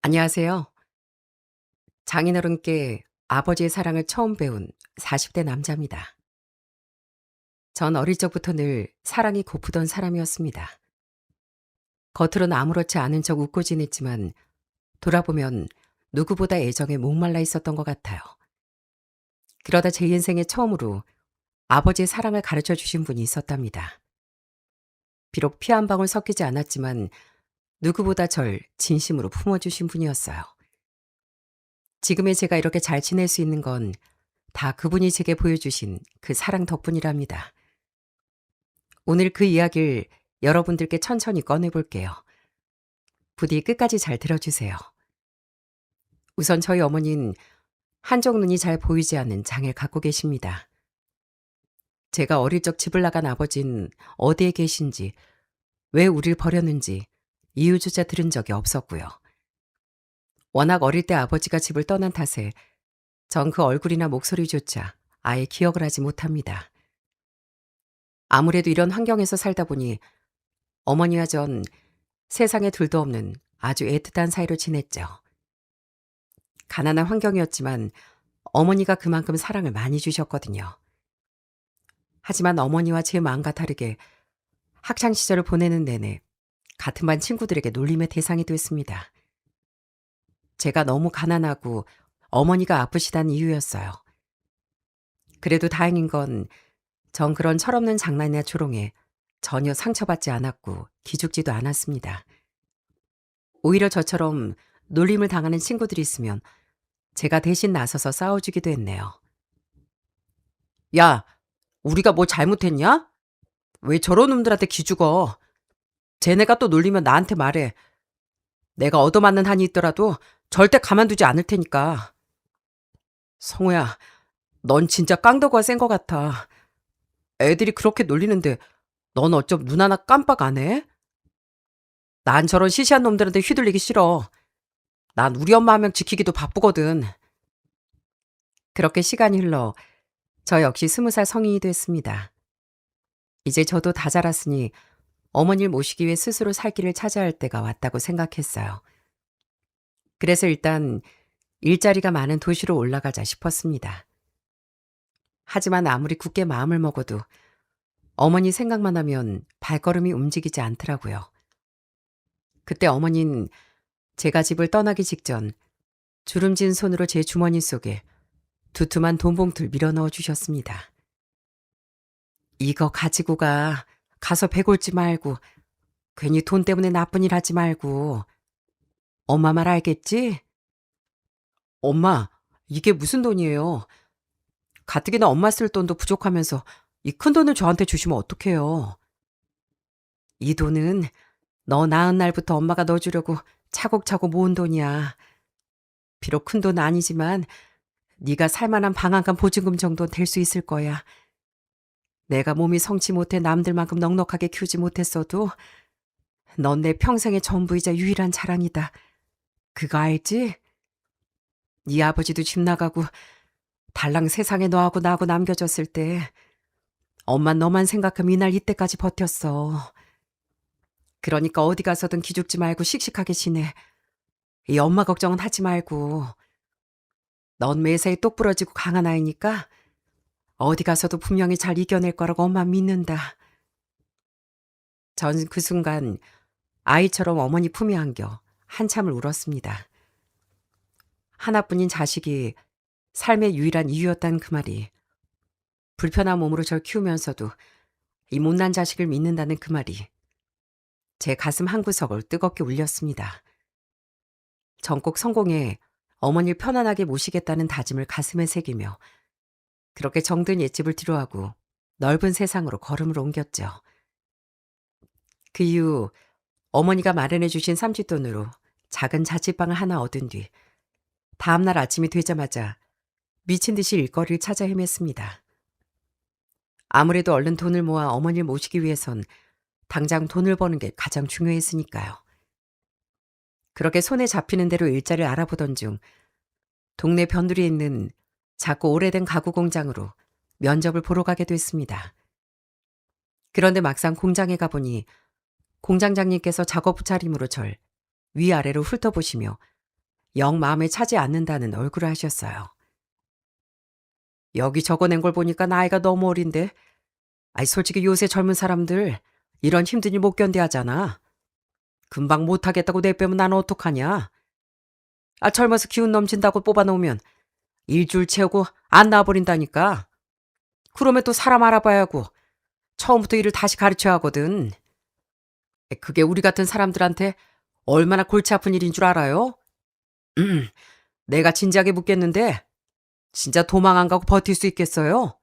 안녕하세요. 장인어른께 아버지의 사랑을 처음 배운 40대 남자입니다. 전 어릴 적부터 늘 사랑이 고프던 사람이었습니다. 겉으로는 아무렇지 않은 척 웃고 지냈지만 돌아보면 누구보다 애정에 목말라 있었던 것 같아요. 그러다 제 인생에 처음으로 아버지의 사랑을 가르쳐 주신 분이 있었답니다. 비록 피 한 방울 섞이지 않았지만 누구보다 절 진심으로 품어주신 분이었어요. 지금의 제가 이렇게 잘 지낼 수 있는 건 다 그분이 제게 보여주신 그 사랑 덕분이랍니다. 오늘 그 이야기를 여러분들께 천천히 꺼내볼게요. 부디 끝까지 잘 들어주세요. 우선 저희 어머니는 한쪽 눈이 잘 보이지 않는 장애를 갖고 계십니다. 제가 어릴 적 집을 나간 아버진 어디에 계신지, 왜 우릴 버렸는지 이유조차 들은 적이 없었고요. 워낙 어릴 때 아버지가 집을 떠난 탓에 전 그 얼굴이나 목소리조차 아예 기억을 하지 못합니다. 아무래도 이런 환경에서 살다 보니 어머니와 전 세상에 둘도 없는 아주 애틋한 사이로 지냈죠. 가난한 환경이었지만 어머니가 그만큼 사랑을 많이 주셨거든요. 하지만 어머니와 제 마음과 다르게 학창 시절을 보내는 내내 같은 반 친구들에게 놀림의 대상이 됐습니다. 제가 너무 가난하고 어머니가 아프시다는 이유였어요. 그래도 다행인 건 전 그런 철없는 장난이나 조롱에 전혀 상처받지 않았고 기죽지도 않았습니다. 오히려 저처럼 놀림을 당하는 친구들이 있으면 제가 대신 나서서 싸워주기도 했네요. 야, 우리가 뭐 잘못했냐? 왜 저런 놈들한테 기죽어? 쟤네가 또 놀리면 나한테 말해. 내가 얻어맞는 한이 있더라도 절대 가만두지 않을 테니까. 성우야, 넌 진짜 깡더구가 센 것 같아. 애들이 그렇게 놀리는데 넌 어쩜 눈 하나 깜빡 안 해? 난 저런 시시한 놈들한테 휘둘리기 싫어. 난 우리 엄마 한 명 지키기도 바쁘거든. 그렇게 시간이 흘러 저 역시 20살 성인이 됐습니다. 이제 저도 다 자랐으니 어머니를 모시기 위해 스스로 살 길을 찾아야 할 때가 왔다고 생각했어요. 그래서 일단 일자리가 많은 도시로 올라가자 싶었습니다. 하지만 아무리 굳게 마음을 먹어도 어머니 생각만 하면 발걸음이 움직이지 않더라고요. 그때 어머니는 제가 집을 떠나기 직전 주름진 손으로 제 주머니 속에 두툼한 돈 봉투를 밀어 넣어 주셨습니다. 이거 가지고 가. 가서 배골지 말고. 괜히 돈 때문에 나쁜 일 하지 말고. 엄마 말 알겠지? 엄마, 이게 무슨 돈이에요? 가뜩이나 엄마 쓸 돈도 부족하면서 이 큰 돈을 저한테 주시면 어떡해요? 이 돈은 너 낳은 날부터 엄마가 넣어주려고 차곡차곡 모은 돈이야. 비록 큰 돈은 아니지만 네가 살만한 방 한 칸 보증금 정도는 될 수 있을 거야. 내가 몸이 성치 못해 남들만큼 넉넉하게 키우지 못했어도 넌 내 평생의 전부이자 유일한 자랑이다. 그거 알지? 네 아버지도 집 나가고 달랑 세상에 너하고 나하고 남겨졌을 때 엄만 너만 생각하면 이날 이때까지 버텼어. 그러니까 어디 가서든 기죽지 말고 씩씩하게 지내. 이 엄마 걱정은 하지 말고. 넌 매사에 똑 부러지고 강한 아이니까 어디 가서도 분명히 잘 이겨낼 거라고 엄마 믿는다. 전 그 순간 아이처럼 어머니 품에 안겨 한참을 울었습니다. 하나뿐인 자식이 삶의 유일한 이유였다는 그 말이, 불편한 몸으로 절 키우면서도 이 못난 자식을 믿는다는 그 말이 제 가슴 한구석을 뜨겁게 울렸습니다. 전 꼭 성공해 어머니를 편안하게 모시겠다는 다짐을 가슴에 새기며 그렇게 정든 옛집을 뒤로하고 넓은 세상으로 걸음을 옮겼죠. 그 이후 어머니가 마련해 주신 삼짓돈으로 작은 자취방을 하나 얻은 뒤 다음날 아침이 되자마자 미친 듯이 일거리를 찾아 헤맸습니다. 아무래도 얼른 돈을 모아 어머니를 모시기 위해선 당장 돈을 버는 게 가장 중요했으니까요. 그렇게 손에 잡히는 대로 일자리를 알아보던 중 동네 변두리에 있는 작고 오래된 가구 공장으로 면접을 보러 가게 됐습니다. 그런데 막상 공장에 가보니 공장장님께서 작업 차림으로 절 위아래로 훑어보시며 영 마음에 차지 않는다는 얼굴을 하셨어요. 여기 적어낸 걸 보니까 나이가 너무 어린데. 아이, 솔직히 요새 젊은 사람들 이런 힘든 일 못 견뎌 하잖아. 금방 못하겠다고 내빼면 난 어떡하냐. 아, 젊어서 기운 넘친다고 뽑아놓으면 일주일 채우고 안 나와버린다니까. 그러면 또 사람 알아봐야 하고 처음부터 일을 다시 가르쳐야 하거든. 그게 우리 같은 사람들한테 얼마나 골치 아픈 일인 줄 알아요? 내가 진지하게 묻겠는데 진짜 도망 안 가고 버틸 수 있겠어요?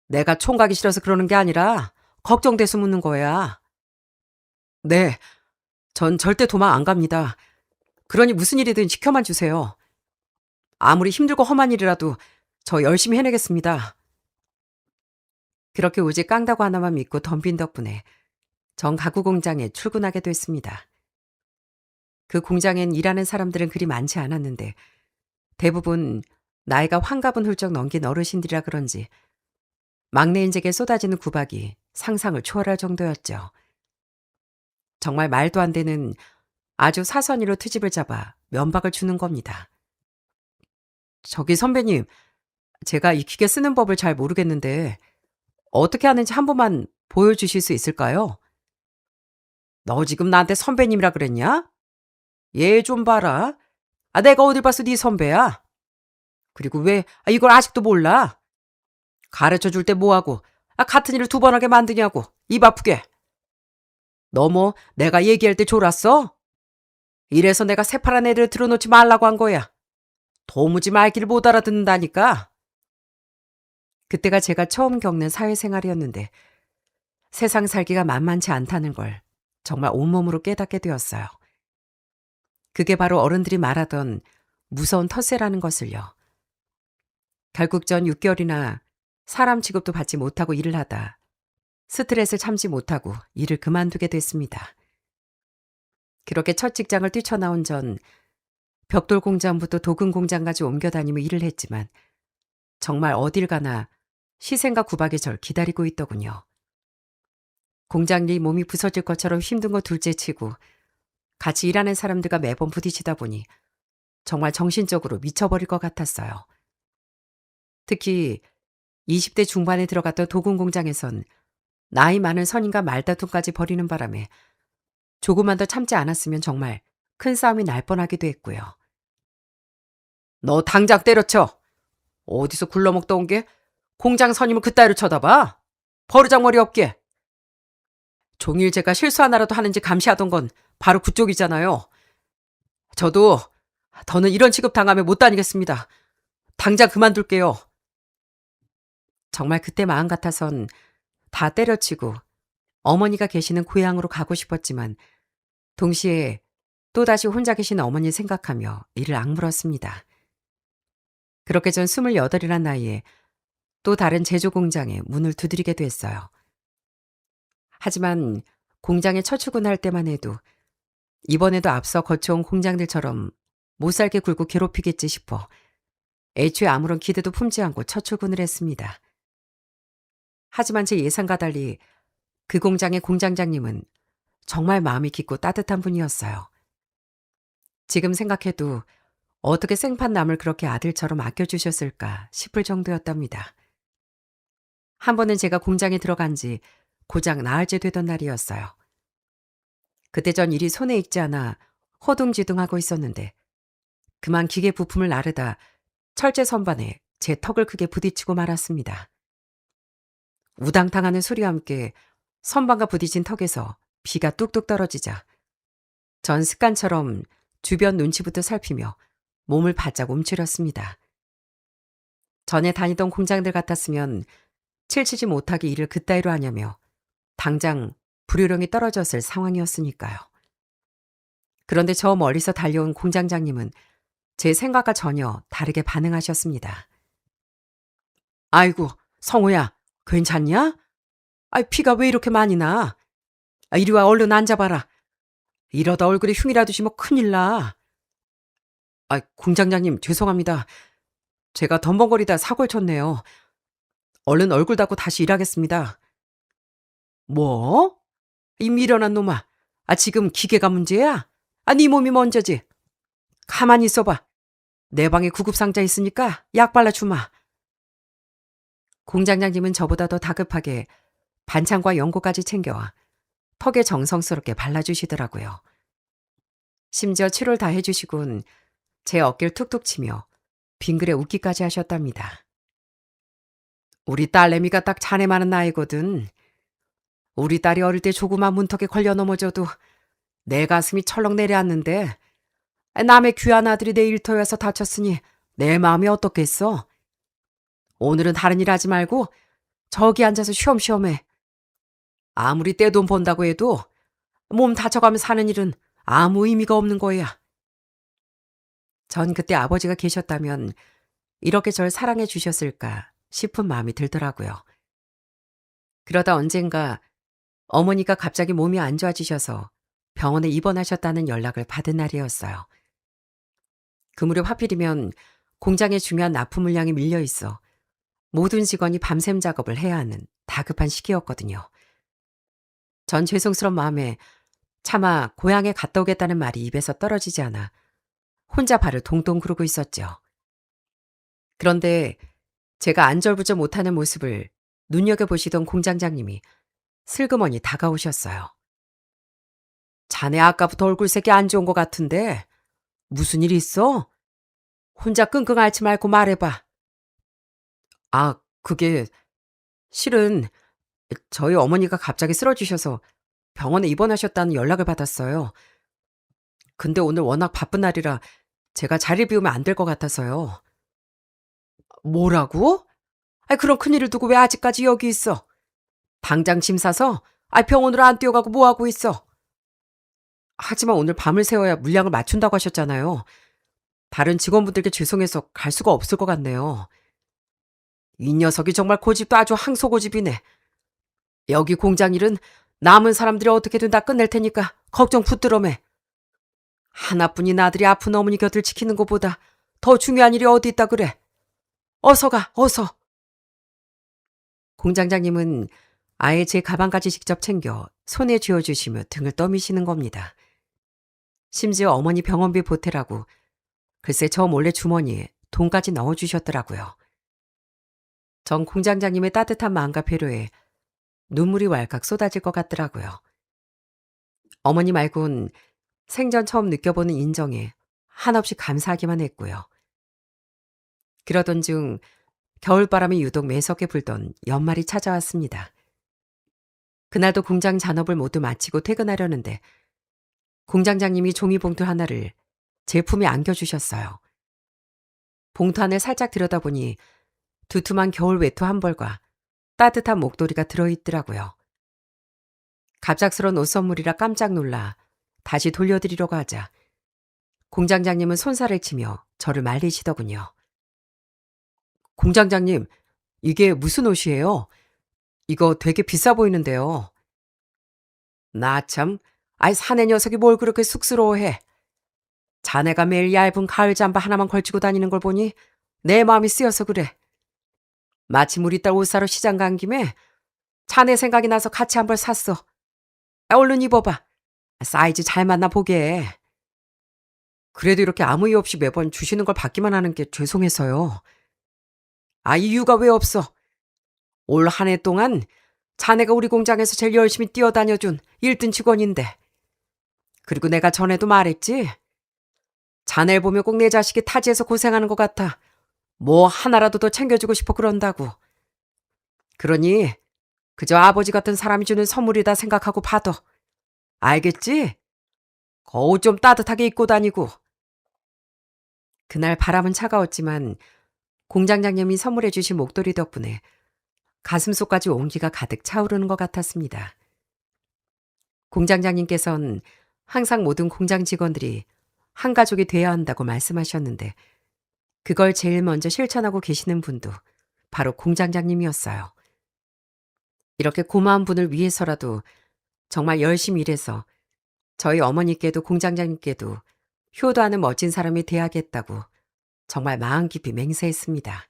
내가 총 가기 싫어서 그러는 게 아니라 걱정돼서 묻는 거야. 네, 전 절대 도망 안 갑니다. 그러니 무슨 일이든 시켜만 주세요. 아무리 힘들고 험한 일이라도 저 열심히 해내겠습니다. 그렇게 오직 깡다구 하나만 믿고 덤빈 덕분에 전 가구 공장에 출근하게 됐습니다. 그 공장엔 일하는 사람들은 그리 많지 않았는데 대부분 나이가 환갑은 훌쩍 넘긴 어르신들이라 그런지 막내 인재에게 쏟아지는 구박이 상상을 초월할 정도였죠. 정말 말도 안 되는 아주 사소한 일로 트집을 잡아 면박을 주는 겁니다. 저기 선배님, 제가 이 기계 쓰는 법을 잘 모르겠는데 어떻게 하는지 한 번만 보여주실 수 있을까요? 너 지금 나한테 선배님이라 그랬냐? 얘 좀 봐라. 아, 내가 어딜 봐서 네 선배야? 그리고 왜 이걸 아직도 몰라? 가르쳐줄 때 뭐하고 같은 일을 두 번 하게 만드냐고. 입 아프게. 너 뭐 내가 얘기할 때 졸았어? 이래서 내가 새파란 애들 들어놓지 말라고 한 거야. 도무지 말귀를 못 알아듣는다니까. 그때가 제가 처음 겪는 사회생활이었는데 세상 살기가 만만치 않다는 걸 정말 온몸으로 깨닫게 되었어요. 그게 바로 어른들이 말하던 무서운 텃세라는 것을요. 결국 전 6개월이나 사람 취급도 받지 못하고 일을 하다 스트레스를 참지 못하고 일을 그만두게 됐습니다. 그렇게 첫 직장을 뛰쳐나온 전 벽돌 공장부터 도금 공장까지 옮겨 다니며 일을 했지만 정말 어딜 가나 시샘과 구박이 절 기다리고 있더군요. 공장 일 몸이 부서질 것처럼 힘든 거 둘째치고 같이 일하는 사람들과 매번 부딪히다 보니 정말 정신적으로 미쳐버릴 것 같았어요. 특히 20대 중반에 들어갔던 도금 공장에선 나이 많은 선임과 말다툼까지 벌이는 바람에 조금만 더 참지 않았으면 정말 큰 싸움이 날 뻔하기도 했고요. 너 당장 때려쳐. 어디서 굴러먹다 온 게 공장 선임을 그따위로 쳐다봐. 버르장머리 없게. 종일 제가 실수 하나라도 하는지 감시하던 건 바로 그쪽이잖아요. 저도 더는 이런 취급 당하면 못 다니겠습니다. 당장 그만둘게요. 정말 그때 마음 같아선 다 때려치고 어머니가 계시는 고향으로 가고 싶었지만 동시에 또다시 혼자 계신 어머니 생각하며 이를 악물었습니다. 그렇게 전 28이란 나이에 또 다른 제조 공장에 문을 두드리게 됐어요. 하지만 공장에 첫 출근할 때만 해도 이번에도 앞서 거쳐온 공장들처럼 못살게 굴고 괴롭히겠지 싶어 애초에 아무런 기대도 품지 않고 첫 출근을 했습니다. 하지만 제 예상과 달리 그 공장의 공장장님은 정말 마음이 깊고 따뜻한 분이었어요. 지금 생각해도 어떻게 생판남을 그렇게 아들처럼 아껴주셨을까 싶을 정도였답니다. 한 번은 제가 공장에 들어간 지 고작 나흘째 되던 날이었어요. 그때 전 일이 손에 익지 않아 허둥지둥하고 있었는데 그만 기계 부품을 나르다 철제 선반에 제 턱을 크게 부딪히고 말았습니다. 우당탕하는 소리와 함께 선반과 부딪힌 턱에서 피가 뚝뚝 떨어지자 전 습관처럼 주변 눈치부터 살피며 몸을 바짝 움츠렸습니다. 전에 다니던 공장들 같았으면 칠치지 못하게 일을 그따위로 하냐며 당장 불효령이 떨어졌을 상황이었으니까요. 그런데 저 멀리서 달려온 공장장님은 제 생각과 전혀 다르게 반응하셨습니다. 아이고, 성우야, 괜찮냐? 피가 왜 이렇게 많이 나? 이리 와, 얼른 앉아봐라. 이러다 얼굴에 흉이라도 지면 큰일 나. 공장장님, 죄송합니다. 제가 덤벙거리다 사고를 쳤네요. 얼른 얼굴 닦고 다시 일하겠습니다. 뭐? 이 미련한 놈아. 지금 기계가 문제야? 네 몸이 먼저지. 가만히 있어봐. 내 방에 구급상자 있으니까 약 발라주마. 공장장님은 저보다 더 다급하게 반찬과 연고까지 챙겨와 턱에 정성스럽게 발라주시더라고요. 심지어 치료를 다 해주시곤 제 어깨를 툭툭 치며 빙그레 웃기까지 하셨답니다. 우리 딸내미가 딱 자네 많은 나이거든. 우리 딸이 어릴 때 조그만 문턱에 걸려 넘어져도 내 가슴이 철렁 내려앉는데 남의 귀한 아들이 내 일터에서 다쳤으니 내 마음이 어떻겠어? 오늘은 다른 일 하지 말고 저기 앉아서 쉬엄쉬엄 해. 아무리 떼돈 번다고 해도 몸 다쳐가며 사는 일은 아무 의미가 없는 거야. 전 그때 아버지가 계셨다면 이렇게 절 사랑해 주셨을까 싶은 마음이 들더라고요. 그러다 언젠가 어머니가 갑자기 몸이 안 좋아지셔서 병원에 입원하셨다는 연락을 받은 날이었어요. 그 무렵 하필이면 공장에 중요한 납품 물량이 밀려 있어 모든 직원이 밤샘 작업을 해야 하는 다급한 시기였거든요. 전 죄송스러운 마음에 차마 고향에 갔다 오겠다는 말이 입에서 떨어지지 않아 혼자 발을 동동 구르고 있었죠. 그런데 제가 안절부절 못하는 모습을 눈여겨보시던 공장장님이 슬그머니 다가오셨어요. 자네 아까부터 얼굴색이 안 좋은 것 같은데 무슨 일 있어? 혼자 끙끙 앓지 말고 말해봐. 아, 그게 실은 저희 어머니가 갑자기 쓰러지셔서 병원에 입원하셨다는 연락을 받았어요. 근데 오늘 워낙 바쁜 날이라 제가 자리 비우면 안 될 것 같아서요. 뭐라고? 그런 큰일을 두고 왜 아직까지 여기 있어? 당장 짐 싸서 병원으로 안 뛰어가고 뭐하고 있어? 하지만 오늘 밤을 새워야 물량을 맞춘다고 하셨잖아요. 다른 직원분들께 죄송해서 갈 수가 없을 것 같네요. 이 녀석이 정말 고집도 아주 항소고집이네. 여기 공장 일은 남은 사람들이 어떻게든 다 끝낼 테니까 걱정 붙들어매. 하나뿐인 아들이 아픈 어머니 곁을 지키는 것보다 더 중요한 일이 어디 있다 그래. 어서 가, 어서. 공장장님은 아예 제 가방까지 직접 챙겨 손에 쥐어주시며 등을 떠미시는 겁니다. 심지어 어머니 병원비 보태라고 글쎄 저 몰래 주머니에 돈까지 넣어주셨더라고요. 전 공장장님의 따뜻한 마음과 배려에 눈물이 왈칵 쏟아질 것 같더라고요. 어머니 말곤 생전 처음 느껴보는 인정에 한없이 감사하기만 했고요. 그러던 중 겨울바람이 유독 매섭게 불던 연말이 찾아왔습니다. 그날도 공장 잔업을 모두 마치고 퇴근하려는데 공장장님이 종이봉투 하나를 제 품에 안겨주셨어요. 봉투 안을 살짝 들여다보니 두툼한 겨울 외투 한 벌과 따뜻한 목도리가 들어있더라고요. 갑작스러운 옷 선물이라 깜짝 놀라 다시 돌려드리려고 하자 공장장님은 손살을 치며 저를 말리시더군요. 공장장님, 이게 무슨 옷이에요? 이거 되게 비싸 보이는데요. 나 참, 사내 녀석이 뭘 그렇게 쑥스러워해. 자네가 매일 얇은 가을 잠바 하나만 걸치고 다니는 걸 보니 내 마음이 쓰여서 그래. 마침 우리 딸 옷 사러 시장 간 김에 자네 생각이 나서 같이 한 벌 샀어. 얼른 입어봐. 사이즈 잘 맞나 보게. 그래도 이렇게 아무 이유 없이 매번 주시는 걸 받기만 하는 게 죄송해서요. 이유가 왜 없어? 올 한 해 동안 자네가 우리 공장에서 제일 열심히 뛰어다녀준 1등 직원인데. 그리고 내가 전에도 말했지. 자네를 보면 꼭 내 자식이 타지에서 고생하는 것 같아. 뭐 하나라도 더 챙겨주고 싶어 그런다고. 그러니 그저 아버지 같은 사람이 주는 선물이다 생각하고 받아. 알겠지? 거울 좀 따뜻하게 입고 다니고. 그날 바람은 차가웠지만 공장장님이 선물해 주신 목도리 덕분에 가슴속까지 온기가 가득 차오르는 것 같았습니다. 공장장님께서는 항상 모든 공장 직원들이 한 가족이 돼야 한다고 말씀하셨는데 그걸 제일 먼저 실천하고 계시는 분도 바로 공장장님이었어요. 이렇게 고마운 분을 위해서라도 정말 열심히 일해서 저희 어머니께도 공장장님께도 효도하는 멋진 사람이 돼야겠다고 정말 마음 깊이 맹세했습니다.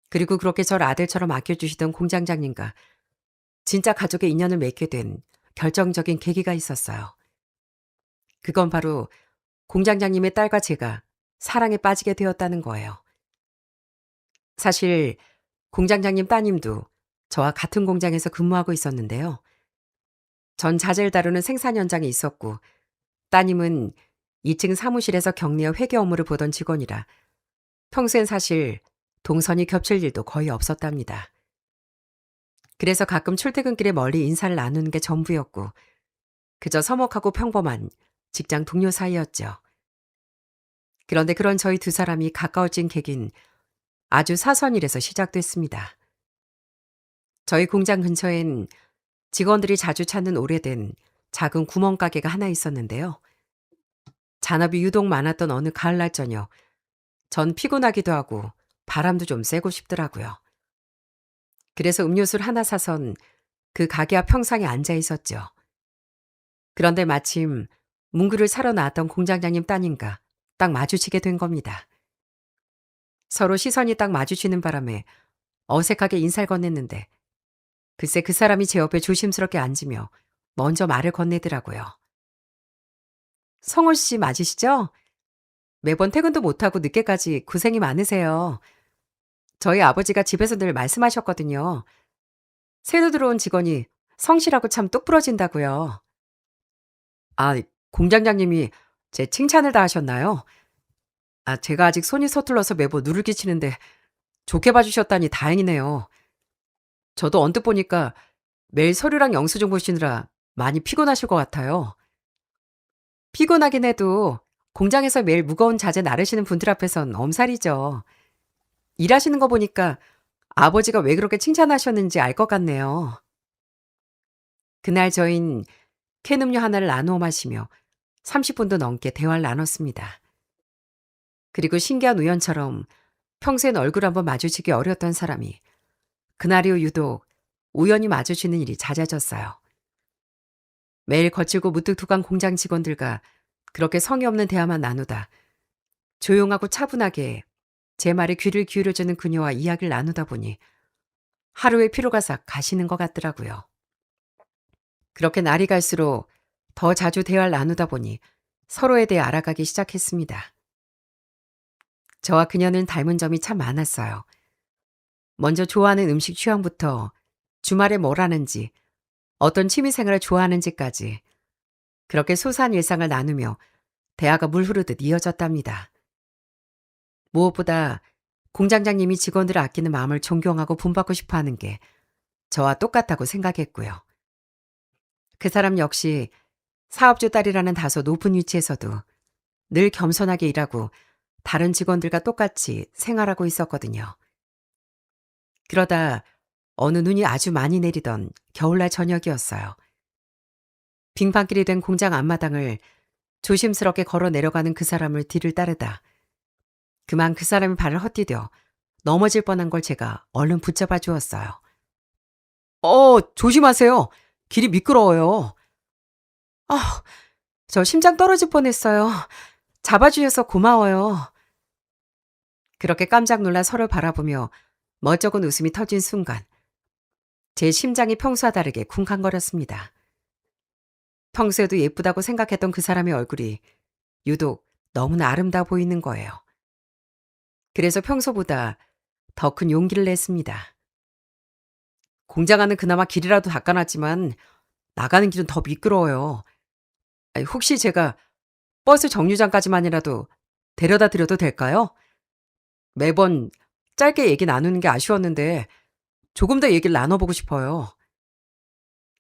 그리고 그렇게 절 아들처럼 아껴주시던 공장장님과 진짜 가족의 인연을 맺게 된 결정적인 계기가 있었어요. 그건 바로 공장장님의 딸과 제가 사랑에 빠지게 되었다는 거예요. 사실 공장장님 따님도 저와 같은 공장에서 근무하고 있었는데요. 전 자재를 다루는 생산 현장에 있었고 따님은 2층 사무실에서 격리와 회계 업무를 보던 직원이라 평소엔 사실 동선이 겹칠 일도 거의 없었답니다. 그래서 가끔 출퇴근길에 멀리 인사를 나누는 게 전부였고 그저 서먹하고 평범한 직장 동료 사이였죠. 그런데 그런 저희 두 사람이 가까워진 계긴 아주 사소한 일에서 시작됐습니다. 저희 공장 근처엔 직원들이 자주 찾는 오래된 작은 구멍가게가 하나 있었는데요. 잔업이 유독 많았던 어느 가을날 저녁, 전 피곤하기도 하고 바람도 좀 쐬고 싶더라고요. 그래서 음료수를 하나 사선 그 가게 앞 평상에 앉아 있었죠. 그런데 마침 문구를 사러 나왔던 공장장님 따님과 딱 마주치게 된 겁니다. 서로 시선이 딱 마주치는 바람에 어색하게 인사를 건넸는데 글쎄 그 사람이 제 옆에 조심스럽게 앉으며 먼저 말을 건네더라고요. 성호 씨 맞으시죠? 매번 퇴근도 못하고 늦게까지 고생이 많으세요. 저희 아버지가 집에서 늘 말씀하셨거든요. 새로 들어온 직원이 성실하고 참 똑부러진다고요. 아, 공장장님이 제 칭찬을 다 하셨나요? 아, 제가 아직 손이 서툴러서 매번 누르기 치는데 좋게 봐주셨다니 다행이네요. 저도 언뜻 보니까 매일 서류랑 영수증 보시느라 많이 피곤하실 것 같아요. 피곤하긴 해도 공장에서 매일 무거운 자재 나르시는 분들 앞에선 엄살이죠. 일하시는 거 보니까 아버지가 왜 그렇게 칭찬하셨는지 알 것 같네요. 그날 저흰 캔 음료 하나를 나누어 마시며 30분도 넘게 대화를 나눴습니다. 그리고 신기한 우연처럼 평소엔 얼굴 한번 마주치기 어려웠던 사람이 그날 이후 유독 우연히 마주치는 일이 잦아졌어요. 매일 거칠고 무뚝뚝한 공장 직원들과 그렇게 성의 없는 대화만 나누다 조용하고 차분하게 제 말에 귀를 기울여주는 그녀와 이야기를 나누다 보니 하루의 피로가 싹 가시는 것 같더라고요. 그렇게 날이 갈수록 더 자주 대화를 나누다 보니 서로에 대해 알아가기 시작했습니다. 저와 그녀는 닮은 점이 참 많았어요. 먼저 좋아하는 음식 취향부터 주말에 뭘 하는지, 어떤 취미생활을 좋아하는지까지 그렇게 소소한 일상을 나누며 대화가 물 흐르듯 이어졌답니다. 무엇보다 공장장님이 직원들을 아끼는 마음을 존경하고 본받고 싶어하는 게 저와 똑같다고 생각했고요. 그 사람 역시 사업주 딸이라는 다소 높은 위치에서도 늘 겸손하게 일하고 다른 직원들과 똑같이 생활하고 있었거든요. 그러다 어느 눈이 아주 많이 내리던 겨울날 저녁이었어요. 빙판길이 된 공장 앞마당을 조심스럽게 걸어 내려가는 그 사람을 뒤를 따르다 그만 그 사람이 발을 헛디뎌 넘어질 뻔한 걸 제가 얼른 붙잡아 주었어요. 조심하세요. 길이 미끄러워요. 아, 저 심장 떨어질 뻔했어요. 잡아주셔서 고마워요. 그렇게 깜짝 놀라 서로 바라보며 멋쩍은 웃음이 터진 순간 제 심장이 평소와 다르게 쿵쾅거렸습니다. 평소에도 예쁘다고 생각했던 그 사람의 얼굴이 유독 너무나 아름다워 보이는 거예요. 그래서 평소보다 더 큰 용기를 냈습니다. 공장 안은 그나마 길이라도 닦아놨지만 나가는 길은 더 미끄러워요. 아니, 혹시 제가 버스 정류장까지만이라도 데려다 드려도 될까요? 매번 짧게 얘기 나누는 게 아쉬웠는데 조금 더 얘기를 나눠보고 싶어요.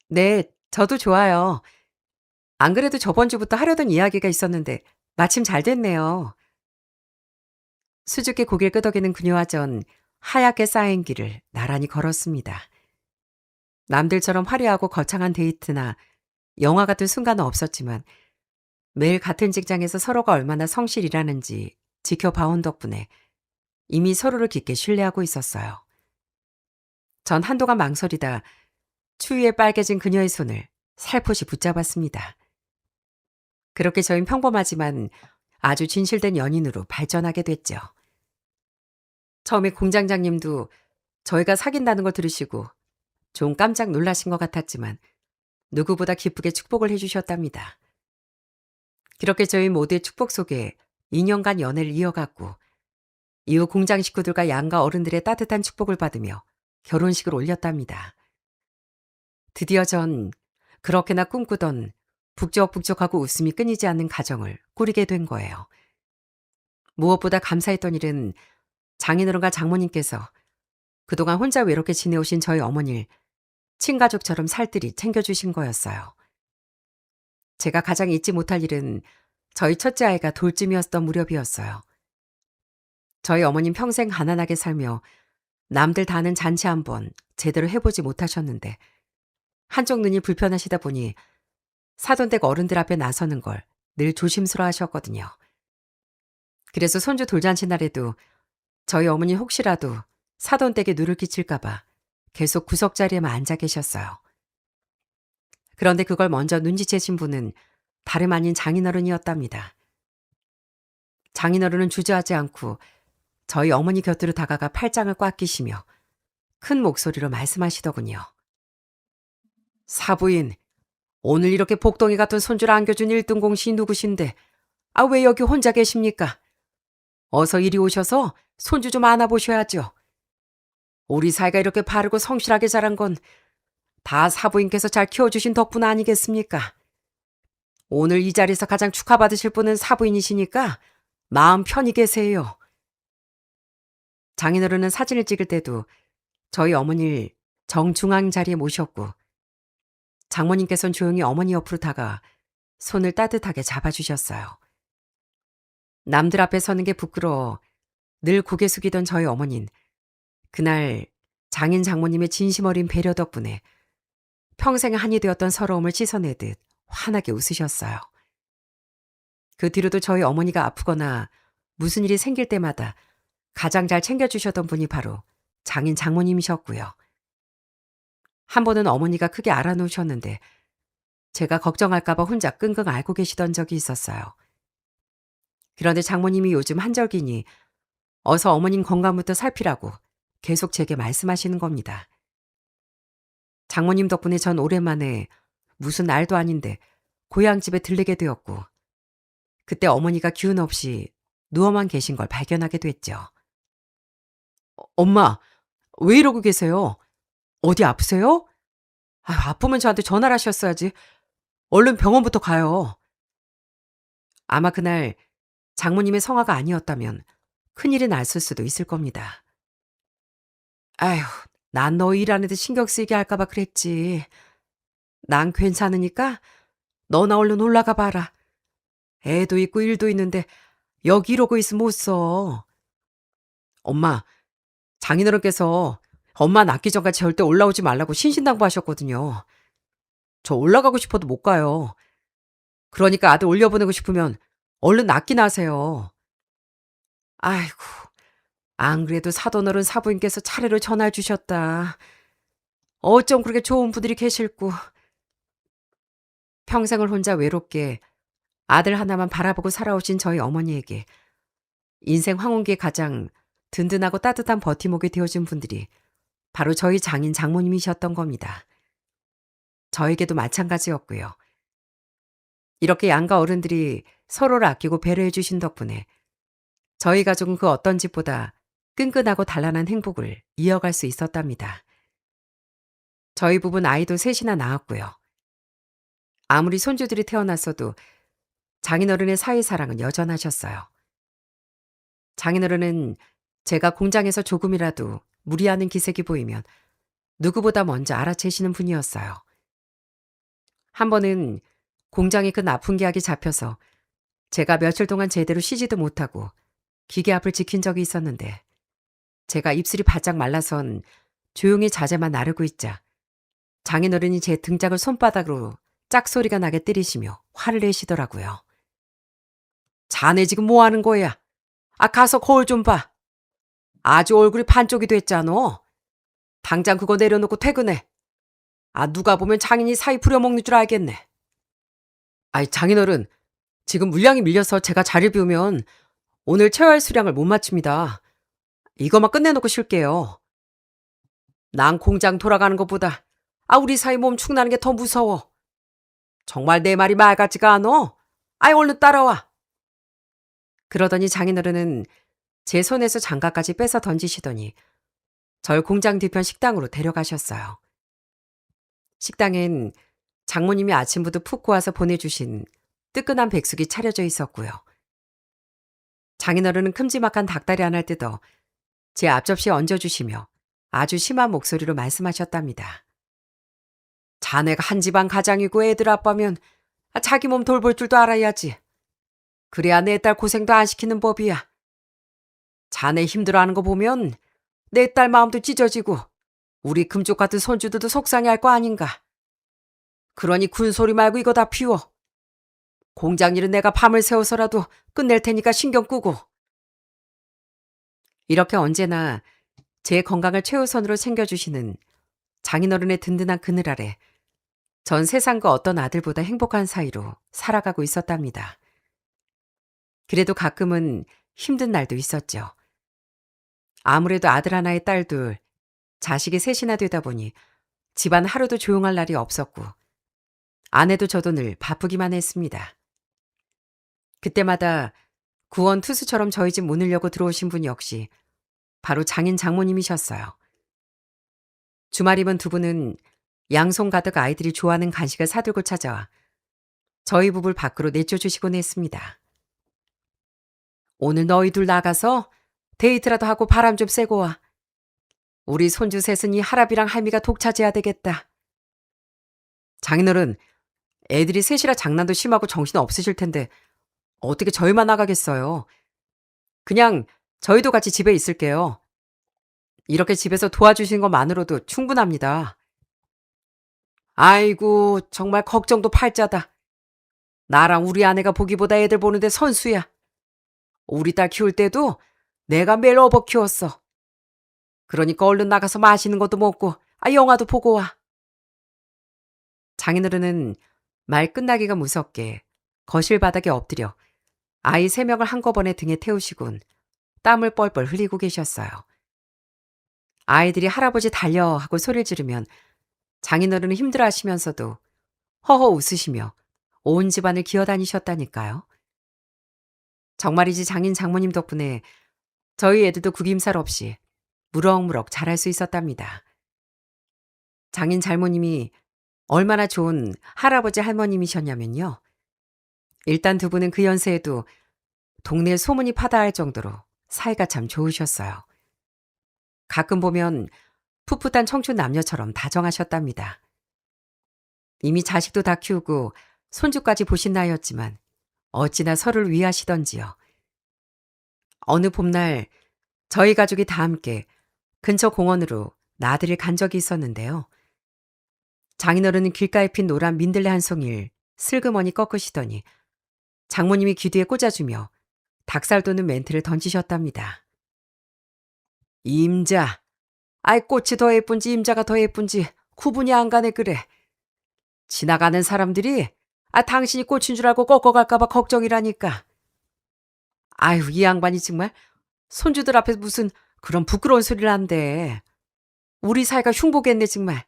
네, 저도 좋아요. 안 그래도 저번 주부터 하려던 이야기가 있었는데 마침 잘 됐네요. 수줍게 고개를 끄덕이는 그녀와 전 하얗게 쌓인 길을 나란히 걸었습니다. 남들처럼 화려하고 거창한 데이트나 영화 같은 순간은 없었지만 매일 같은 직장에서 서로가 얼마나 성실이라는지 지켜봐온 덕분에 이미 서로를 깊게 신뢰하고 있었어요. 전 한동안 망설이다 추위에 빨개진 그녀의 손을 살포시 붙잡았습니다. 그렇게 저희는 평범하지만 아주 진실된 연인으로 발전하게 됐죠. 처음에 공장장님도 저희가 사귄다는 걸 들으시고 좀 깜짝 놀라신 것 같았지만 누구보다 기쁘게 축복을 해주셨답니다. 그렇게 저희 모두의 축복 속에 2년간 연애를 이어갔고 이후 공장 식구들과 양가 어른들의 따뜻한 축복을 받으며 결혼식을 올렸답니다. 드디어 전 그렇게나 꿈꾸던 북적북적하고 웃음이 끊이지 않는 가정을 꾸리게 된 거예요. 무엇보다 감사했던 일은 장인어른과 장모님께서 그동안 혼자 외롭게 지내오신 저희 어머니를 친가족처럼 살뜰히 챙겨주신 거였어요. 제가 가장 잊지 못할 일은 저희 첫째 아이가 돌쯤이었던 무렵이었어요. 저희 어머님 평생 가난하게 살며 남들 다 하는 잔치 한번 제대로 해보지 못하셨는데 한쪽 눈이 불편하시다 보니 사돈댁 어른들 앞에 나서는 걸 늘 조심스러워 하셨거든요. 그래서 손주 돌잔치 날에도 저희 어머니 혹시라도 사돈댁에 누를 끼칠까봐 계속 구석자리에만 앉아 계셨어요. 그런데 그걸 먼저 눈치채신 분은 다름 아닌 장인어른이었답니다. 장인어른은 주저하지 않고 저희 어머니 곁으로 다가가 팔짱을 꽉 끼시며 큰 목소리로 말씀하시더군요. 사부인, 오늘 이렇게 복덩이 같은 손주를 안겨준 1등 공신이 누구신데 왜 여기 혼자 계십니까? 어서 이리 오셔서 손주 좀 안아보셔야죠. 우리 사이가 이렇게 바르고 성실하게 자란 건 다 사부인께서 잘 키워주신 덕분 아니겠습니까? 오늘 이 자리에서 가장 축하받으실 분은 사부인이시니까 마음 편히 계세요. 장인어른은 사진을 찍을 때도 저희 어머니를 정중앙 자리에 모셨고 장모님께서는 조용히 어머니 옆으로 다가 손을 따뜻하게 잡아주셨어요. 남들 앞에 서는 게 부끄러워 늘 고개 숙이던 저희 어머니는 그날 장인 장모님의 진심 어린 배려 덕분에 평생 한이 되었던 서러움을 씻어내듯 환하게 웃으셨어요. 그 뒤로도 저희 어머니가 아프거나 무슨 일이 생길 때마다 가장 잘 챙겨주셨던 분이 바로 장인 장모님이셨고요. 한 번은 어머니가 크게 알아놓으셨는데 제가 걱정할까봐 혼자 끙끙 앓고 계시던 적이 있었어요. 그런데 장모님이 요즘 한절기니 어서 어머님 건강부터 살피라고 계속 제게 말씀하시는 겁니다. 장모님 덕분에 전 오랜만에 무슨 날도 아닌데 고향집에 들르게 되었고 그때 어머니가 기운 없이 누워만 계신 걸 발견하게 됐죠. 엄마, 왜 이러고 계세요? 어디 아프세요? 아프면 저한테 전화를 하셨어야지. 얼른 병원부터 가요. 아마 그날 장모님의 성화가 아니었다면 큰일이 났을 수도 있을 겁니다. 아휴, 난 너 일하는데 신경 쓰이게 할까봐 그랬지. 난 괜찮으니까 너나 얼른 올라가 봐라. 애도 있고 일도 있는데 여기 이러고 있으면 못 써. 엄마, 장인어른께서 엄마 낳기 전까지 절대 올라오지 말라고 신신당부하셨거든요. 저 올라가고 싶어도 못 가요. 그러니까 아들 올려보내고 싶으면 얼른 낳기나 하세요. 아이고, 안 그래도 사돈어른 사부인께서 차례로 전화해 주셨다. 어쩜 그렇게 좋은 분들이 계실고. 평생을 혼자 외롭게 아들 하나만 바라보고 살아오신 저희 어머니에게 인생 황혼기에 가장 든든하고 따뜻한 버팀목이 되어준 분들이 바로 저희 장인 장모님이셨던 겁니다. 저에게도 마찬가지였고요. 이렇게 양가 어른들이 서로를 아끼고 배려해 주신 덕분에 저희 가족은 그 어떤 집보다 끈끈하고 단란한 행복을 이어갈 수 있었답니다. 저희 부부는 아이도 셋이나 낳았고요. 아무리 손주들이 태어났어도 장인어른의 사위사랑은 여전하셨어요. 장인어른은 제가 공장에서 조금이라도 무리하는 기색이 보이면 누구보다 먼저 알아채시는 분이었어요. 한 번은 공장에 큰 아픈 계약이 잡혀서 제가 며칠 동안 제대로 쉬지도 못하고 기계 앞을 지킨 적이 있었는데 제가 입술이 바짝 말라선 조용히 자재만 나르고 있자 장인어른이 제 등짝을 손바닥으로 짝소리가 나게 때리시며 화를 내시더라고요. 자네 지금 뭐 하는 거야? 가서 거울 좀 봐. 아주 얼굴이 반쪽이 됐잖아. 당장 그거 내려놓고 퇴근해. 누가 보면 장인이 사이 부려먹는 줄 알겠네. 장인어른, 지금 물량이 밀려서 제가 자리 비우면 오늘 채워할 수량을 못 마칩니다. 이거만 끝내놓고 쉴게요. 난 공장 돌아가는 것보다 우리 사이 몸 축나는 게 더 무서워. 정말 내 말이 말 같지가 않어? 아이, 얼른 따라와. 그러더니 장인어른은 제 손에서 장갑까지 뺏어 던지시더니 절 공장 뒤편 식당으로 데려가셨어요. 식당엔 장모님이 아침부터 푹 고아서 보내주신 뜨끈한 백숙이 차려져 있었고요. 장인어른은 큼지막한 닭다리 하나를 뜯어 제 앞접시에 얹어주시며 아주 심한 목소리로 말씀하셨답니다. 자네가 한 집안 가장이고 애들 아빠면 자기 몸 돌볼 줄도 알아야지. 그래야 내 딸 고생도 안 시키는 법이야. 자네 힘들어하는 거 보면 내 딸 마음도 찢어지고 우리 금쪽 같은 손주들도 속상해할 거 아닌가. 그러니 군소리 말고 이거 다 피워. 공장 일은 내가 밤을 새워서라도 끝낼 테니까 신경 끄고. 이렇게 언제나 제 건강을 최우선으로 챙겨주시는 장인어른의 든든한 그늘 아래 전 세상과 어떤 아들보다 행복한 사이로 살아가고 있었답니다. 그래도 가끔은 힘든 날도 있었죠. 아무래도 아들 하나에 딸 둘, 자식이 셋이나 되다 보니 집안 하루도 조용할 날이 없었고 아내도 저도 늘 바쁘기만 했습니다. 그때마다 구원 투수처럼 저희 집 문을 열고 들어오신 분 역시 바로 장인 장모님이셨어요. 주말이면 두 분은 양손 가득 아이들이 좋아하는 간식을 사들고 찾아와 저희 부부를 밖으로 내쫓으시곤 했습니다. 오늘 너희 둘 나가서 데이트라도 하고 바람 좀 쐬고 와. 우리 손주 셋은 이 할아비랑 할미가 독차지해야 되겠다. 장인어른, 애들이 셋이라 장난도 심하고 정신 없으실 텐데 어떻게 저희만 나가겠어요. 그냥 저희도 같이 집에 있을게요. 이렇게 집에서 도와주신 것만으로도 충분합니다. 아이고, 정말 걱정도 팔자다. 나랑 우리 아내가 보기보다 애들 보는데 선수야. 우리 딸 키울 때도 내가 매일 업어 키웠어. 그러니까 얼른 나가서 맛있는 것도 먹고 영화도 보고 와. 장인어른은 말 끝나기가 무섭게 거실 바닥에 엎드려 아이 3명을 한꺼번에 등에 태우시곤 땀을 뻘뻘 흘리고 계셨어요. 아이들이 할아버지 달려 하고 소리를 지르면 장인어른은 힘들어하시면서도 허허 웃으시며 온 집안을 기어다니셨다니까요. 정말이지 장인 장모님 덕분에 저희 애들도 구김살 없이 무럭무럭 자랄 수 있었답니다. 장인 장모님이 얼마나 좋은 할아버지 할머님이셨냐면요. 일단 두 분은 그 연세에도 동네 소문이 파다할 정도로 사이가 참 좋으셨어요. 가끔 보면 풋풋한 청춘 남녀처럼 다정하셨답니다. 이미 자식도 다 키우고 손주까지 보신 나이였지만 어찌나 서로를 위하시던지요. 어느 봄날 저희 가족이 다 함께 근처 공원으로 나들이를 간 적이 있었는데요. 장인어른은 길가에 핀 노란 민들레 한 송이를 슬그머니 꺾으시더니 장모님이 귀 뒤에 꽂아주며 닭살 돋는 멘트를 던지셨답니다. 임자, 꽃이 더 예쁜지 임자가 더 예쁜지 구분이 안 가네 그래. 지나가는 사람들이 당신이 꽃인 줄 알고 꺾어갈까봐 걱정이라니까. 아유, 이 양반이 정말 손주들 앞에서 무슨 그런 부끄러운 소리를 한대. 우리 사이가 흉보겠네 정말.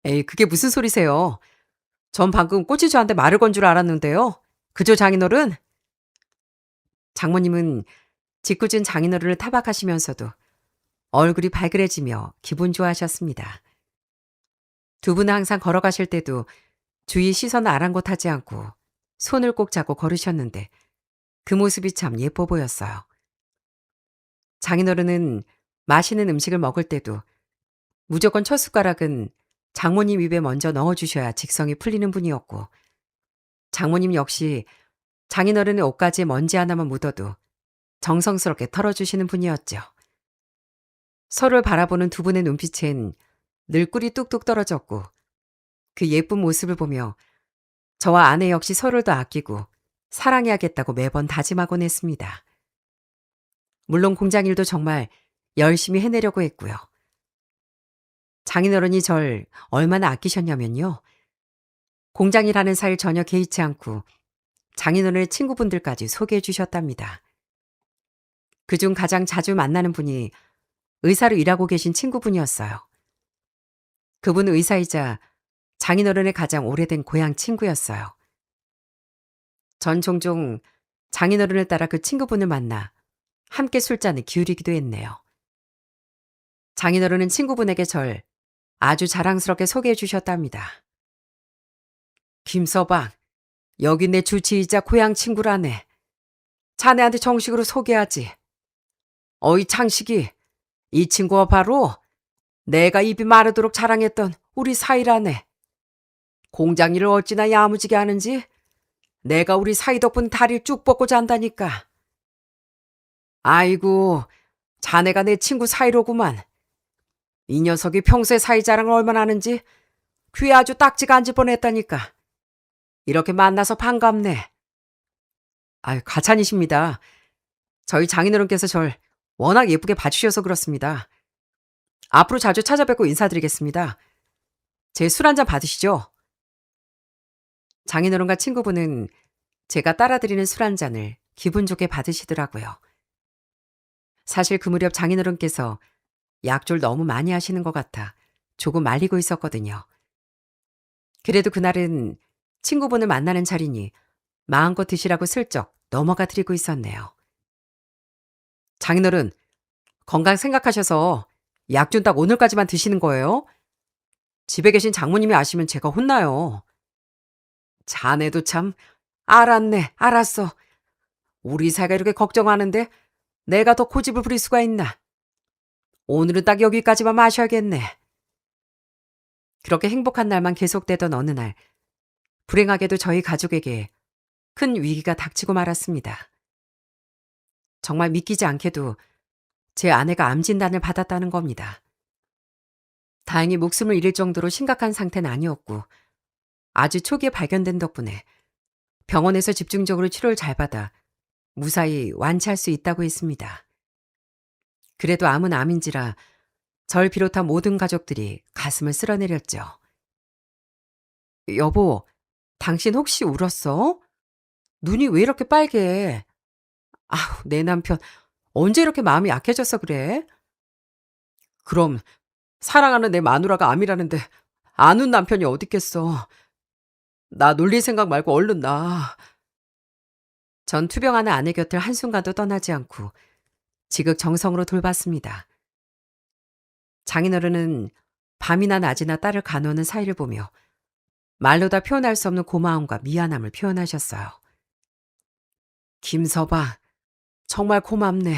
에이, 그게 무슨 소리세요. 전 방금 꽃이 저한테 말을 건 줄 알았는데요. 그죠, 장인어른? 장모님은 짓궂은 장인어른을 타박하시면서도 얼굴이 발그레지며 기분 좋아하셨습니다. 두 분은 항상 걸어가실 때도 주위 시선을 아랑곳하지 않고 손을 꼭 잡고 걸으셨는데 그 모습이 참 예뻐 보였어요. 장인어른은 맛있는 음식을 먹을 때도 무조건 첫 숟가락은 장모님 입에 먼저 넣어주셔야 직성이 풀리는 분이었고 장모님 역시 장인어른의 옷가지에 먼지 하나만 묻어도 정성스럽게 털어주시는 분이었죠. 서로를 바라보는 두 분의 눈빛엔 늘 꿀이 뚝뚝 떨어졌고 그 예쁜 모습을 보며 저와 아내 역시 서로를 더 아끼고 사랑해야겠다고 매번 다짐하곤 했습니다. 물론 공장 일도 정말 열심히 해내려고 했고요. 장인어른이 절 얼마나 아끼셨냐면요. 공장 일하는 사이를 전혀 개의치 않고 장인어른의 친구분들까지 소개해 주셨답니다. 그중 가장 자주 만나는 분이 의사로 일하고 계신 친구분이었어요. 그분은 의사이자 장인어른의 가장 오래된 고향 친구였어요. 전 종종 장인어른을 따라 그 친구분을 만나 함께 술잔을 기울이기도 했네요. 장인어른은 친구분에게 절 아주 자랑스럽게 소개해 주셨답니다. 김서방, 여기 내 주치의자 고향 친구라네. 자네한테 정식으로 소개하지. 어이 창식이, 이 친구가 바로 내가 입이 마르도록 자랑했던 우리 사이라네. 공장 일을 어찌나 야무지게 하는지 내가 우리 사이 덕분 다리를 쭉 뻗고 잔다니까. 아이고, 자네가 내 친구 사이로구만. 이 녀석이 평소에 사이 자랑을 얼마나 하는지 귀에 아주 딱지가 앉을 뻔했다니까. 이렇게 만나서 반갑네. 아유, 가찬이십니다. 저희 장인어른께서 절 워낙 예쁘게 봐주셔서 그렇습니다. 앞으로 자주 찾아뵙고 인사드리겠습니다. 제 술 한잔 받으시죠. 장인어른과 친구분은 제가 따라드리는 술 한 잔을 기분 좋게 받으시더라고요. 사실 그 무렵 장인어른께서 약조를 너무 많이 하시는 것 같아 조금 말리고 있었거든요. 그래도 그날은 친구분을 만나는 자리니 마음껏 드시라고 슬쩍 넘어가 드리고 있었네요. 장인어른, 건강 생각하셔서 약준 딱 오늘까지만 드시는 거예요? 집에 계신 장모님이 아시면 제가 혼나요. 자네도 참, 알았네, 알았어. 우리 사이가 이렇게 걱정하는데 내가 더 고집을 부릴 수가 있나. 오늘은 딱 여기까지만 마셔야겠네. 그렇게 행복한 날만 계속되던 어느 날, 불행하게도 저희 가족에게 큰 위기가 닥치고 말았습니다. 정말 믿기지 않게도 제 아내가 암 진단을 받았다는 겁니다. 다행히 목숨을 잃을 정도로 심각한 상태는 아니었고 아주 초기에 발견된 덕분에 병원에서 집중적으로 치료를 잘 받아 무사히 완치할 수 있다고 했습니다. 그래도 암은 암인지라 절 비롯한 모든 가족들이 가슴을 쓸어내렸죠. 여보, 당신 혹시 울었어? 눈이 왜 이렇게 빨개? 아우, 내 남편 언제 이렇게 마음이 약해져서 그래? 그럼 사랑하는 내 마누라가 암이라는데 안 운 남편이 어딨겠어. 나 놀릴 생각 말고 얼른 나. 전 투병하는 아내 곁을 한순간도 떠나지 않고 지극정성으로 돌봤습니다. 장인어른은 밤이나 낮이나 딸을 간호하는 사이를 보며 말로 다 표현할 수 없는 고마움과 미안함을 표현하셨어요. 김서방, 정말 고맙네.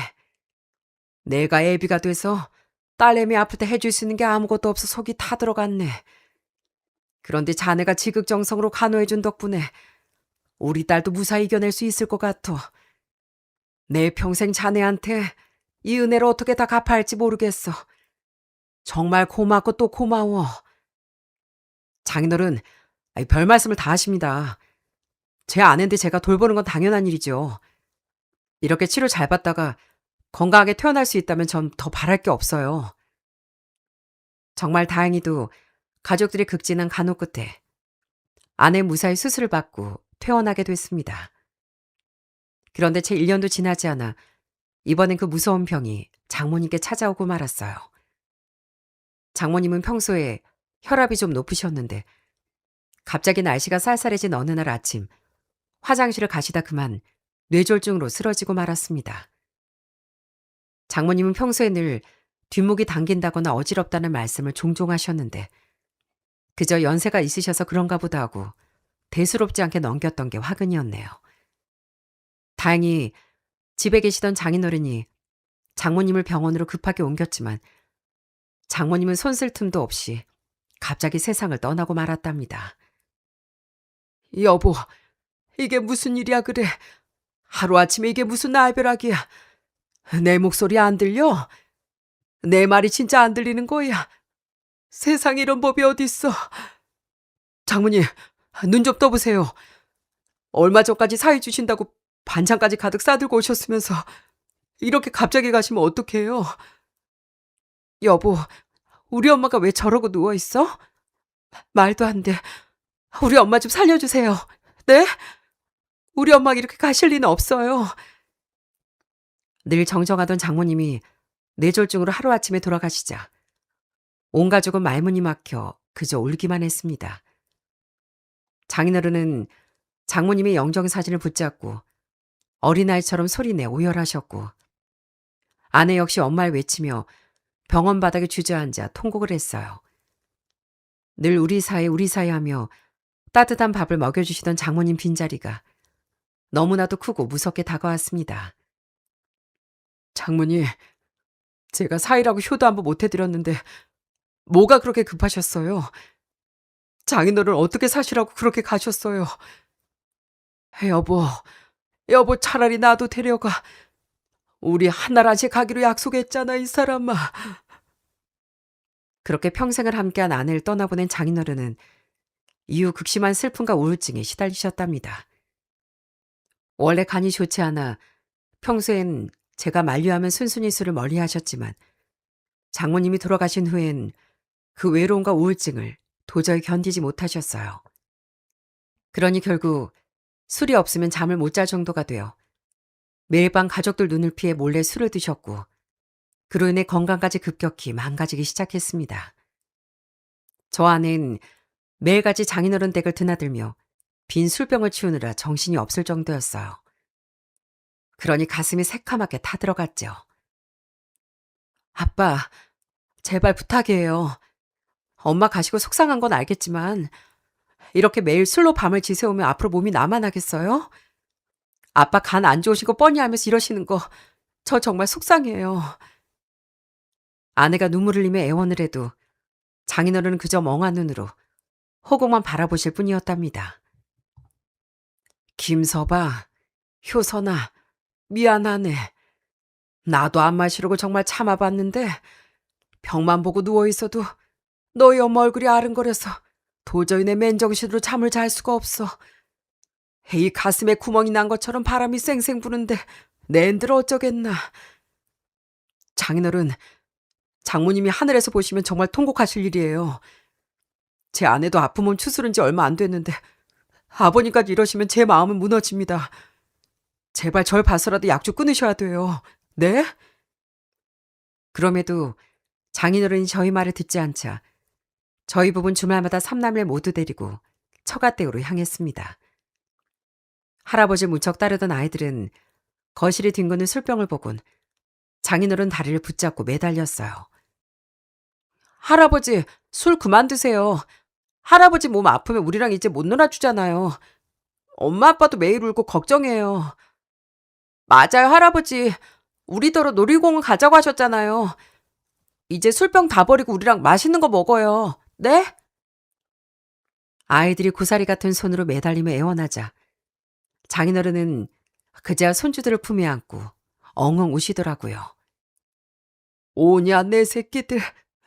내가 애비가 돼서 딸내미 아플 때 해줄 수 있는 게 아무것도 없어 속이 타 들어갔네. 그런데 자네가 지극정성으로 간호해준 덕분에 우리 딸도 무사히 이겨낼 수 있을 것 같아. 내 평생 자네한테 이 은혜를 어떻게 다 갚아야 할지 모르겠어. 정말 고맙고 또 고마워. 장인어른, 별 말씀을 다 하십니다. 제 아내인데 제가 돌보는 건 당연한 일이죠. 이렇게 치료 잘 받다가 건강하게 퇴원할 수 있다면 전 더 바랄 게 없어요. 정말 다행히도 가족들이 극진한 간호 끝에 아내 무사히 수술을 받고 퇴원하게 됐습니다. 그런데 채 1년도 지나지 않아 이번엔 그 무서운 병이 장모님께 찾아오고 말았어요. 장모님은 평소에 혈압이 좀 높으셨는데 갑자기 날씨가 쌀쌀해진 어느 날 아침 화장실을 가시다 그만 뇌졸중으로 쓰러지고 말았습니다. 장모님은 평소에 늘 뒷목이 당긴다거나 어지럽다는 말씀을 종종 하셨는데 그저 연세가 있으셔서 그런가 보다 하고 대수롭지 않게 넘겼던 게 화근이었네요. 다행히 집에 계시던 장인어른이 장모님을 병원으로 급하게 옮겼지만 장모님은 손쓸 틈도 없이 갑자기 세상을 떠나고 말았답니다. 여보, 이게 무슨 일이야 그래. 하루아침에 이게 무슨 날벼락이야. 내 목소리 안 들려? 내 말이 진짜 안 들리는 거야. 세상에 이런 법이 어딨어. 장모님, 눈 좀 떠보세요. 얼마 전까지 사위 주신다고 반찬까지 가득 싸들고 오셨으면서 이렇게 갑자기 가시면 어떡해요? 여보, 우리 엄마가 왜 저러고 누워있어? 말도 안 돼. 우리 엄마 좀 살려주세요. 네? 우리 엄마가 이렇게 가실 리는 없어요. 늘 정정하던 장모님이 뇌졸중으로 하루아침에 돌아가시자 온 가족은 말문이 막혀 그저 울기만 했습니다. 장인어른은 장모님의 영정사진을 붙잡고 어린아이처럼 소리내 오열하셨고, 아내 역시 엄마를 외치며 병원 바닥에 주저앉아 통곡을 했어요. 늘 우리 사이 하며 따뜻한 밥을 먹여주시던 장모님 빈자리가 너무나도 크고 무섭게 다가왔습니다. 장모님, 제가 사이라고 효도 한번 못 해드렸는데 뭐가 그렇게 급하셨어요? 장인어른 어떻게 사시라고 그렇게 가셨어요? 여보, 여보 차라리 나도 데려가. 우리 하나라씩 가기로 약속했잖아, 이 사람아. 그렇게 평생을 함께한 아내를 떠나보낸 장인어른은 이후 극심한 슬픔과 우울증에 시달리셨답니다. 원래 간이 좋지 않아 평소엔 제가 만류하면 순순히 술을 멀리 하셨지만 장모님이 돌아가신 후엔 그 외로움과 우울증을 도저히 견디지 못하셨어요. 그러니 결국 술이 없으면 잠을 못 잘 정도가 되어 매일 밤 가족들 눈을 피해 몰래 술을 드셨고, 그로 인해 건강까지 급격히 망가지기 시작했습니다. 저 아내는 매일같이 장인어른 댁을 드나들며 빈 술병을 치우느라 정신이 없을 정도였어요. 그러니 가슴이 새카맣게 타들어갔죠. 아빠, 제발 부탁이에요. 엄마 가시고 속상한 건 알겠지만 이렇게 매일 술로 밤을 지새우면 앞으로 몸이 나만하겠어요? 아빠 간 안 좋으신 거 뻔히 알면서 이러시는 거 저 정말 속상해요. 아내가 눈물을 흘리며 애원을 해도 장인어른은 그저 멍한 눈으로 허공만 바라보실 뿐이었답니다. 김서봐, 효선아, 미안하네. 나도 안 마시려고 정말 참아봤는데 병만 보고 누워있어도 너희 엄마 얼굴이 아른거려서 도저히 내 맨정신으로 잠을 잘 수가 없어. 이 가슴에 구멍이 난 것처럼 바람이 쌩쌩 부는데 낸들 어쩌겠나. 장인어른, 장모님이 하늘에서 보시면 정말 통곡하실 일이에요. 제 아내도 아픈 몸 추스른 지 얼마 안 됐는데 아버님까지 이러시면 제 마음은 무너집니다. 제발 절 봐서라도 약 좀 끊으셔야 돼요. 네? 그럼에도 장인어른이 저희 말을 듣지 않자 저희 부부는 주말마다 삼남매 모두 데리고 처가댁으로 향했습니다. 할아버지 무척 따르던 아이들은 거실에 뒹구는 술병을 보곤 장인어른 다리를 붙잡고 매달렸어요. 할아버지, 술 그만 드세요. 할아버지 몸 아프면 우리랑 이제 못 놀아주잖아요. 엄마 아빠도 매일 울고 걱정해요. 맞아요, 할아버지. 우리더러 놀이공원 가자고 하셨잖아요. 이제 술병 다 버리고 우리랑 맛있는 거 먹어요. 네? 아이들이 고사리 같은 손으로 매달리며 애원하자 장인어른은 그제야 손주들을 품에 안고 엉엉 우시더라고요. 오냐 내 새끼들,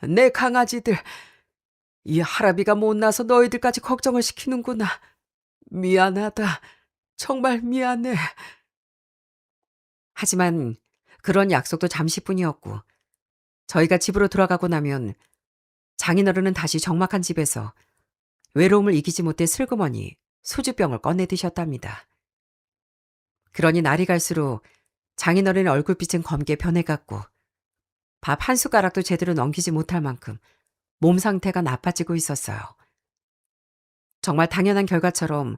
내 강아지들. 이 할아비가 못나서 너희들까지 걱정을 시키는구나. 미안하다. 정말 미안해. 하지만 그런 약속도 잠시뿐이었고 저희가 집으로 돌아가고 나면 장인어른은 다시 적막한 집에서 외로움을 이기지 못해 슬그머니 소주병을 꺼내 드셨답니다. 그러니 날이 갈수록 장인어른의 얼굴빛은 검게 변해갔고 밥 한 숟가락도 제대로 넘기지 못할 만큼 몸 상태가 나빠지고 있었어요. 정말 당연한 결과처럼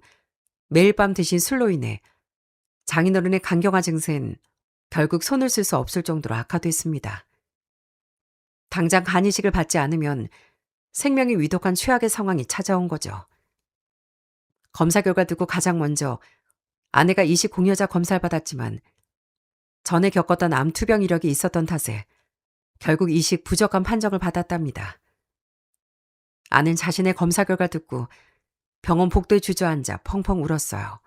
매일 밤 드신 술로 인해 장인어른의 간경화 증세는 결국 손을 쓸 수 없을 정도로 악화됐습니다. 당장 간이식을 받지 않으면 생명이 위독한 최악의 상황이 찾아온 거죠. 검사 결과 듣고 가장 먼저 아내가 이식 공여자 검사를 받았지만 전에 겪었던 암 투병 이력이 있었던 탓에 결국 이식 부적합 판정을 받았답니다. 아내는 자신의 검사 결과 듣고 병원 복도에 주저앉아 펑펑 울었어요.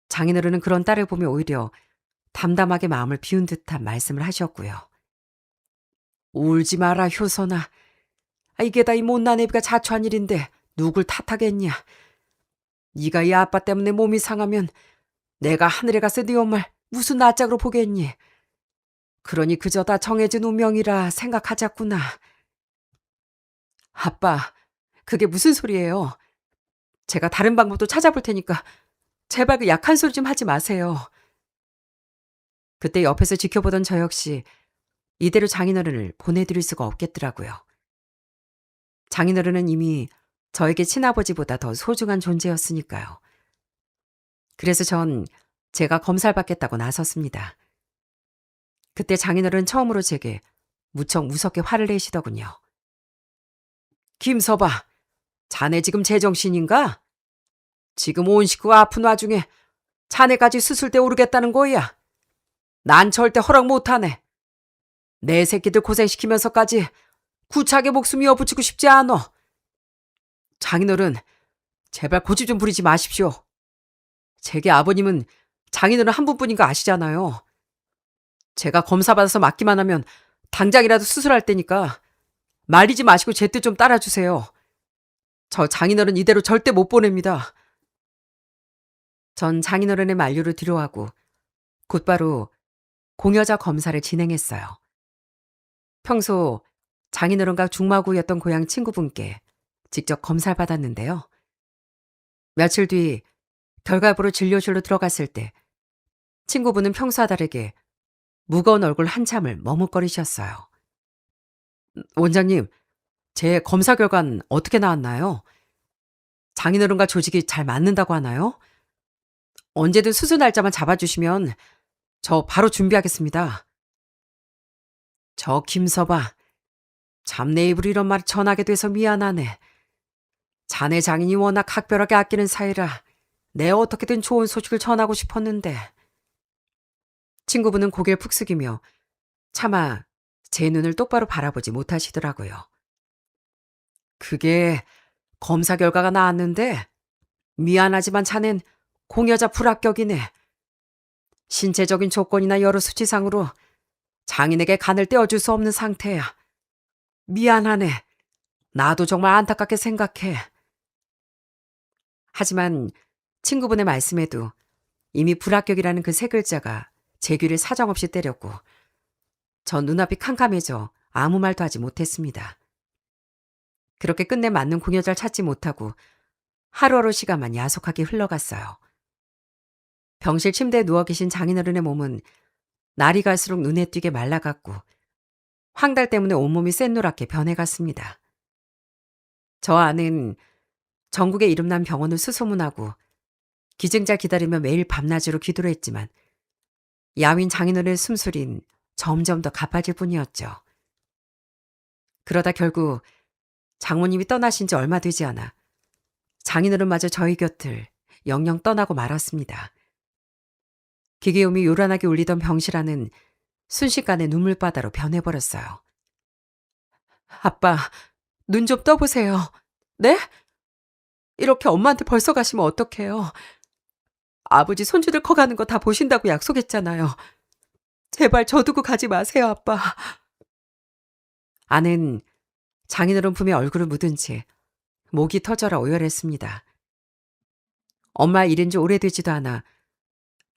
장인어른은 그런 딸을 보며 오히려 담담하게 마음을 비운 듯한 말씀을 하셨고요. 울지 마라 효선아. 이게 다 이 못난 애비가 자초한 일인데 누굴 탓하겠냐. 네가 이 아빠 때문에 몸이 상하면 내가 하늘에 가서 네 엄마를 무슨 낯짝으로 보겠니. 그러니 그저 다 정해진 운명이라 생각하자꾸나. 아빠, 그게 무슨 소리예요. 제가 다른 방법도 찾아볼 테니까 제발 그 약한 소리 좀 하지 마세요. 그때 옆에서 지켜보던 저 역시 이대로 장인어른을 보내드릴 수가 없겠더라고요. 장인어른은 이미 저에게 친아버지보다 더 소중한 존재였으니까요. 그래서 전 제가 검사를 받겠다고 나섰습니다. 그때 장인어른 처음으로 제게 무척 무섭게 화를 내시더군요. 김서봐, 자네 지금 제정신인가? 지금 온 식구가 아픈 와중에 자네까지 수술대 오르겠다는 거야. 난 절대 허락 못하네. 내 새끼들 고생시키면서까지 구차하게 목숨 이어붙이고 싶지 않어. 장인어른, 제발 고집 좀 부리지 마십시오. 제게 아버님은 장인어른 한 분뿐인 거 아시잖아요. 제가 검사받아서 맞기만 하면 당장이라도 수술할 테니까 말리지 마시고 제 뜻 좀 따라주세요. 저 장인어른 이대로 절대 못 보냅니다. 전 장인어른의 만류를 뒤로하고 곧바로 공여자 검사를 진행했어요. 평소 장인어른과 중마고였던 고향 친구분께 직접 검사를 받았는데요. 며칠 뒤 결과보러 진료실로 들어갔을 때 친구분은 평소와 다르게 무거운 얼굴 한참을 머뭇거리셨어요. 원장님, 제 검사 결과는 어떻게 나왔나요? 장인어른과 조직이 잘 맞는다고 하나요? 언제든 수술 날짜만 잡아주시면 저 바로 준비하겠습니다. 저 김서봐, 참 내 입으로 이런 말을 전하게 돼서 미안하네. 자네 장인이 워낙 각별하게 아끼는 사이라 내 어떻게든 좋은 소식을 전하고 싶었는데. 친구분은 고개를 푹 숙이며 차마 제 눈을 똑바로 바라보지 못하시더라고요. 그게 검사 결과가 나왔는데 미안하지만 자넨 공여자 불합격이네. 신체적인 조건이나 여러 수치상으로 장인에게 간을 떼어줄 수 없는 상태야. 미안하네. 나도 정말 안타깝게 생각해. 하지만 친구분의 말씀에도 이미 불합격이라는 그 세 글자가 제 귀를 사정없이 때렸고 전 눈앞이 캄캄해져 아무 말도 하지 못했습니다. 그렇게 끝내 맞는 공여자를 찾지 못하고 하루하루 시간만 야속하게 흘러갔어요. 병실 침대에 누워 계신 장인어른의 몸은 날이 갈수록 눈에 띄게 말라갔고 황달 때문에 온몸이 샛노랗게 변해갔습니다. 저 아는 전국에 이름난 병원을 수소문하고 기증자 기다리며 매일 밤낮으로 기도를 했지만 야윈 장인어른의 숨소린 점점 더 가빠질 뿐이었죠. 그러다 결국 장모님이 떠나신 지 얼마 되지 않아 장인어른마저 저희 곁을 영영 떠나고 말았습니다. 기계음이 요란하게 울리던 병실 안은 순식간에 눈물바다로 변해버렸어요. 아빠, 눈 좀 떠보세요. 네? 이렇게 엄마한테 벌써 가시면 어떡해요. 아버지 손주들 커가는 거 다 보신다고 약속했잖아요. 제발 저 두고 가지 마세요, 아빠. 아는 장인어른 품에 얼굴을 묻은 채 목이 터져라 오열했습니다. 엄마 일인 지 오래되지도 않아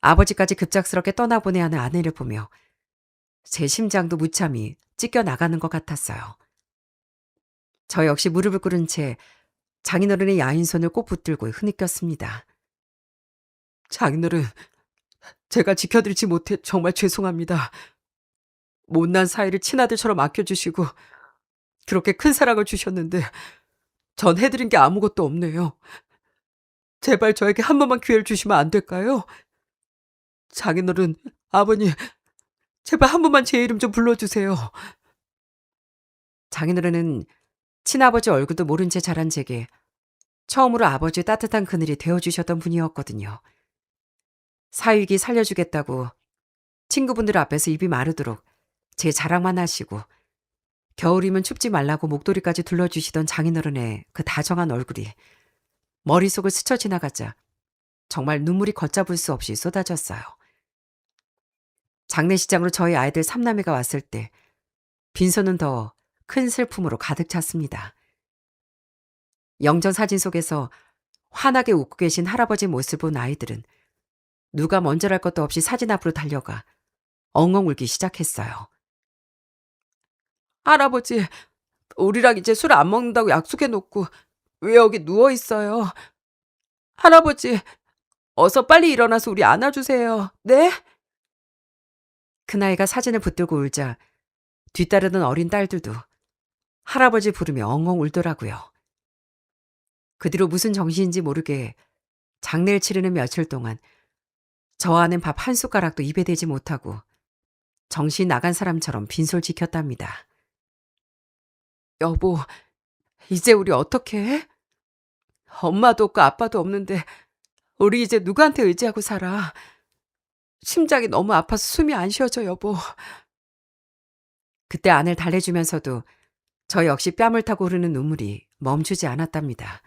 아버지까지 급작스럽게 떠나보내야 하는 아내를 보며 제 심장도 무참히 찢겨 나가는 것 같았어요. 저 역시 무릎을 꿇은 채 장인어른의 야인 손을 꼭 붙들고 흐느꼈습니다. 장인어른, 제가 지켜드리지 못해 정말 죄송합니다. 못난 사이를 친아들처럼 아껴주시고 그렇게 큰 사랑을 주셨는데 전 해드린 게 아무것도 없네요. 제발 저에게 한 번만 기회를 주시면 안 될까요? 장인어른, 아버님, 제발 한 번만 제 이름 좀 불러주세요. 장인어른은 친아버지 얼굴도 모른 채 자란 제게 처음으로 아버지의 따뜻한 그늘이 되어주셨던 분이었거든요. 사위기 살려주겠다고 친구분들 앞에서 입이 마르도록 제 자랑만 하시고 겨울이면 춥지 말라고 목도리까지 둘러주시던 장인어른의 그 다정한 얼굴이 머릿속을 스쳐 지나가자 정말 눈물이 걷잡을 수 없이 쏟아졌어요. 장례식장으로 저희 아이들 3남매가 왔을 때 빈소는 더 큰 슬픔으로 가득 찼습니다. 영전 사진 속에서 환하게 웃고 계신 할아버지 모습을 본 아이들은 누가 먼저랄 것도 없이 사진 앞으로 달려가 엉엉 울기 시작했어요. 할아버지, 우리랑 이제 술 안 먹는다고 약속해놓고 왜 여기 누워있어요? 할아버지, 어서 빨리 일어나서 우리 안아주세요. 네? 큰아이가 사진을 붙들고 울자 뒤따르던 어린 딸들도 할아버지 부르며 엉엉 울더라고요. 그 뒤로 무슨 정신인지 모르게 장례를 치르는 며칠 동안 저 안엔 밥 한 숟가락도 입에 대지 못하고 정신 나간 사람처럼 빈솔 지켰답니다. 여보, 이제 우리 어떻게 해? 엄마도 없고 아빠도 없는데 우리 이제 누구한테 의지하고 살아? 심장이 너무 아파서 숨이 안 쉬어져, 여보. 그때 아내를 달래주면서도 저 역시 뺨을 타고 흐르는 눈물이 멈추지 않았답니다.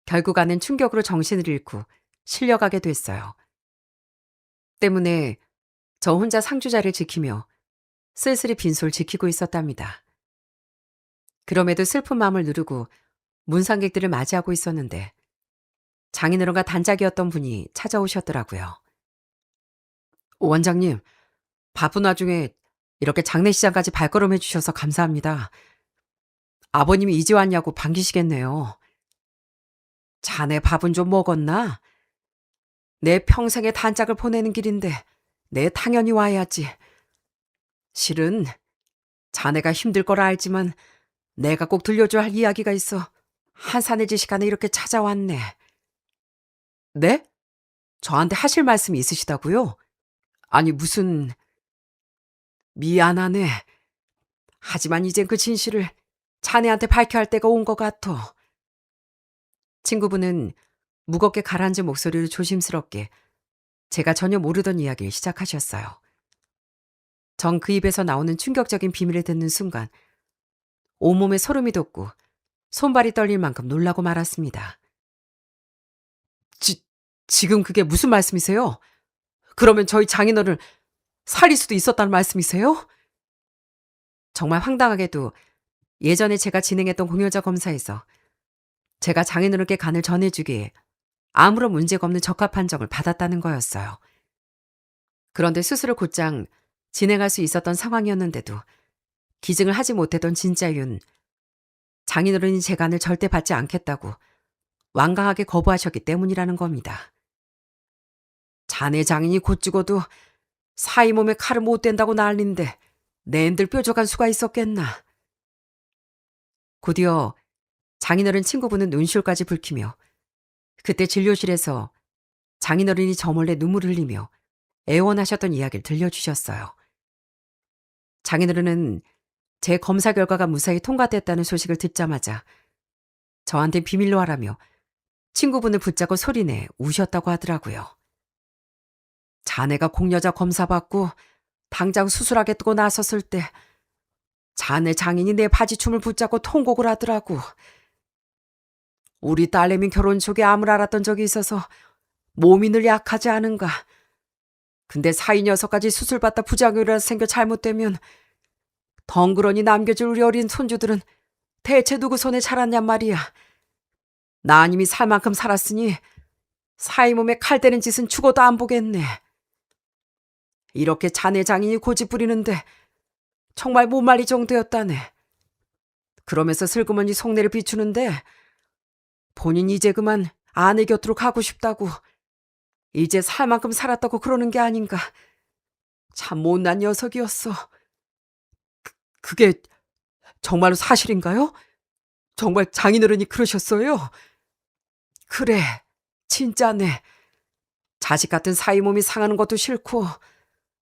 결국 아내는 충격으로 정신을 잃고 실려가게 됐어요. 때문에 저 혼자 상주자를 지키며 쓸쓸히 빈솔 지키고 있었답니다. 그럼에도 슬픈 마음을 누르고 문상객들을 맞이하고 있었는데 장인어른과 단짝이었던 분이 찾아오셨더라고요. 원장님, 바쁜 와중에 이렇게 장례식장까지 발걸음해 주셔서 감사합니다. 아버님이 이제 왔냐고 반기시겠네요. 자네 밥은 좀 먹었나? 내 평생의 단짝을 보내는 길인데 내 당연히 와야지. 실은 자네가 힘들 거라 알지만 내가 꼭 들려줘야 할 이야기가 있어 한산해질 시간에 이렇게 찾아왔네. 네? 저한테 하실 말씀이 있으시다고요? 아니 무슨... 미안하네. 하지만 이젠 그 진실을 자네한테 밝혀야 할 때가 온 것 같아. 친구분은 무겁게 가라앉은 목소리로 조심스럽게 제가 전혀 모르던 이야기를 시작하셨어요. 전 그 입에서 나오는 충격적인 비밀을 듣는 순간 온몸에 소름이 돋고 손발이 떨릴 만큼 놀라고 말았습니다. 지금 그게 무슨 말씀이세요? 그러면 저희 장인어른을 살릴 수도 있었다는 말씀이세요? 정말 황당하게도 예전에 제가 진행했던 공여자 검사에서 제가 장인어른께 간을 전해주기에 아무런 문제가 없는 적합 판정을 받았다는 거였어요. 그런데 수술을 곧장 진행할 수 있었던 상황이었는데도 기증을 하지 못했던 진짜 이유는 장인어른이 제 간을 절대 받지 않겠다고 완강하게 거부하셨기 때문이라는 겁니다. 자네 장인이 곧 죽어도 사이 몸에 칼을 못 댄다고 난린데 낸들 뾰족한 수가 있었겠나. 곧이어 장인어른 친구분은 눈시울까지 붉히며 그때 진료실에서 장인어른이 저 몰래 눈물을 흘리며 애원하셨던 이야기를 들려주셨어요. 장인어른은 제 검사 결과가 무사히 통과됐다는 소식을 듣자마자 저한테 비밀로 하라며 친구분을 붙잡고 소리내 우셨다고 하더라고요. 자네가 공여자 검사 받고 당장 수술하겠다고 나섰을 때 자네 장인이 내 바지춤을 붙잡고 통곡을 하더라고. 우리 딸내미 결혼 초기에 암을 알았던 적이 있어서 몸이 늘 약하지 않은가. 근데 사이 녀석까지 수술받다 부작용이라도 생겨 잘못되면 덩그러니 남겨줄 우리 어린 손주들은 대체 누구 손에 자랐냔 말이야. 나 아님이 살 만큼 살았으니 사이 몸에 칼 대는 짓은 죽어도 안 보겠네. 이렇게 자네 장인이 고집 부리는데 정말 못 말릴 정도였다네. 그러면서 슬그머니 속내를 비추는데 본인이 이제 그만 아내 곁으로 가고 싶다고, 이제 살 만큼 살았다고 그러는 게 아닌가. 참 못난 녀석이었어. 그게 정말로 사실인가요? 정말 장인어른이 그러셨어요? 그래, 진짜네. 자식 같은 사이 몸이 상하는 것도 싫고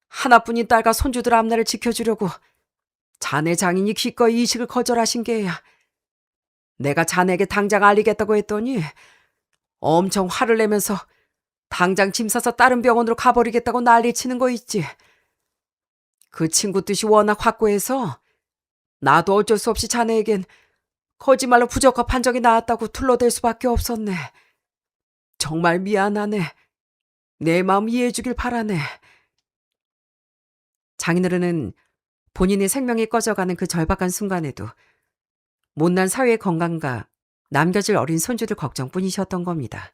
하나뿐인 딸과 손주들 앞날을 지켜주려고 자네 장인이 기꺼이 이식을 거절하신 게야. 내가 자네에게 당장 알리겠다고 했더니 엄청 화를 내면서 당장 짐 싸서 다른 병원으로 가버리겠다고 난리치는 거 있지. 그 친구 뜻이 워낙 확고해서 나도 어쩔 수 없이 자네에겐 거짓말로 부적합 판정이 나왔다고 둘러댈 수밖에 없었네. 정말 미안하네. 내 마음 이해해 주길 바라네. 장인어른은 본인의 생명이 꺼져가는 그 절박한 순간에도 못난 사회의 건강과 남겨질 어린 손주들 걱정뿐이셨던 겁니다.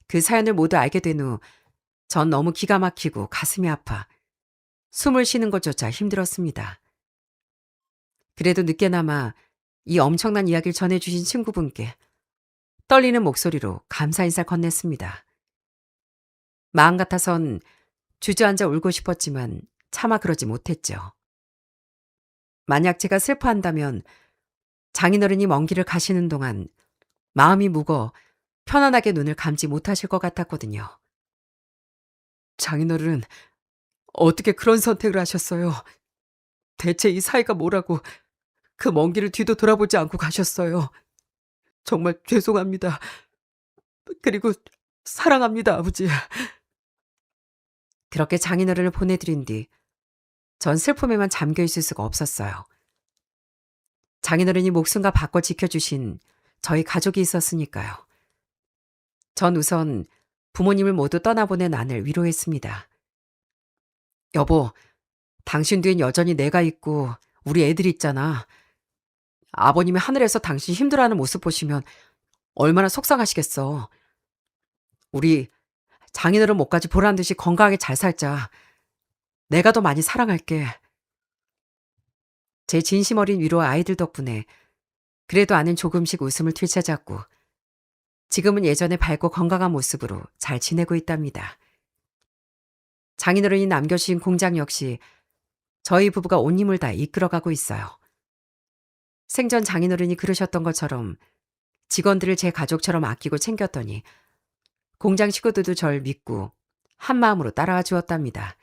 그 사연을 모두 알게 된 후 전 너무 기가 막히고 가슴이 아파 숨을 쉬는 것조차 힘들었습니다. 그래도 늦게나마 이 엄청난 이야기를 전해주신 친구분께 떨리는 목소리로 감사 인사를 건넸습니다. 마음 같아선 주저앉아 울고 싶었지만 차마 그러지 못했죠. 만약 제가 슬퍼한다면 장인어른이 먼 길을 가시는 동안 마음이 무거워 편안하게 눈을 감지 못하실 것 같았거든요. 장인어른, 어떻게 그런 선택을 하셨어요? 대체 이 사이가 뭐라고 그 먼 길을 뒤도 돌아보지 않고 가셨어요. 정말 죄송합니다. 그리고 사랑합니다, 아버지. 그렇게 장인어른을 보내드린 뒤 전 슬픔에만 잠겨 있을 수가 없었어요. 장인어른이 목숨과 바꿔 지켜주신 저희 가족이 있었으니까요. 전 우선 부모님을 모두 떠나보낸 아내를 위로했습니다. 여보, 당신 뒤엔 여전히 내가 있고 우리 애들이 있잖아. 아버님이 하늘에서 당신 힘들어하는 모습 보시면 얼마나 속상하시겠어. 우리 장인어른 목까지 보란 듯이 건강하게 잘 살자. 내가 더 많이 사랑할게. 제 진심 어린 위로와 아이들 덕분에 그래도 아는 조금씩 웃음을 되찾았고 지금은 예전의 밝고 건강한 모습으로 잘 지내고 있답니다. 장인어른이 남겨주신 공장 역시 저희 부부가 온 힘을 다 이끌어가고 있어요. 생전 장인어른이 그러셨던 것처럼 직원들을 제 가족처럼 아끼고 챙겼더니 공장 식구들도 절 믿고 한마음으로 따라와 주었답니다.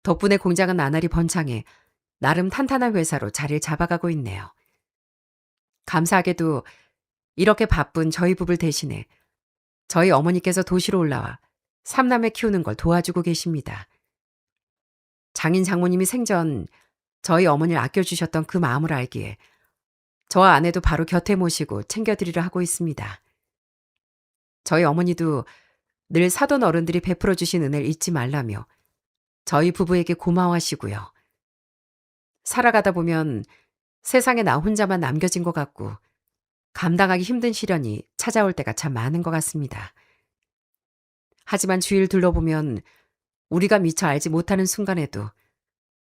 덕분에 공장은 나날이 번창해 나름 탄탄한 회사로 자리를 잡아가고 있네요. 감사하게도 이렇게 바쁜 저희 부부를 대신해 저희 어머니께서 도시로 올라와 삼남매 키우는 걸 도와주고 계십니다. 장인 장모님이 생전 저희 어머니를 아껴주셨던 그 마음을 알기에 저와 아내도 바로 곁에 모시고 챙겨드리려 하고 있습니다. 저희 어머니도 늘 사돈 어른들이 베풀어 주신 은혜를 잊지 말라며 저희 부부에게 고마워하시고요. 살아가다 보면 세상에 나 혼자만 남겨진 것 같고 감당하기 힘든 시련이 찾아올 때가 참 많은 것 같습니다. 하지만 주위를 둘러보면 우리가 미처 알지 못하는 순간에도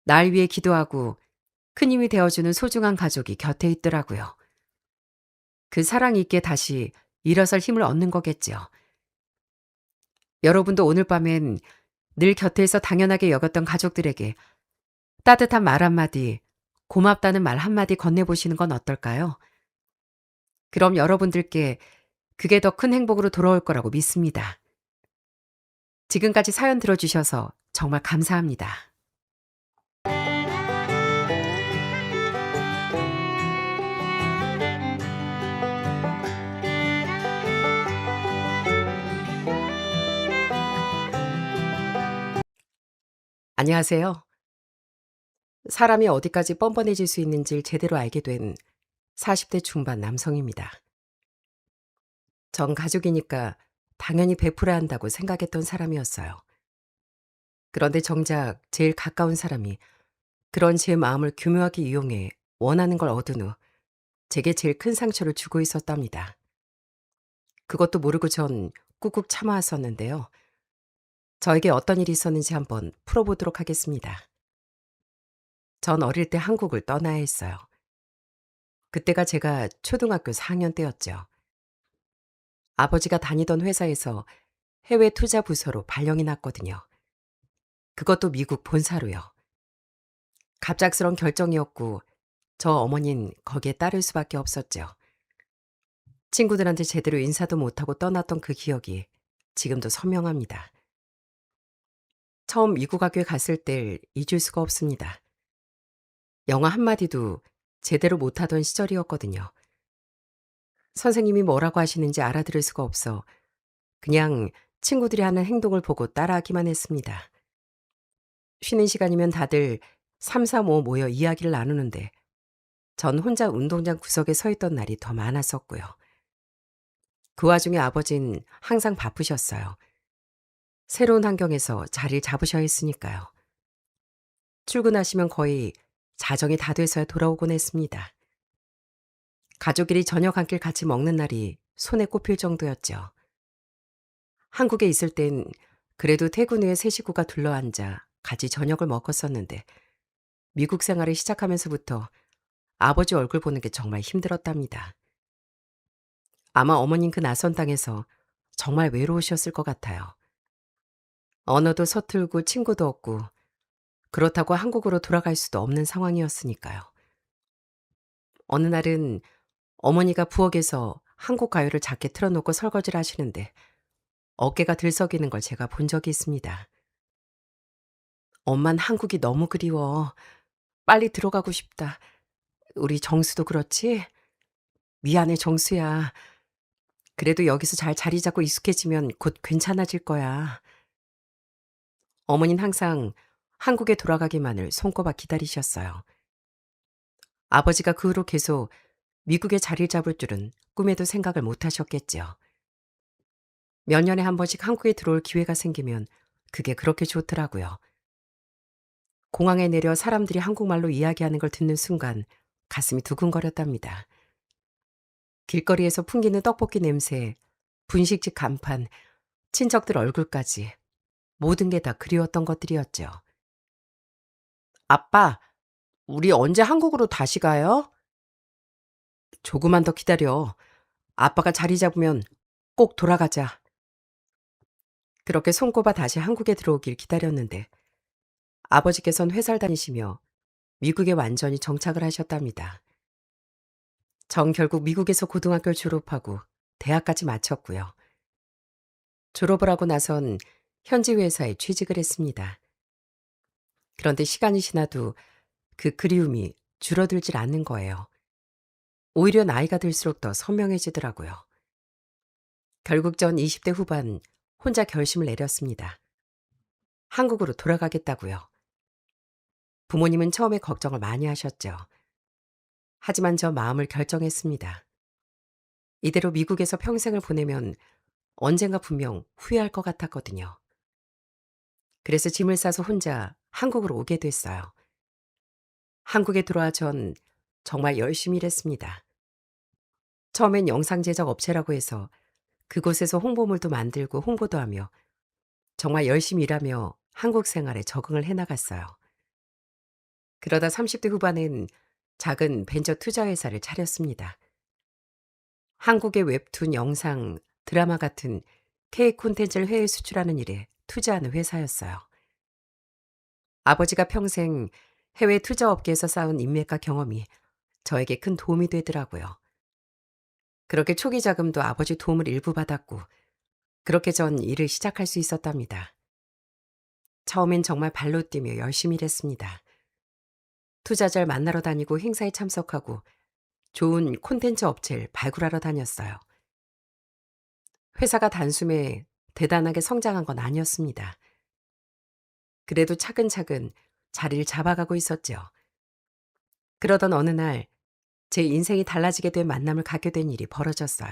날 위해 기도하고 큰 힘이 되어주는 소중한 가족이 곁에 있더라고요. 그 사랑이 있기에 다시 일어설 힘을 얻는 거겠죠. 여러분도 오늘 밤엔 늘 곁에서 당연하게 여겼던 가족들에게 따뜻한 말 한마디, 고맙다는 말 한마디 건네보시는 건 어떨까요? 그럼 여러분들께 그게 더 큰 행복으로 돌아올 거라고 믿습니다. 지금까지 사연 들어주셔서 정말 감사합니다. 안녕하세요. 사람이 어디까지 뻔뻔해질 수 있는지를 제대로 알게 된 40대 중반 남성입니다. 전 가족이니까 당연히 베풀어야 한다고 생각했던 사람이었어요. 그런데 정작 제일 가까운 사람이 그런 제 마음을 교묘하게 이용해 원하는 걸 얻은 후 제게 제일 큰 상처를 주고 있었답니다. 그것도 모르고 전 꾹꾹 참아왔었는데요. 저에게 어떤 일이 있었는지 한번 풀어보도록 하겠습니다. 전 어릴 때 한국을 떠나야 했어요. 그때가 제가 초등학교 4학년 때였죠. 아버지가 다니던 회사에서 해외 투자 부서로 발령이 났거든요. 그것도 미국 본사로요. 갑작스런 결정이었고 저 어머닌 거기에 따를 수밖에 없었죠. 친구들한테 제대로 인사도 못하고 떠났던 그 기억이 지금도 선명합니다. 처음 미국 학교에 갔을 때 잊을 수가 없습니다. 영어 한마디도 제대로 못하던 시절이었거든요. 선생님이 뭐라고 하시는지 알아들을 수가 없어 그냥 친구들이 하는 행동을 보고 따라하기만 했습니다. 쉬는 시간이면 다들 3, 3, 5 모여 이야기를 나누는데 전 혼자 운동장 구석에 서 있던 날이 더 많았었고요. 그 와중에 아버진 항상 바쁘셨어요. 새로운 환경에서 자리를 잡으셔야 했으니까요. 출근하시면 거의 자정이 다 돼서야 돌아오곤 했습니다. 가족끼리 저녁 한 끼를 같이 먹는 날이 손에 꼽힐 정도였죠. 한국에 있을 땐 그래도 퇴근 후에 세 식구가 둘러앉아 같이 저녁을 먹었었는데 미국 생활을 시작하면서부터 아버지 얼굴 보는 게 정말 힘들었답니다. 아마 어머님 그 낯선 땅에서 정말 외로우셨을 것 같아요. 언어도 서툴고 친구도 없고 그렇다고 한국으로 돌아갈 수도 없는 상황이었으니까요. 어느 날은 어머니가 부엌에서 한국 가요를 작게 틀어놓고 설거지를 하시는데 어깨가 들썩이는 걸 제가 본 적이 있습니다. 엄만 한국이 너무 그리워. 빨리 들어가고 싶다. 우리 정수도 그렇지? 미안해, 정수야. 그래도 여기서 잘 자리 잡고 익숙해지면 곧 괜찮아질 거야. 어머니는 항상 한국에 돌아가기만을 손꼽아 기다리셨어요. 아버지가 그 후로 계속 미국에 자리를 잡을 줄은 꿈에도 생각을 못 하셨겠지요. 몇 년에 한 번씩 한국에 들어올 기회가 생기면 그게 그렇게 좋더라고요. 공항에 내려 사람들이 한국말로 이야기하는 걸 듣는 순간 가슴이 두근거렸답니다. 길거리에서 풍기는 떡볶이 냄새, 분식집 간판, 친척들 얼굴까지 모든 게 다 그리웠던 것들이었죠. 아빠, 우리 언제 한국으로 다시 가요? 조금만 더 기다려. 아빠가 자리 잡으면 꼭 돌아가자. 그렇게 손꼽아 다시 한국에 들어오길 기다렸는데 아버지께서는 회사를 다니시며 미국에 완전히 정착을 하셨답니다. 전 결국 미국에서 고등학교를 졸업하고 대학까지 마쳤고요. 졸업을 하고 나선 현지 회사에 취직을 했습니다. 그런데 시간이 지나도 그 그리움이 줄어들질 않는 거예요. 오히려 나이가 들수록 더 선명해지더라고요. 결국 전 20대 후반 혼자 결심을 내렸습니다. 한국으로 돌아가겠다고요. 부모님은 처음에 걱정을 많이 하셨죠. 하지만 저 마음을 결정했습니다. 이대로 미국에서 평생을 보내면 언젠가 분명 후회할 것 같았거든요. 그래서 짐을 싸서 혼자 한국으로 오게 됐어요. 한국에 들어와 전 정말 열심히 일했습니다. 처음엔 영상 제작 업체라고 해서 그곳에서 홍보물도 만들고 홍보도 하며 정말 열심히 일하며 한국 생활에 적응을 해나갔어요. 그러다 30대 후반엔 작은 벤처 투자 회사를 차렸습니다. 한국의 웹툰, 영상, 드라마 같은 K 콘텐츠를 해외 수출하는 일에 투자하는 회사였어요. 아버지가 평생 해외 투자 업계에서 쌓은 인맥과 경험이 저에게 큰 도움이 되더라고요. 그렇게 초기 자금도 아버지 도움을 일부 받았고 그렇게 전 일을 시작할 수 있었답니다. 처음엔 정말 발로 뛰며 열심히 일했습니다. 투자자를 만나러 다니고 행사에 참석하고 좋은 콘텐츠 업체를 발굴하러 다녔어요. 회사가 단숨에 대단하게 성장한 건 아니었습니다. 그래도 차근차근 자리를 잡아가고 있었죠. 그러던 어느 날 제 인생이 달라지게 된 만남을 갖게 된 일이 벌어졌어요.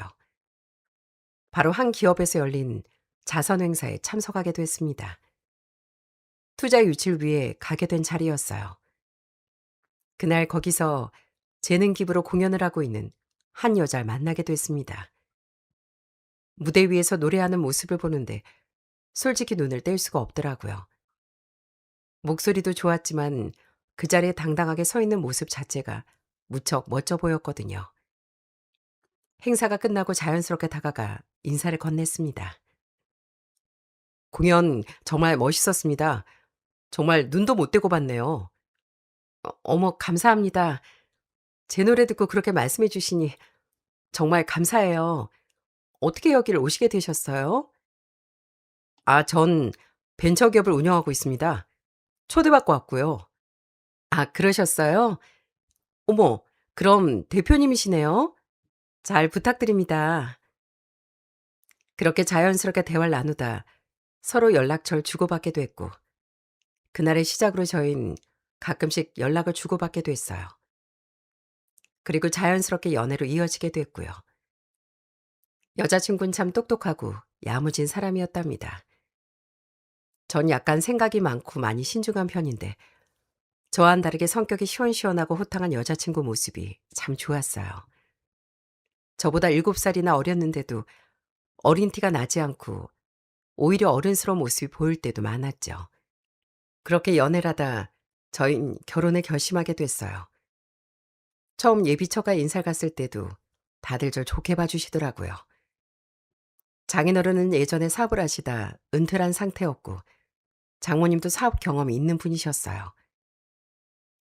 바로 한 기업에서 열린 자선 행사에 참석하게 됐습니다. 투자 유치를 위해 가게 된 자리였어요. 그날 거기서 재능 기부로 공연을 하고 있는 한 여자를 만나게 됐습니다. 무대 위에서 노래하는 모습을 보는데 솔직히 눈을 뗄 수가 없더라고요. 목소리도 좋았지만 그 자리에 당당하게 서 있는 모습 자체가 무척 멋져 보였거든요. 행사가 끝나고 자연스럽게 다가가 인사를 건넸습니다. 공연 정말 멋있었습니다. 정말 눈도 못 떼고 봤네요. 어머, 감사합니다. 제 노래 듣고 그렇게 말씀해 주시니 정말 감사해요. 어떻게 여기를 오시게 되셨어요? 아, 전 벤처기업을 운영하고 있습니다. 초대받고 왔고요. 아, 그러셨어요? 어머, 그럼 대표님이시네요? 잘 부탁드립니다. 그렇게 자연스럽게 대화를 나누다 서로 연락처를 주고받게 됐고, 그날의 시작으로 저흰 가끔씩 연락을 주고받게 됐어요. 그리고 자연스럽게 연애로 이어지게 됐고요. 여자친구는 참 똑똑하고 야무진 사람이었답니다. 전 약간 생각이 많고 많이 신중한 편인데 저와는 다르게 성격이 시원시원하고 호탕한 여자친구 모습이 참 좋았어요. 저보다 7살이나 어렸는데도 어린 티가 나지 않고 오히려 어른스러운 모습이 보일 때도 많았죠. 그렇게 연애를 하다 저희는 결혼을 결심하게 됐어요. 처음 예비처가 인사를 갔을 때도 다들 절 좋게 봐주시더라고요. 장인어른은 예전에 사업을 하시다 은퇴한 상태였고 장모님도 사업 경험이 있는 분이셨어요.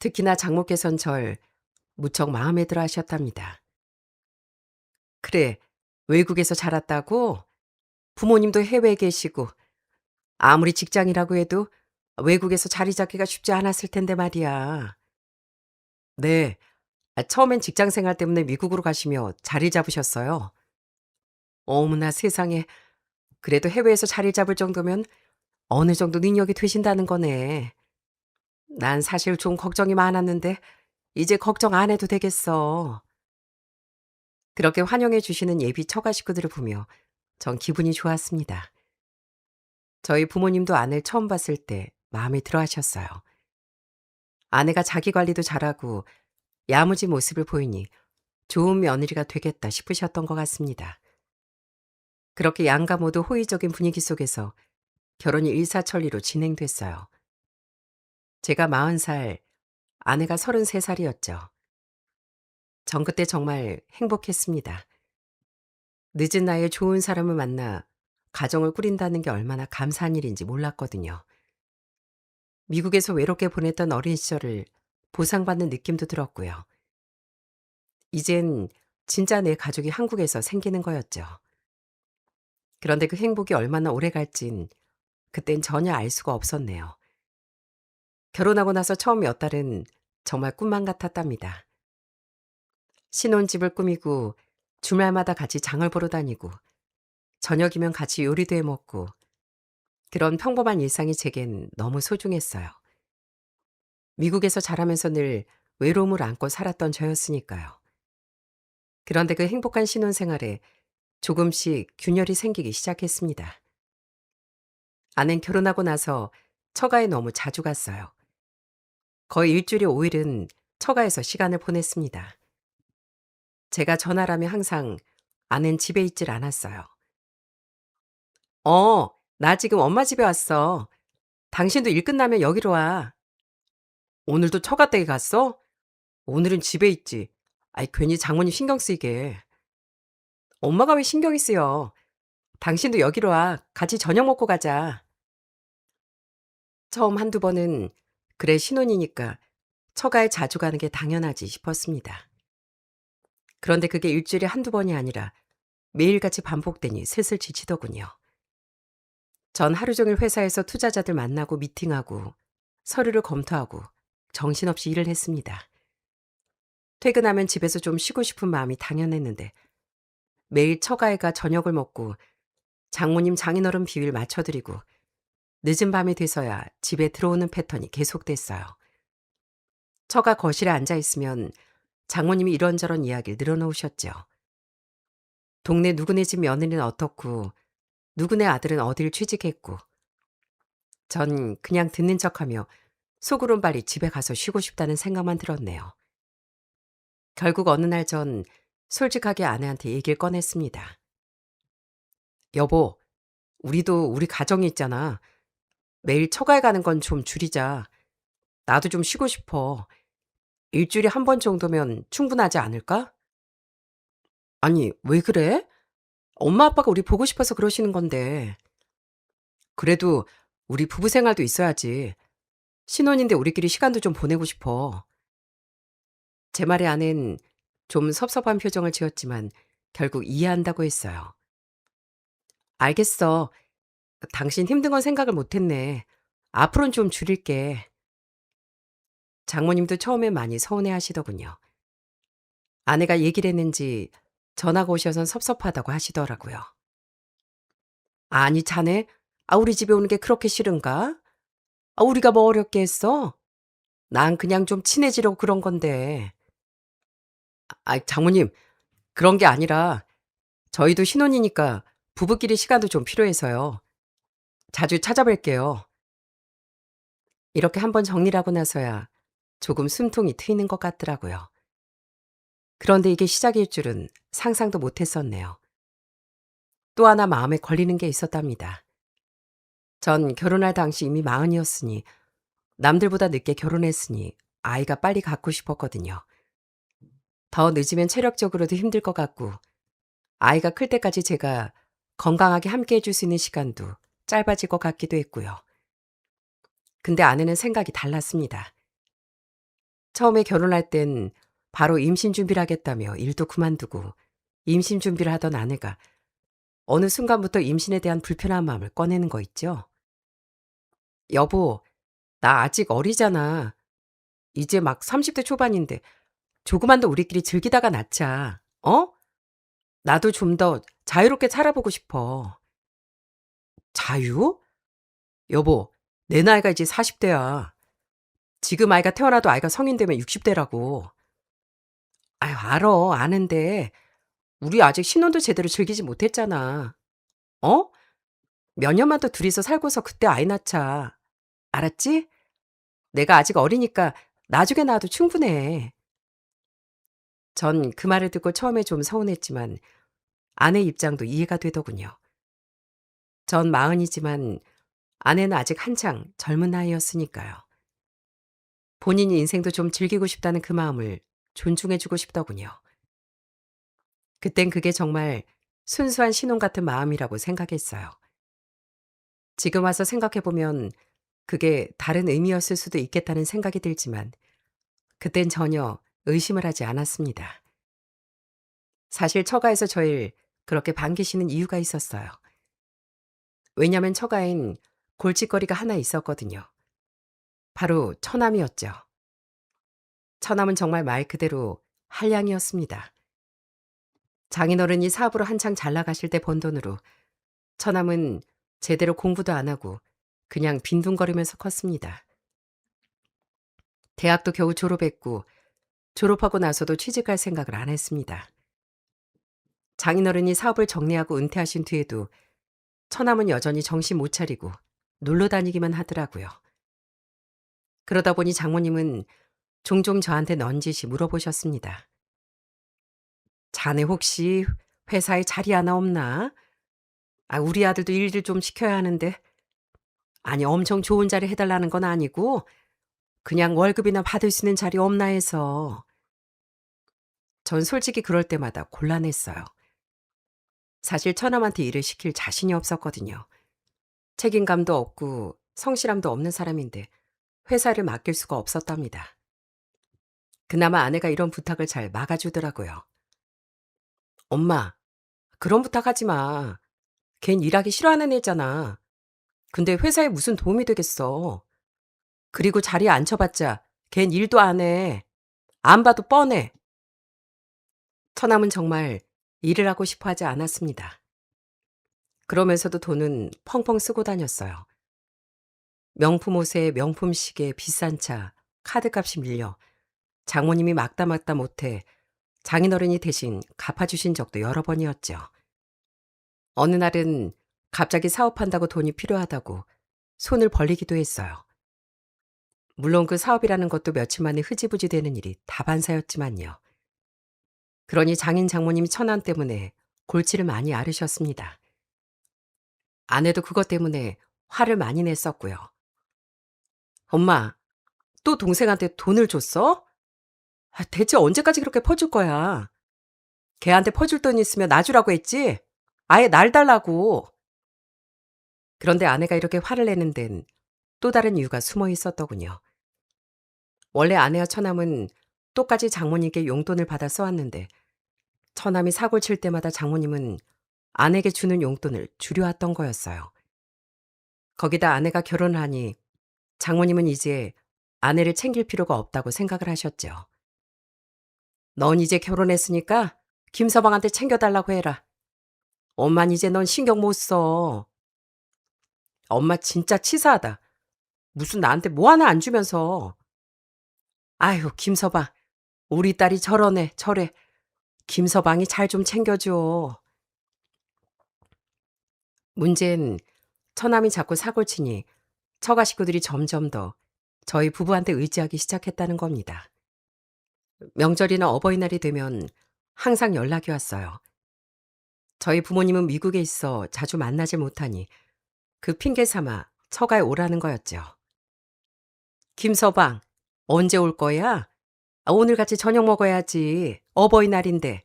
특히나 장모께서는 절 무척 마음에 들어 하셨답니다. 그래, 외국에서 자랐다고? 부모님도 해외에 계시고 아무리 직장이라고 해도 외국에서 자리 잡기가 쉽지 않았을 텐데 말이야. 네. 처음엔 직장 생활 때문에 미국으로 가시며 자리 잡으셨어요. 어머나 세상에. 그래도 해외에서 자리 잡을 정도면 어느 정도 능력이 되신다는 거네. 난 사실 좀 걱정이 많았는데 이제 걱정 안 해도 되겠어. 그렇게 환영해 주시는 예비 처가 식구들을 보며 전 기분이 좋았습니다. 저희 부모님도 아내를 처음 봤을 때 마음에 들어 하셨어요. 아내가 자기 관리도 잘하고 야무진 모습을 보이니 좋은 며느리가 되겠다 싶으셨던 것 같습니다. 그렇게 양가 모두 호의적인 분위기 속에서 결혼이 일사천리로 진행됐어요. 제가 40살, 아내가 33살이었죠. 전 그때 정말 행복했습니다. 늦은 나이에 좋은 사람을 만나 가정을 꾸린다는 게 얼마나 감사한 일인지 몰랐거든요. 미국에서 외롭게 보냈던 어린 시절을 보상받는 느낌도 들었고요. 이젠 진짜 내 가족이 한국에서 생기는 거였죠. 그런데 그 행복이 얼마나 오래 갈진 그땐 전혀 알 수가 없었네요. 결혼하고 나서 처음 몇 달은 정말 꿈만 같았답니다. 신혼집을 꾸미고 주말마다 같이 장을 보러 다니고 저녁이면 같이 요리도 해 먹고 그런 평범한 일상이 제겐 너무 소중했어요. 미국에서 자라면서 늘 외로움을 안고 살았던 저였으니까요. 그런데 그 행복한 신혼생활에 조금씩 균열이 생기기 시작했습니다. 아낸 결혼하고 나서 처가에 너무 자주 갔어요. 거의 일주일에 5일은 처가에서 시간을 보냈습니다. 제가 전화라면 항상 아낸 집에 있질 않았어요. 나 지금 엄마 집에 왔어. 당신도 일 끝나면 여기로 와. 오늘도 처가 댁에 갔어? 오늘은 집에 있지. 아이, 괜히 장모님 신경 쓰이게. 엄마가 왜 신경이 쓰여? 당신도 여기로 와. 같이 저녁 먹고 가자. 처음 한두 번은 그래 신혼이니까 처가에 자주 가는 게 당연하지 싶었습니다. 그런데 그게 일주일에 한두 번이 아니라 매일같이 반복되니 슬슬 지치더군요. 전 하루 종일 회사에서 투자자들 만나고 미팅하고 서류를 검토하고 정신없이 일을 했습니다. 퇴근하면 집에서 좀 쉬고 싶은 마음이 당연했는데 매일 처가에 가 저녁을 먹고 장모님 장인어른 비위를 맞춰드리고 늦은 밤이 돼서야 집에 들어오는 패턴이 계속됐어요. 처가 거실에 앉아 있으면 장모님이 이런저런 이야기를 늘어놓으셨죠. 동네 누구네 집 며느리는 어떻고 누구네 아들은 어딜 취직했고 전 그냥 듣는 척하며 속으론 빨리 집에 가서 쉬고 싶다는 생각만 들었네요. 결국 어느 날 전 솔직하게 아내한테 얘기를 꺼냈습니다. 여보, 우리도 우리 가정이 있잖아. 매일 처가에 가는 건 좀 줄이자. 나도 좀 쉬고 싶어. 일주일에 한 번 정도면 충분하지 않을까? 아니, 왜 그래? 엄마 아빠가 우리 보고 싶어서 그러시는 건데. 그래도 우리 부부 생활도 있어야지. 신혼인데 우리끼리 시간도 좀 보내고 싶어. 제 말에 아내는 좀 섭섭한 표정을 지었지만 결국 이해한다고 했어요. 알겠어. 당신 힘든 건 생각을 못했네. 앞으로는 좀 줄일게. 장모님도 처음엔 많이 서운해 하시더군요. 아내가 얘기를 했는지 전화가 오셔선 섭섭하다고 하시더라고요. 아니, 자네? 우리 집에 오는 게 그렇게 싫은가? 우리가 뭐 어렵게 했어? 난 그냥 좀 친해지려고 그런 건데. 장모님, 그런 게 아니라 저희도 신혼이니까 부부끼리 시간도 좀 필요해서요. 자주 찾아뵐게요. 이렇게 한번 정리를 하고 나서야 조금 숨통이 트이는 것 같더라고요. 그런데 이게 시작일 줄은 상상도 못했었네요. 또 하나 마음에 걸리는 게 있었답니다. 전 결혼할 당시 이미 40이었으니 남들보다 늦게 결혼했으니 아이가 빨리 갖고 싶었거든요. 더 늦으면 체력적으로도 힘들 것 같고 아이가 클 때까지 제가 건강하게 함께 해줄 수 있는 시간도 짧아질 것 같기도 했고요. 근데 아내는 생각이 달랐습니다. 처음에 결혼할 땐 바로 임신 준비를 하겠다며 일도 그만두고 임신 준비를 하던 아내가 어느 순간부터 임신에 대한 불편한 마음을 꺼내는 거 있죠. 여보, 나 아직 어리잖아. 이제 막 30대 초반인데 조금만 더 우리끼리 즐기다가 낳자. 어? 나도 좀 더 자유롭게 살아보고 싶어. 자유? 여보, 내 나이가 이제 40대야. 지금 아이가 태어나도 아이가 성인 되면 60대라고. 아유, 알아. 아는데 우리 아직 신혼도 제대로 즐기지 못했잖아. 어? 몇 년만 더 둘이서 살고서 그때 아이 낳자. 알았지? 내가 아직 어리니까 나중에 낳아도 충분해. 전 그 말을 듣고 처음에 좀 서운했지만 아내 입장도 이해가 되더군요. 전 마흔이지만 아내는 아직 한창 젊은 나이였으니까요. 본인이 인생도 좀 즐기고 싶다는 그 마음을 존중해주고 싶더군요. 그땐 그게 정말 순수한 신혼 같은 마음이라고 생각했어요. 지금 와서 생각해보면 그게 다른 의미였을 수도 있겠다는 생각이 들지만 그땐 전혀 의심을 하지 않았습니다. 사실 처가에서 저를 그렇게 반기시는 이유가 있었어요. 왜냐면 처가엔 골칫거리가 하나 있었거든요. 바로 처남이었죠. 처남은 정말 말 그대로 한량이었습니다. 장인어른이 사업으로 한창 잘 나가실 때 번 돈으로 처남은 제대로 공부도 안 하고 그냥 빈둥거리면서 컸습니다. 대학도 겨우 졸업했고 졸업하고 나서도 취직할 생각을 안 했습니다. 장인어른이 사업을 정리하고 은퇴하신 뒤에도 처남은 여전히 정신 못 차리고 놀러 다니기만 하더라고요. 그러다 보니 장모님은 종종 저한테 넌지시 물어보셨습니다. 자네 혹시 회사에 자리 하나 없나? 아, 우리 아들도 일을 좀 시켜야 하는데. 아니, 엄청 좋은 자리 해달라는 건 아니고 그냥 월급이나 받을 수 있는 자리 없나 해서. 전 솔직히 그럴 때마다 곤란했어요. 사실 처남한테 일을 시킬 자신이 없었거든요. 책임감도 없고 성실함도 없는 사람인데 회사를 맡길 수가 없었답니다. 그나마 아내가 이런 부탁을 잘 막아주더라고요. 엄마, 그런 부탁하지 마. 걘 일하기 싫어하는 애잖아. 근데 회사에 무슨 도움이 되겠어. 그리고 자리에 앉혀봤자 걘 일도 안 해. 안 봐도 뻔해. 처남은 정말 일을 하고 싶어 하지 않았습니다. 그러면서도 돈은 펑펑 쓰고 다녔어요. 명품 옷에 명품 시계, 비싼 차, 카드값이 밀려 장모님이 막다 못해 장인어른이 대신 갚아주신 적도 여러 번이었죠. 어느 날은 갑자기 사업한다고 돈이 필요하다고 손을 벌리기도 했어요. 물론 그 사업이라는 것도 며칠 만에 흐지부지 되는 일이 다반사였지만요. 그러니 장인 장모님이 천안 때문에 골치를 많이 앓으셨습니다. 아내도 그것 때문에 화를 많이 냈었고요. 엄마, 또 동생한테 돈을 줬어? 아, 대체 언제까지 그렇게 퍼줄 거야? 걔한테 퍼줄 돈 있으면 놔주라고 했지? 아예 날 달라고. 그런데 아내가 이렇게 화를 내는 데는 또 다른 이유가 숨어 있었더군요. 원래 아내와 처남은 똑같이 장모님께 용돈을 받아 써왔는데 처남이 사고를 칠 때마다 장모님은 아내에게 주는 용돈을 줄여왔던 거였어요. 거기다 아내가 결혼을 하니 장모님은 이제 아내를 챙길 필요가 없다고 생각을 하셨죠. 넌 이제 결혼했으니까 김서방한테 챙겨달라고 해라. 엄만 이제 넌 신경 못 써. 엄마 진짜 치사하다. 무슨 나한테 뭐 하나 안 주면서. 아휴, 김서방. 우리 딸이 저러네, 저래. 김서방이 잘 좀 챙겨줘. 문제는 처남이 자꾸 사고를 치니 처가 식구들이 점점 더 저희 부부한테 의지하기 시작했다는 겁니다. 명절이나 어버이날이 되면 항상 연락이 왔어요. 저희 부모님은 미국에 있어 자주 만나질 못하니 그 핑계 삼아 처가에 오라는 거였죠. 김서방, 언제 올 거야? 아, 오늘 같이 저녁 먹어야지. 어버이날인데.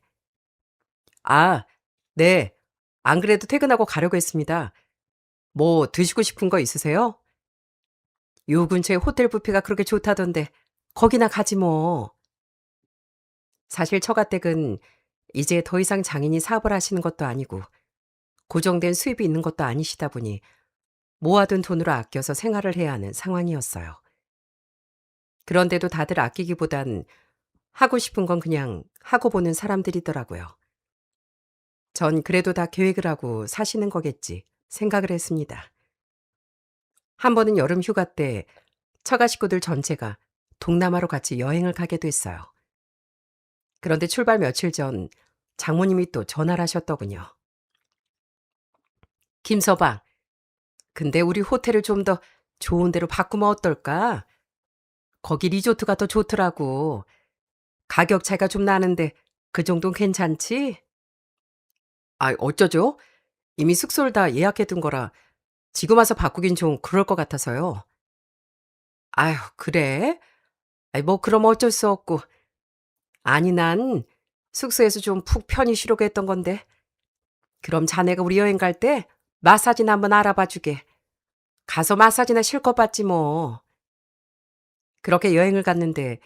아, 네. 안 그래도 퇴근하고 가려고 했습니다. 뭐 드시고 싶은 거 있으세요? 요 근처에 호텔 뷔페가 그렇게 좋다던데 거기나 가지 뭐. 사실 처가댁은 이제 더 이상 장인이 사업을 하시는 것도 아니고 고정된 수입이 있는 것도 아니시다 보니 모아둔 돈으로 아껴서 생활을 해야 하는 상황이었어요. 그런데도 다들 아끼기보단 하고 싶은 건 그냥 하고 보는 사람들이더라고요. 전 그래도 다 계획을 하고 사시는 거겠지 생각을 했습니다. 한 번은 여름 휴가 때 처가 식구들 전체가 동남아로 같이 여행을 가게 됐어요. 그런데 출발 며칠 전 장모님이 또 전화를 하셨더군요. 김서방, 근데 우리 호텔을 좀 더 좋은 데로 바꾸면 어떨까? 거기 리조트가 더 좋더라고. 가격 차이가 좀 나는데 그 정도는 괜찮지? 아, 어쩌죠? 이미 숙소를 다 예약해둔 거라 지금 와서 바꾸긴 좀 그럴 것 같아서요. 아휴, 그래? 아이, 뭐 그럼 어쩔 수 없고. 아니, 난 숙소에서 좀 푹 편히 쉬려고 했던 건데. 그럼 자네가 우리 여행 갈 때 마사지나 한번 알아봐 주게. 가서 마사지나 실컷 받지 뭐. 그렇게 여행을 갔는데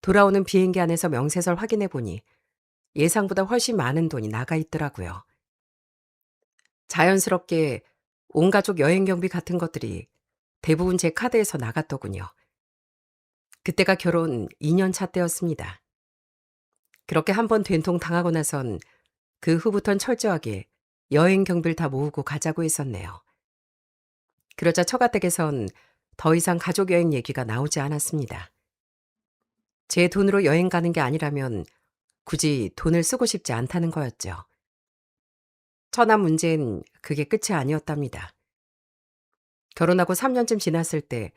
돌아오는 비행기 안에서 명세서를 확인해 보니 예상보다 훨씬 많은 돈이 나가 있더라고요. 자연스럽게 온 가족 여행 경비 같은 것들이 대부분 제 카드에서 나갔더군요. 그때가 결혼 2년 차 때였습니다. 그렇게 한번 된통 당하고 나선 그 후부턴 철저하게 여행 경비를 다 모으고 가자고 했었네요. 그러자 처가댁에선 더 이상 가족 여행 얘기가 나오지 않았습니다. 제 돈으로 여행 가는 게 아니라면 굳이 돈을 쓰고 싶지 않다는 거였죠. 처남 문제는 그게 끝이 아니었답니다. 결혼하고 3년쯤 지났을 때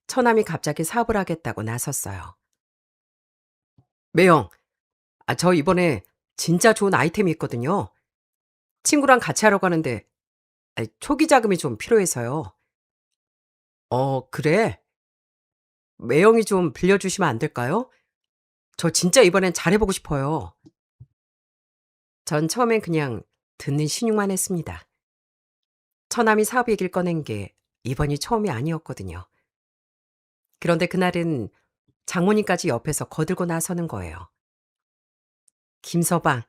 처남이 갑자기 사업을 하겠다고 나섰어요. 매영, 저 이번에 진짜 좋은 아이템이 있거든요. 친구랑 같이 하려고 하는데 초기 자금이 좀 필요해서요. 그래? 매영이 좀 빌려주시면 안 될까요? 저 진짜 이번엔 잘해보고 싶어요. 전 처음엔 그냥 듣는 신용만 했습니다. 처남이 사업 얘기를 꺼낸 게 이번이 처음이 아니었거든요. 그런데 그날은 장모님까지 옆에서 거들고 나서는 거예요. 김서방,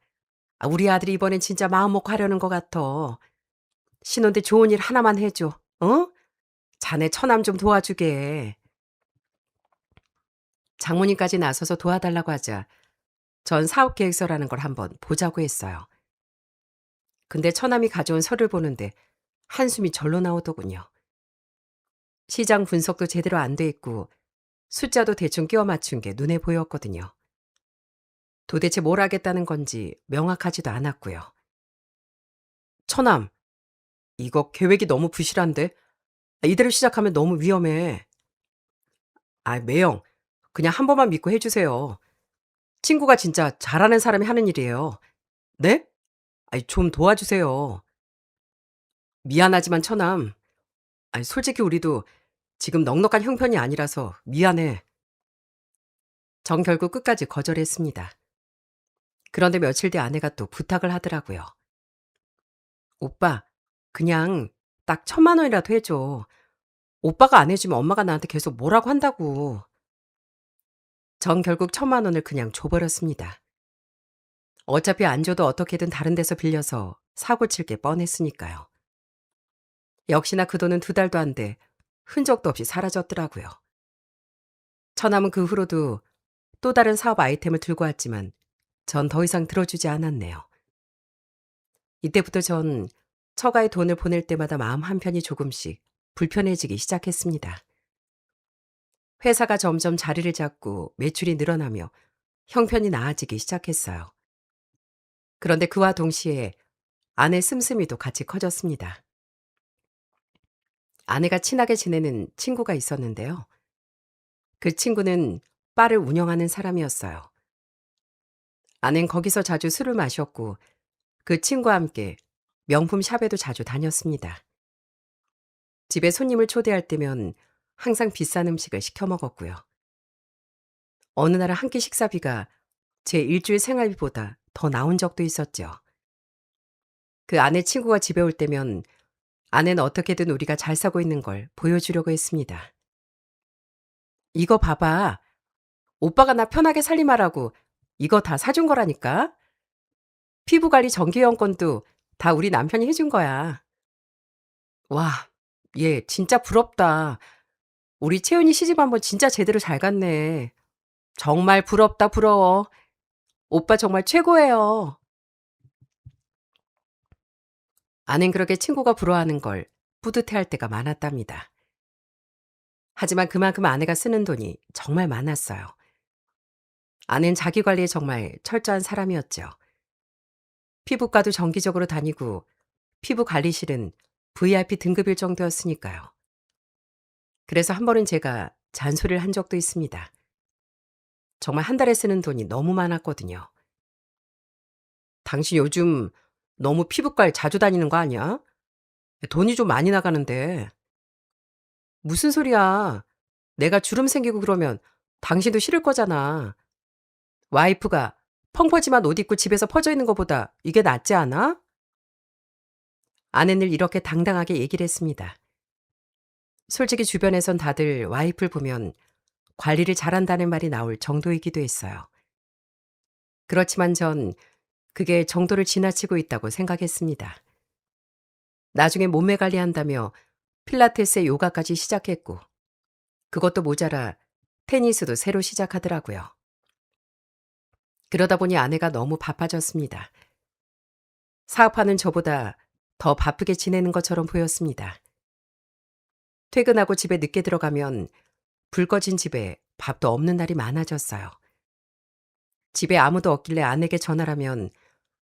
우리 아들이 이번엔 진짜 마음 먹고 하려는 것 같아. 신혼데 좋은 일 하나만 해줘. 어? 자네 처남 좀 도와주게. 장모님까지 나서서 도와달라고 하자 전 사업 계획서라는 걸 한번 보자고 했어요. 근데 처남이 가져온 서류를 보는데 한숨이 절로 나오더군요. 시장 분석도 제대로 안 돼 있고 숫자도 대충 끼워 맞춘 게 눈에 보였거든요. 도대체 뭘 하겠다는 건지 명확하지도 않았고요. 처남, 이거 계획이 너무 부실한데? 이대로 시작하면 너무 위험해. 매영, 그냥 한 번만 믿고 해주세요. 친구가 진짜 잘하는 사람이 하는 일이에요. 네? 좀 도와주세요. 미안하지만 처남, 솔직히 우리도 지금 넉넉한 형편이 아니라서 미안해. 전 결국 끝까지 거절했습니다. 그런데 며칠 뒤 아내가 또 부탁을 하더라고요. 오빠, 그냥 딱 1,000만 원이라도 해줘. 오빠가 안 해주면 엄마가 나한테 계속 뭐라고 한다고. 전 결국 1,000만 원을 그냥 줘버렸습니다. 어차피 안 줘도 어떻게든 다른 데서 빌려서 사고 칠 게 뻔했으니까요. 역시나 그 돈은 2달도 안 돼 흔적도 없이 사라졌더라고요. 처남은 그 후로도 또 다른 사업 아이템을 들고 왔지만 전 더 이상 들어주지 않았네요. 이때부터 전 처가에 돈을 보낼 때마다 마음 한편이 조금씩 불편해지기 시작했습니다. 회사가 점점 자리를 잡고 매출이 늘어나며 형편이 나아지기 시작했어요. 그런데 그와 동시에 아내 씀씀이도 같이 커졌습니다. 아내가 친하게 지내는 친구가 있었는데요. 그 친구는 바를 운영하는 사람이었어요. 아낸 거기서 자주 술을 마셨고 그 친구와 함께 명품 샵에도 자주 다녔습니다. 집에 손님을 초대할 때면 항상 비싼 음식을 시켜 먹었고요. 어느 날은 한 끼 식사비가 제 일주일 생활비보다 더 나온 적도 있었죠. 그 아내 친구가 집에 올 때면 아내는 어떻게든 우리가 잘 사고 있는 걸 보여주려고 했습니다. 이거 봐봐. 오빠가 나 편하게 살림하라고 이거 다 사준 거라니까. 피부관리 정기회원권도 다 우리 남편이 해준 거야. 와, 얘 진짜 부럽다. 우리 채윤이 시집 한번 진짜 제대로 잘 갔네. 정말 부럽다, 부러워. 오빠 정말 최고예요. 아낸 그렇게 친구가 부러워하는 걸 뿌듯해할 때가 많았답니다. 하지만 그만큼 아내가 쓰는 돈이 정말 많았어요. 아내는 자기 관리에 정말 철저한 사람이었죠. 피부과도 정기적으로 다니고 피부 관리실은 VIP 등급일 정도였으니까요. 그래서 한 번은 제가 잔소리를 한 적도 있습니다. 정말 한 달에 쓰는 돈이 너무 많았거든요. 당신 요즘 너무 피부과에 자주 다니는 거 아니야? 돈이 좀 많이 나가는데. 무슨 소리야. 내가 주름 생기고 그러면 당신도 싫을 거잖아. 와이프가 펑퍼짐한 옷 입고 집에서 퍼져 있는 것보다 이게 낫지 않아? 아내는 이렇게 당당하게 얘기를 했습니다. 솔직히 주변에선 다들 와이프를 보면 관리를 잘한다는 말이 나올 정도이기도 했어요. 그렇지만 전 그게 정도를 지나치고 있다고 생각했습니다. 나중에 몸매 관리한다며 필라테스에 요가까지 시작했고 그것도 모자라 테니스도 새로 시작하더라고요. 그러다 보니 아내가 너무 바빠졌습니다. 사업하는 저보다 더 바쁘게 지내는 것처럼 보였습니다. 퇴근하고 집에 늦게 들어가면 불 꺼진 집에 밥도 없는 날이 많아졌어요. 집에 아무도 없길래 아내에게 전화라면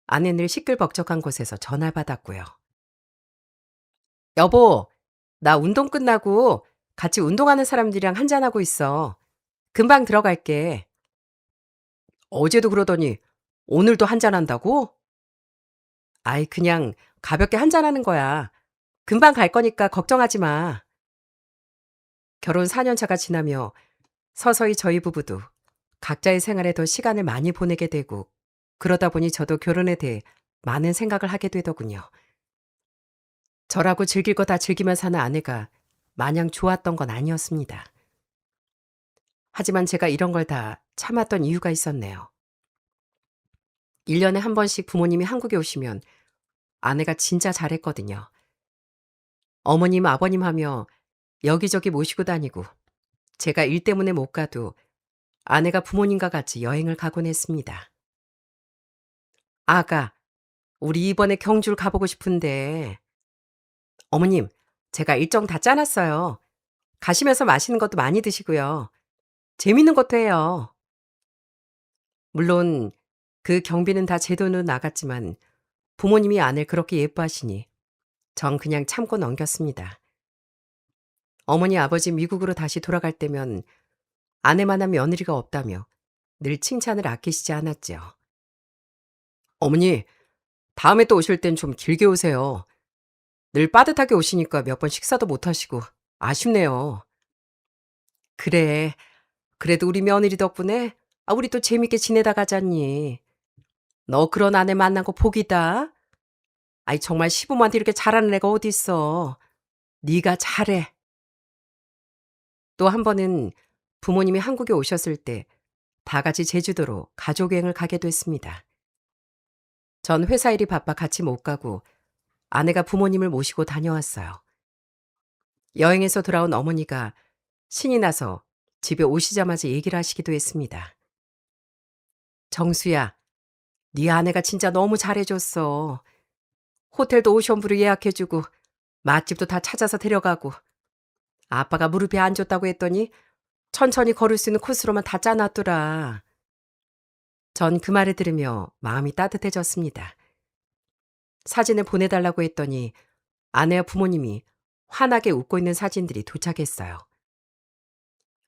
아내는 늘 시끌벅적한 곳에서 전화 받았고요. 여보, 나 운동 끝나고 같이 운동하는 사람들이랑 한잔하고 있어. 금방 들어갈게. 어제도 그러더니 오늘도 한잔한다고? 아이, 그냥 가볍게 한잔하는 거야. 금방 갈 거니까 걱정하지 마. 결혼 4년 차가 지나며 서서히 저희 부부도 각자의 생활에 더 시간을 많이 보내게 되고 그러다 보니 저도 결혼에 대해 많은 생각을 하게 되더군요. 저라고 즐길 거 다 즐기며 사는 아내가 마냥 좋았던 건 아니었습니다. 하지만 제가 이런 걸 다 참았던 이유가 있었네요. 1년에 한 번씩 부모님이 한국에 오시면 아내가 진짜 잘했거든요. 어머님, 아버님 하며 여기저기 모시고 다니고 제가 일 때문에 못 가도 아내가 부모님과 같이 여행을 가곤 했습니다. 아가, 우리 이번에 경주를 가보고 싶은데 어머님, 제가 일정 다 짜놨어요. 가시면서 맛있는 것도 많이 드시고요. 재밌는 것도 해요. 물론 그 경비는 다 제 돈으로 나갔지만 부모님이 아내를 그렇게 예뻐하시니 전 그냥 참고 넘겼습니다. 어머니 아버지 미국으로 다시 돌아갈 때면 아내만한 며느리가 없다며 늘 칭찬을 아끼시지 않았죠. 어머니, 다음에 또 오실 땐 좀 길게 오세요. 늘 빠듯하게 오시니까 몇 번 식사도 못 하시고 아쉽네요. 그래, 그래도 우리 며느리 덕분에 우리 또 재밌게 지내다 가잖니. 너 그런 아내 만난 거 복이다. 아이 정말 시부모한테 이렇게 잘하는 애가 어딨어. 네가 잘해. 또 한 번은 부모님이 한국에 오셨을 때 다 같이 제주도로 가족 여행을 가게 됐습니다. 전 회사 일이 바빠 같이 못 가고 아내가 부모님을 모시고 다녀왔어요. 여행에서 돌아온 어머니가 신이 나서 집에 오시자마자 얘기를 하시기도 했습니다. 정수야, 네 아내가 진짜 너무 잘해줬어. 호텔도 오션브루 예약해주고 맛집도 다 찾아서 데려가고 아빠가 무릎에 안 좋다고 했더니 천천히 걸을 수 있는 코스로만 다 짜놨더라. 전 그 말을 들으며 마음이 따뜻해졌습니다. 사진을 보내달라고 했더니 아내와 부모님이 환하게 웃고 있는 사진들이 도착했어요.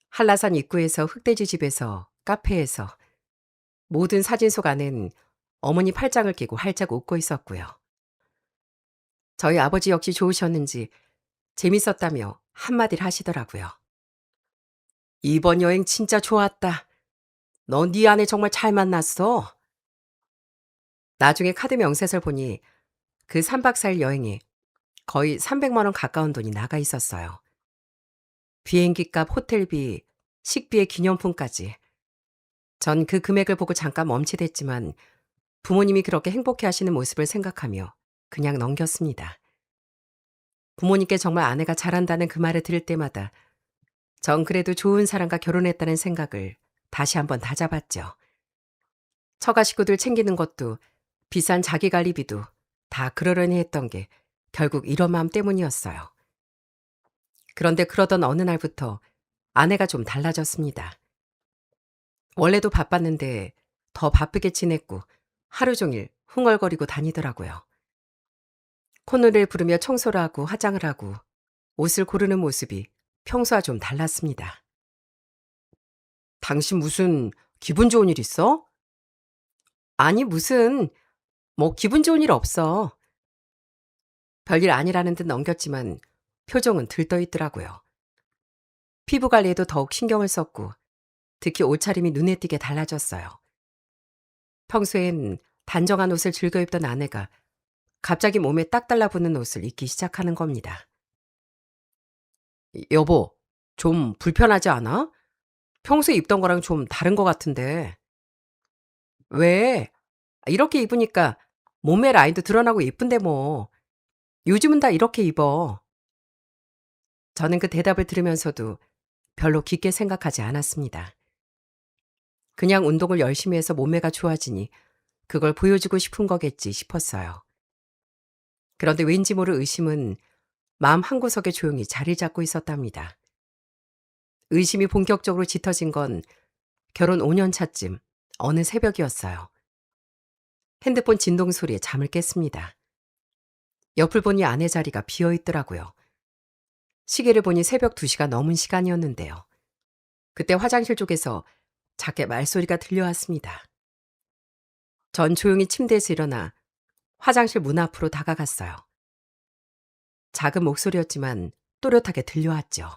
한라산 입구에서 흑돼지 집에서 카페에서 모든 사진 속 안엔 어머니 팔짱을 끼고 활짝 웃고 있었고요. 저희 아버지 역시 좋으셨는지 재밌었다며 한마디를 하시더라고요. 이번 여행 진짜 좋았다. 너 네 아내 정말 잘 만났어. 나중에 카드 명세서를 보니 그 3박 4일 여행에 거의 300만 원 가까운 돈이 나가 있었어요. 비행기값, 호텔비, 식비의 기념품까지. 전 그 금액을 보고 잠깐 멈칫했지만 부모님이 그렇게 행복해 하시는 모습을 생각하며 그냥 넘겼습니다. 부모님께 정말 아내가 잘한다는 그 말을 들을 때마다 전 그래도 좋은 사람과 결혼했다는 생각을 다시 한번 다잡았죠. 처가 식구들 챙기는 것도 비싼 자기관리비도 다 그러려니 했던 게 결국 이런 마음 때문이었어요. 그런데 그러던 어느 날부터 아내가 좀 달라졌습니다. 원래도 바빴는데 더 바쁘게 지냈고 하루 종일 흥얼거리고 다니더라고요. 콧노래를 부르며 청소를 하고 화장을 하고 옷을 고르는 모습이 평소와 좀 달랐습니다. 당신 무슨 기분 좋은 일 있어? 아니, 무슨, 기분 좋은 일 없어. 별일 아니라는 듯 넘겼지만 표정은 들떠 있더라고요. 피부 관리에도 더욱 신경을 썼고 특히 옷차림이 눈에 띄게 달라졌어요. 평소엔 단정한 옷을 즐겨 입던 아내가 갑자기 몸에 딱 달라붙는 옷을 입기 시작하는 겁니다. 여보, 좀 불편하지 않아? 평소에 입던 거랑 좀 다른 것 같은데. 왜? 이렇게 입으니까 몸매 라인도 드러나고 예쁜데 뭐. 요즘은 다 이렇게 입어. 저는 그 대답을 들으면서도 별로 깊게 생각하지 않았습니다. 그냥 운동을 열심히 해서 몸매가 좋아지니 그걸 보여주고 싶은 거겠지 싶었어요. 그런데 왠지 모를 의심은 마음 한구석에 조용히 자리 잡고 있었답니다. 의심이 본격적으로 짙어진 건 결혼 5년 차쯤 어느 새벽이었어요. 핸드폰 진동 소리에 잠을 깼습니다. 옆을 보니 아내 자리가 비어 있더라고요. 시계를 보니 새벽 2시가 넘은 시간이었는데요. 그때 화장실 쪽에서 작게 말소리가 들려왔습니다. 전 조용히 침대에서 일어나 화장실 문 앞으로 다가갔어요. 작은 목소리였지만 또렷하게 들려왔죠.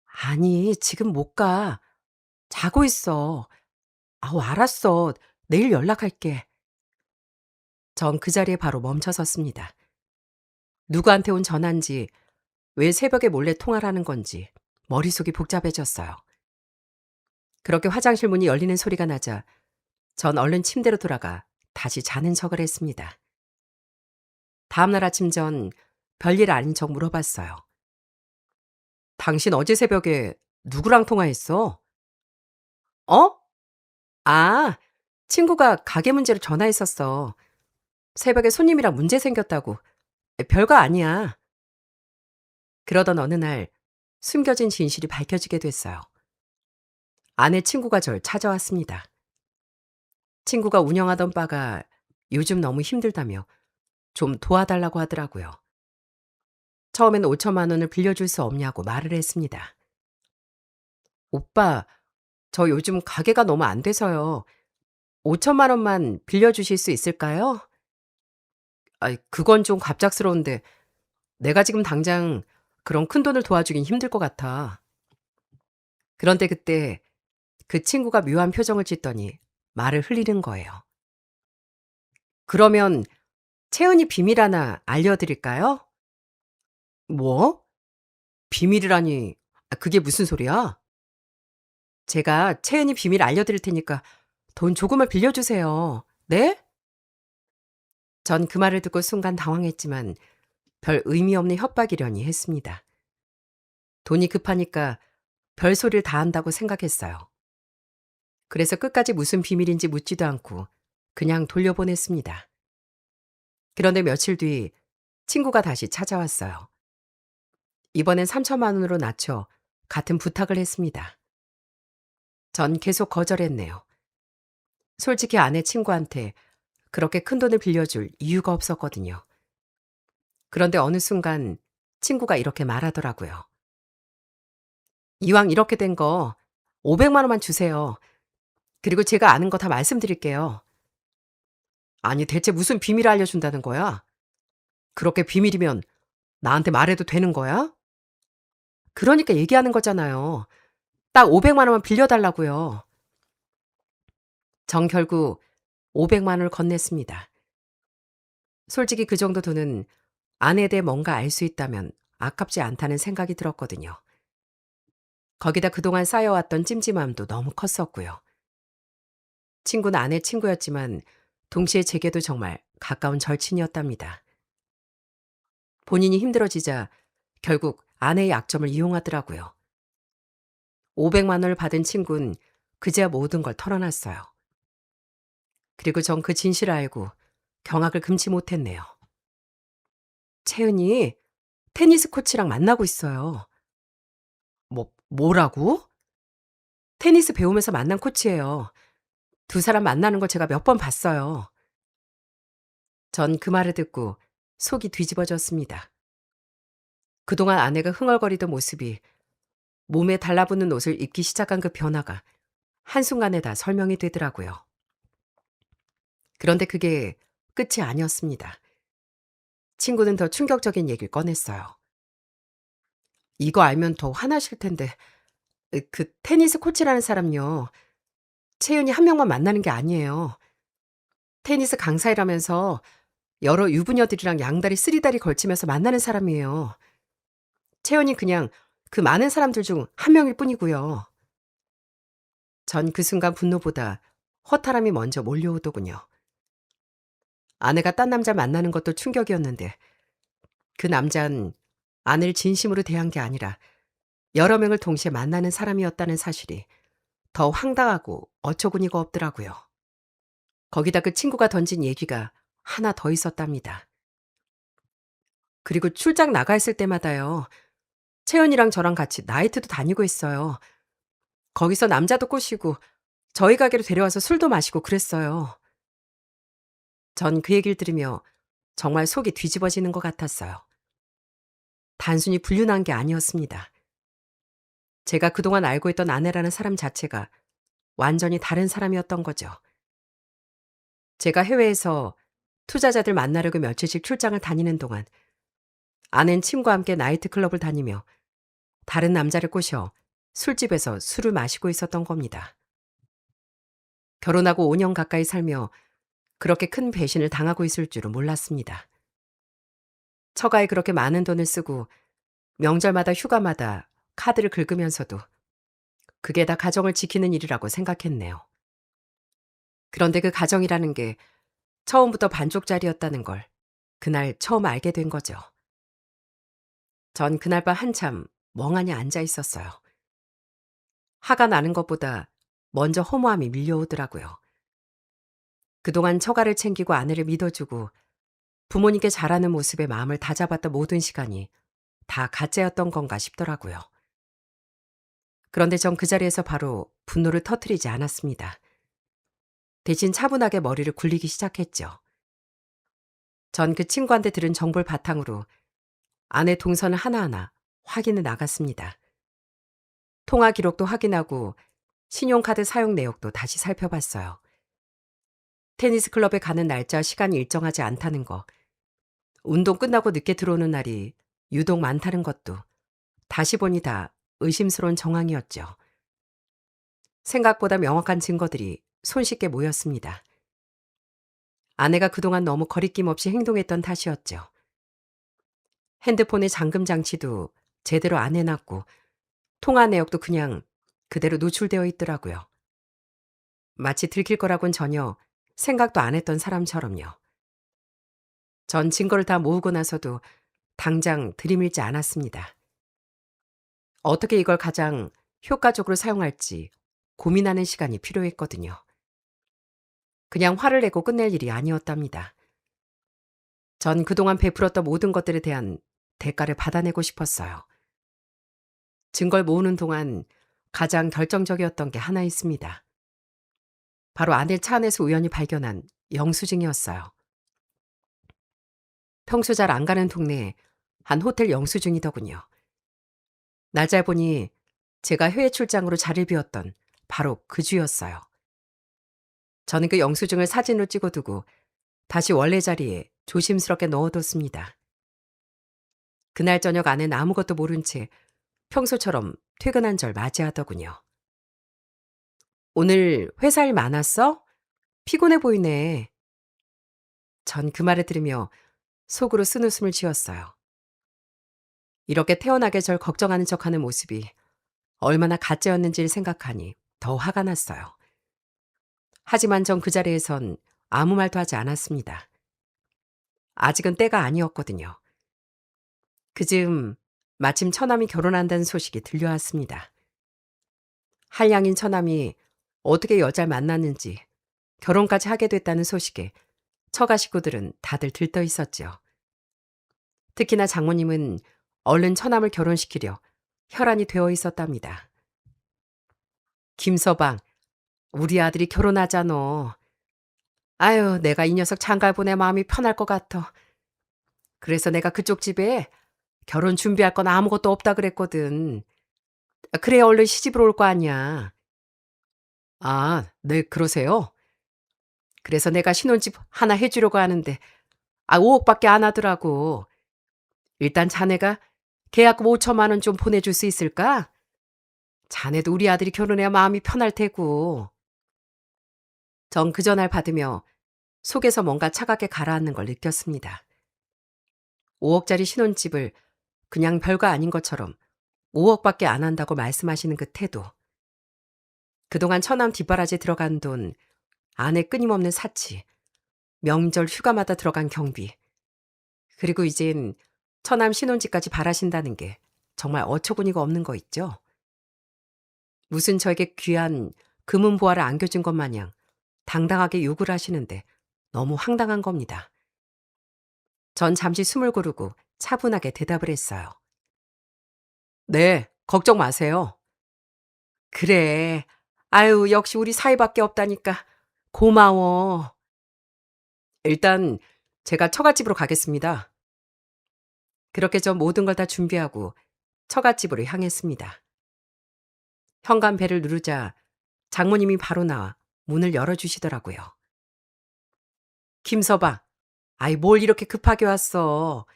아니, 지금 못 가. 자고 있어. 아우, 알았어. 내일 연락할게. 전 그 자리에 바로 멈춰 섰습니다. 누구한테 온 전화인지, 왜 새벽에 몰래 통화를 하는 건지 머릿속이 복잡해졌어요. 그렇게 화장실 문이 열리는 소리가 나자 전 얼른 침대로 돌아가 다시 자는 척을 했습니다. 다음날 아침 전 별일 아닌 척 물어봤어요. 당신 어제 새벽에 누구랑 통화했어? 어? 아, 친구가 가게 문제로 전화했었어. 새벽에 손님이랑 문제 생겼다고. 별거 아니야. 그러던 어느 날 숨겨진 진실이 밝혀지게 됐어요. 아내 친구가 절 찾아왔습니다. 친구가 운영하던 바가 요즘 너무 힘들다며 좀 도와달라고 하더라고요. 처음엔 5천만 원을 빌려줄 수 없냐고 말을 했습니다. 오빠, 저 요즘 가게가 너무 안 돼서요. 5천만 원만 빌려주실 수 있을까요? 그건 좀 갑작스러운데 내가 지금 당장 그런 큰돈을 도와주긴 힘들 것 같아. 그런데 그때 그 친구가 묘한 표정을 짓더니 말을 흘리는 거예요. 그러면 채은이 비밀 하나 알려드릴까요? 뭐? 비밀이라니, 그게 무슨 소리야? 제가 채은이 비밀 알려드릴 테니까 돈 조금만 빌려주세요. 네? 전 그 말을 듣고 순간 당황했지만 별 의미 없는 협박이려니 했습니다. 돈이 급하니까 별소리를 다 한다고 생각했어요. 그래서 끝까지 무슨 비밀인지 묻지도 않고 그냥 돌려보냈습니다. 그런데 며칠 뒤 친구가 다시 찾아왔어요. 이번엔 3천만 원으로 낮춰 같은 부탁을 했습니다. 전 계속 거절했네요. 솔직히 아내 친구한테 그렇게 큰 돈을 빌려줄 이유가 없었거든요. 그런데 어느 순간 친구가 이렇게 말하더라고요. 이왕 이렇게 된 거 500만 원만 주세요. 그리고 제가 아는 거 다 말씀드릴게요. 아니, 대체 무슨 비밀을 알려준다는 거야? 그렇게 비밀이면 나한테 말해도 되는 거야? 그러니까 얘기하는 거잖아요. 딱 500만 원만 빌려달라고요. 전 결국 500만 원을 건넸습니다. 솔직히 그 정도 돈은 아내에 대해 뭔가 알 수 있다면 아깝지 않다는 생각이 들었거든요. 거기다 그동안 쌓여왔던 찜찜함도 너무 컸었고요. 친구는 아내 친구였지만 동시에 제게도 정말 가까운 절친이었답니다. 본인이 힘들어지자 결국 아내의 약점을 이용하더라고요. 500만 원을 받은 친구는 그제야 모든 걸 털어놨어요. 그리고 전 그 진실을 알고 경악을 금치 못했네요. 채은이 테니스 코치랑 만나고 있어요. 뭐라고? 테니스 배우면서 만난 코치예요. 두 사람 만나는 걸 제가 몇 번 봤어요. 전 그 말을 듣고 속이 뒤집어졌습니다. 그동안 아내가 흥얼거리던 모습이 몸에 달라붙는 옷을 입기 시작한 그 변화가 한순간에 다 설명이 되더라고요. 그런데 그게 끝이 아니었습니다. 친구는 더 충격적인 얘기를 꺼냈어요. 이거 알면 더 화나실 텐데, 그 테니스 코치라는 사람요. 채윤이 한 명만 만나는 게 아니에요. 테니스 강사이라면서 여러 유부녀들이랑 양다리 쓰리다리 걸치면서 만나는 사람이에요. 채연이 그냥 그 많은 사람들 중 한 명일 뿐이고요. 전 그 순간 분노보다 허탈함이 먼저 몰려오더군요. 아내가 딴 남자 만나는 것도 충격이었는데 그 남자는 아내를 진심으로 대한 게 아니라 여러 명을 동시에 만나는 사람이었다는 사실이 더 황당하고 어처구니가 없더라고요. 거기다 그 친구가 던진 얘기가 하나 더 있었답니다. 그리고 출장 나가 있을 때마다요. 채연이랑 저랑 같이 나이트도 다니고 있어요. 거기서 남자도 꼬시고 저희 가게로 데려와서 술도 마시고 그랬어요. 전 그 얘기를 들으며 정말 속이 뒤집어지는 것 같았어요. 단순히 불륜한 게 아니었습니다. 제가 그동안 알고 있던 아내라는 사람 자체가 완전히 다른 사람이었던 거죠. 제가 해외에서 투자자들 만나려고 며칠씩 출장을 다니는 동안 아내는 친구와 함께 나이트클럽을 다니며 다른 남자를 꼬셔 술집에서 술을 마시고 있었던 겁니다. 결혼하고 5년 가까이 살며 그렇게 큰 배신을 당하고 있을 줄은 몰랐습니다. 처가에 그렇게 많은 돈을 쓰고 명절마다 휴가마다 카드를 긁으면서도 그게 다 가정을 지키는 일이라고 생각했네요. 그런데 그 가정이라는 게 처음부터 반쪽짜리였다는 걸 그날 처음 알게 된 거죠. 전 그날 밤 한참 멍하니 앉아 있었어요. 화가 나는 것보다 먼저 허무함이 밀려오더라고요. 그동안 처가를 챙기고 아내를 믿어주고 부모님께 잘하는 모습에 마음을 다잡았던 모든 시간이 다 가짜였던 건가 싶더라고요. 그런데 전 그 자리에서 바로 분노를 터뜨리지 않았습니다. 대신 차분하게 머리를 굴리기 시작했죠. 전 그 친구한테 들은 정보를 바탕으로 아내 동선을 하나하나 확인해 나갔습니다. 통화 기록도 확인하고 신용카드 사용 내역도 다시 살펴봤어요. 테니스 클럽에 가는 날짜, 시간이 일정하지 않다는 거, 운동 끝나고 늦게 들어오는 날이 유독 많다는 것도 다시 보니 다 의심스러운 정황이었죠. 생각보다 명확한 증거들이 손쉽게 모였습니다. 아내가 그동안 너무 거리낌 없이 행동했던 탓이었죠. 핸드폰의 잠금 장치도 제대로 안 해놨고 통화 내역도 그냥 그대로 노출되어 있더라고요. 마치 들킬 거라곤 전혀 생각도 안 했던 사람처럼요. 전 증거를 다 모으고 나서도 당장 들이밀지 않았습니다. 어떻게 이걸 가장 효과적으로 사용할지 고민하는 시간이 필요했거든요. 그냥 화를 내고 끝낼 일이 아니었답니다. 전 그동안 베풀었던 모든 것들에 대한 대가를 받아내고 싶었어요. 증거를 모으는 동안 가장 결정적이었던 게 하나 있습니다. 바로 아내 차 안에서 우연히 발견한 영수증이었어요. 평소 잘 안 가는 동네에 한 호텔 영수증이더군요. 날짜 보니 제가 해외 출장으로 자리를 비웠던 바로 그 주였어요. 저는 그 영수증을 사진으로 찍어두고 다시 원래 자리에 조심스럽게 넣어뒀습니다. 그날 저녁 아내는 아무것도 모른 채 평소처럼 퇴근한 절 맞이하더군요. 오늘 회사 일 많았어? 피곤해 보이네. 전 그 말을 들으며 속으로 쓴웃음을 지었어요. 이렇게 태연하게 절 걱정하는 척하는 모습이 얼마나 가짜였는지를 생각하니 더 화가 났어요. 하지만 전 그 자리에선 아무 말도 하지 않았습니다. 아직은 때가 아니었거든요. 그즈음 마침 처남이 결혼한다는 소식이 들려왔습니다. 한량인 처남이 어떻게 여자를 만났는지 결혼까지 하게 됐다는 소식에 처가 식구들은 다들 들떠 있었죠. 특히나 장모님은 얼른 처남을 결혼시키려 혈안이 되어 있었답니다. 김서방, 우리 아들이 결혼하잖아. 아유, 내가 이 녀석 장가 보내 마음이 편할 것 같아. 그래서 내가 그쪽 집에 결혼 준비할 건 아무것도 없다 그랬거든. 그래 얼른 시집으로 올 거 아니야. 아, 네, 그러세요? 그래서 내가 신혼집 하나 해주려고 하는데 5억밖에 안 하더라고. 일단 자네가 계약금 5천만 원 좀 보내줄 수 있을까? 자네도 우리 아들이 결혼해야 마음이 편할 테고. 전 그 전화를 받으며 속에서 뭔가 차갑게 가라앉는 걸 느꼈습니다. 5억짜리 신혼집을 그냥 별거 아닌 것처럼 5억밖에 안 한다고 말씀하시는 그 태도. 그동안 처남 뒷바라지에 들어간 돈, 아내 끊임없는 사치, 명절 휴가마다 들어간 경비. 그리고 이젠 처남 신혼집까지 바라신다는 게 정말 어처구니가 없는 거 있죠? 무슨 저에게 귀한 금은보화를 안겨준 것 마냥 당당하게 요구를 하시는데 너무 황당한 겁니다. 전 잠시 숨을 고르고 차분하게 대답을 했어요. 네, 걱정 마세요. 그래. 아유, 역시 우리 사이밖에 없다니까. 고마워. 일단 제가 처갓집으로 가겠습니다. 그렇게 전 모든 걸 다 준비하고 처갓집으로 향했습니다. 현관 벨을 누르자 장모님이 바로 나와 문을 열어주시더라고요. 김서방, 아이 뭘 이렇게 급하게 왔어.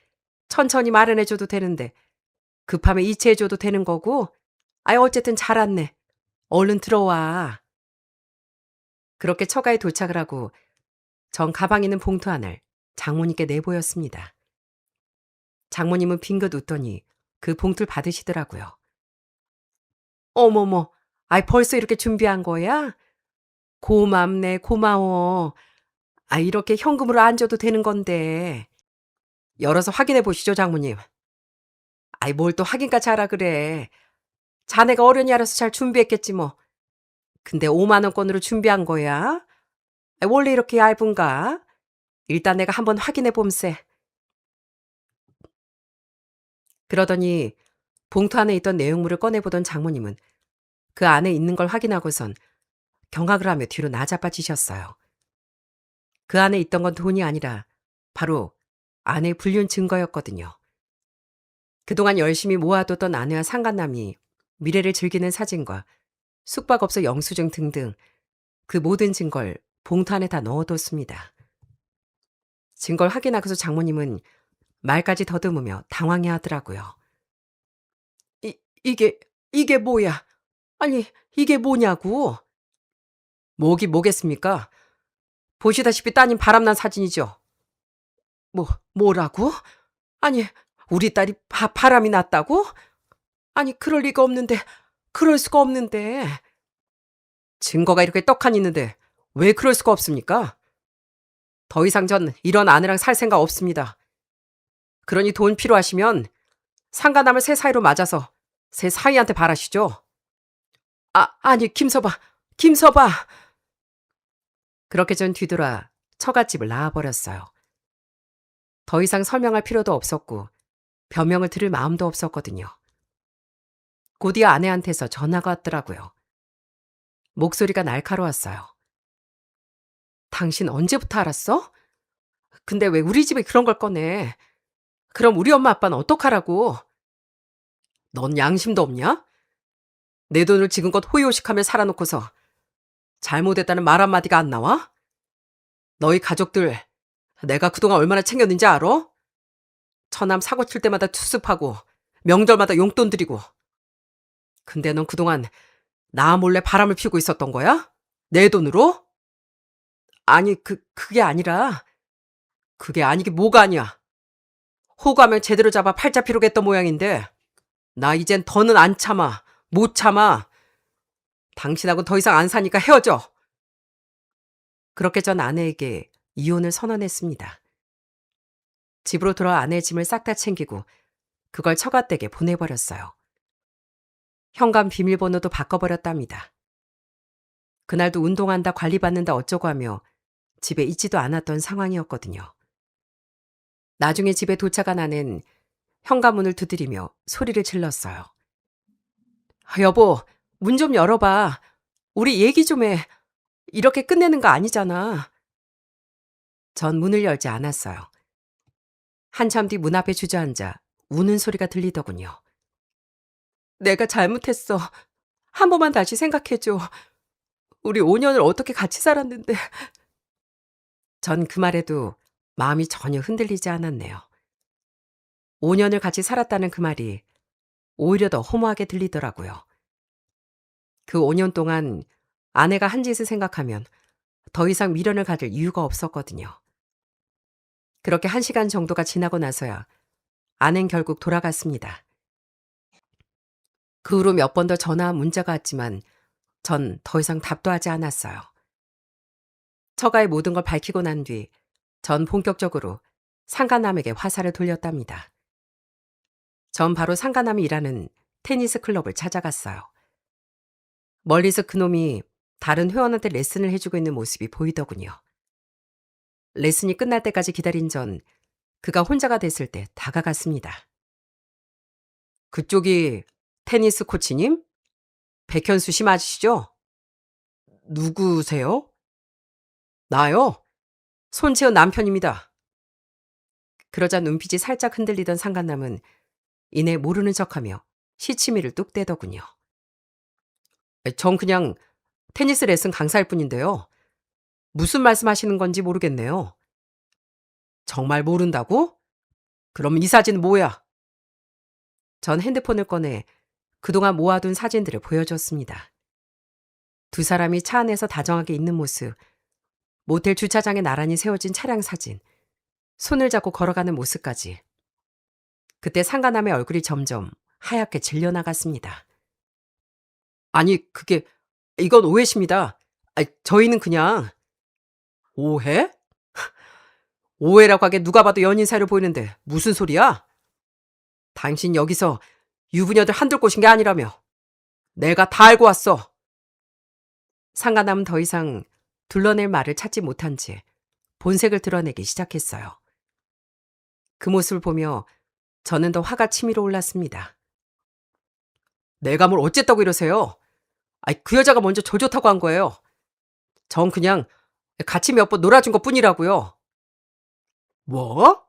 천천히 마련해줘도 되는데 급하면 이체해줘도 되는 거고. 아이 어쨌든 잘 왔네. 얼른 들어와. 그렇게 처가에 도착을 하고 전 가방에 있는 봉투 하나를 장모님께 내보였습니다. 장모님은 빙긋 웃더니 그 봉투를 받으시더라고요. 어머머, 아이 벌써 이렇게 준비한 거야? 고맙네, 고마워. 아, 이렇게 현금으로 안 줘도 되는 건데. 열어서 확인해 보시죠, 장모님. 아이, 뭘 또 확인까지 하라 그래. 자네가 어련히 알아서 잘 준비했겠지 뭐. 근데 5만 원권으로 준비한 거야? 아, 원래 이렇게 얇은가? 일단 내가 한번 확인해 봄세. 그러더니 봉투 안에 있던 내용물을 꺼내보던 장모님은 그 안에 있는 걸 확인하고선 경악을 하며 뒤로 나자빠지셨어요. 그 안에 있던 건 돈이 아니라 바로 아내의 불륜 증거였거든요. 그동안 열심히 모아뒀던 아내와 상간남이 미래를 즐기는 사진과 숙박업소 영수증 등등 그 모든 증거를 봉투 안에 다 넣어뒀습니다. 증거를 확인하고서 장모님은 말까지 더듬으며 당황해 하더라고요. 이게, 이게 뭐야? 아니, 이게 뭐냐고? 뭐기 뭐겠습니까? 보시다시피 따님 바람난 사진이죠. 뭐라고? 아니, 우리 딸이 바람이 났다고? 아니, 그럴 리가 없는데, 그럴 수가 없는데. 증거가 이렇게 떡하니 있는데 왜 그럴 수가 없습니까? 더 이상 전 이런 아내랑 살 생각 없습니다. 그러니 돈 필요하시면 상간남을 새 사이로 맞아서 새 사이한테 바라시죠. 아니, 김서봐. 그렇게 전 뒤돌아 처갓집을 나와버렸어요. 더 이상 설명할 필요도 없었고 변명을 들을 마음도 없었거든요. 곧이어 아내한테서 전화가 왔더라고요. 목소리가 날카로웠어요. 당신 언제부터 알았어? 근데 왜 우리 집에 그런 걸 꺼내? 그럼 우리 엄마 아빠는 어떡하라고? 넌 양심도 없냐? 내 돈을 지금껏 호의호식하며 살아놓고서 잘못했다는 말 한마디가 안 나와? 너희 가족들 내가 그동안 얼마나 챙겼는지 알아? 처남 사고 칠 때마다 투습하고 명절마다 용돈 드리고. 근데 넌 그동안 나 몰래 바람을 피우고 있었던 거야? 내 돈으로? 아니, 그게 아니라. 그게 아니게 뭐가 아니야. 호구하면 제대로 잡아 팔자 피우게 했던 모양인데 나 이젠 더는 안 참아. 못 참아. 당신하고 더 이상 안 사니까 헤어져. 그렇게 전 아내에게 이혼을 선언했습니다. 집으로 돌아와 아내의 짐을 싹 다 챙기고 그걸 처갓댁에 보내버렸어요. 현관 비밀번호도 바꿔버렸답니다. 그날도 운동한다, 관리받는다 어쩌고 하며 집에 있지도 않았던 상황이었거든요. 나중에 집에 도착한 아내는 현관문을 두드리며 소리를 질렀어요. 여보, 문 좀 열어봐. 우리 얘기 좀 해. 이렇게 끝내는 거 아니잖아. 전 문을 열지 않았어요. 한참 뒤 문 앞에 주저앉아 우는 소리가 들리더군요. 내가 잘못했어. 한 번만 다시 생각해줘. 우리 5년을 어떻게 같이 살았는데. 전 그 말에도 마음이 전혀 흔들리지 않았네요. 5년을 같이 살았다는 그 말이 오히려 더 허무하게 들리더라고요. 그 5년 동안 아내가 한 짓을 생각하면 더 이상 미련을 가질 이유가 없었거든요. 그렇게 1시간 정도가 지나고 나서야 아내는 결국 돌아갔습니다. 그 후로 몇 번 더 전화 문자가 왔지만 전 더 이상 답도 하지 않았어요. 처가의 모든 걸 밝히고 난 뒤 전 본격적으로 상간남에게 화살을 돌렸답니다. 전 바로 상간남이 일하는 테니스 클럽을 찾아갔어요. 멀리서 그놈이 다른 회원한테 레슨을 해주고 있는 모습이 보이더군요. 레슨이 끝날 때까지 기다린 전 그가 혼자가 됐을 때 다가갔습니다. 그쪽이 테니스 코치님? 백현수 씨 맞으시죠? 누구세요? 나요? 손채은 남편입니다. 그러자 눈빛이 살짝 흔들리던 상간남은 이내 모르는 척하며 시치미를 뚝 떼더군요. 전 그냥 테니스 레슨 강사일 뿐인데요. 무슨 말씀하시는 건지 모르겠네요. 정말 모른다고? 그럼 이 사진은 뭐야? 전 핸드폰을 꺼내 그동안 모아둔 사진들을 보여줬습니다. 두 사람이 차 안에서 다정하게 있는 모습, 모텔 주차장에 나란히 세워진 차량 사진, 손을 잡고 걸어가는 모습까지. 그때 상간남의 얼굴이 점점 하얗게 질려나갔습니다. 아니, 이건 오해십니다. 저희는 그냥. 오해? 오해라고 하게 누가 봐도 연인 사이로 보이는데 무슨 소리야? 당신 여기서 유부녀들 한둘 꼬신 게 아니라며. 내가 다 알고 왔어. 상간남은 더 이상 둘러낼 말을 찾지 못한 채 본색을 드러내기 시작했어요. 그 모습을 보며 저는 더 화가 치밀어 올랐습니다. 내가 뭘 어쨌다고 이러세요? 그 여자가 먼저 저 좋다고 한 거예요. 전 그냥 같이 몇 번 놀아준 것 뿐이라고요. 뭐?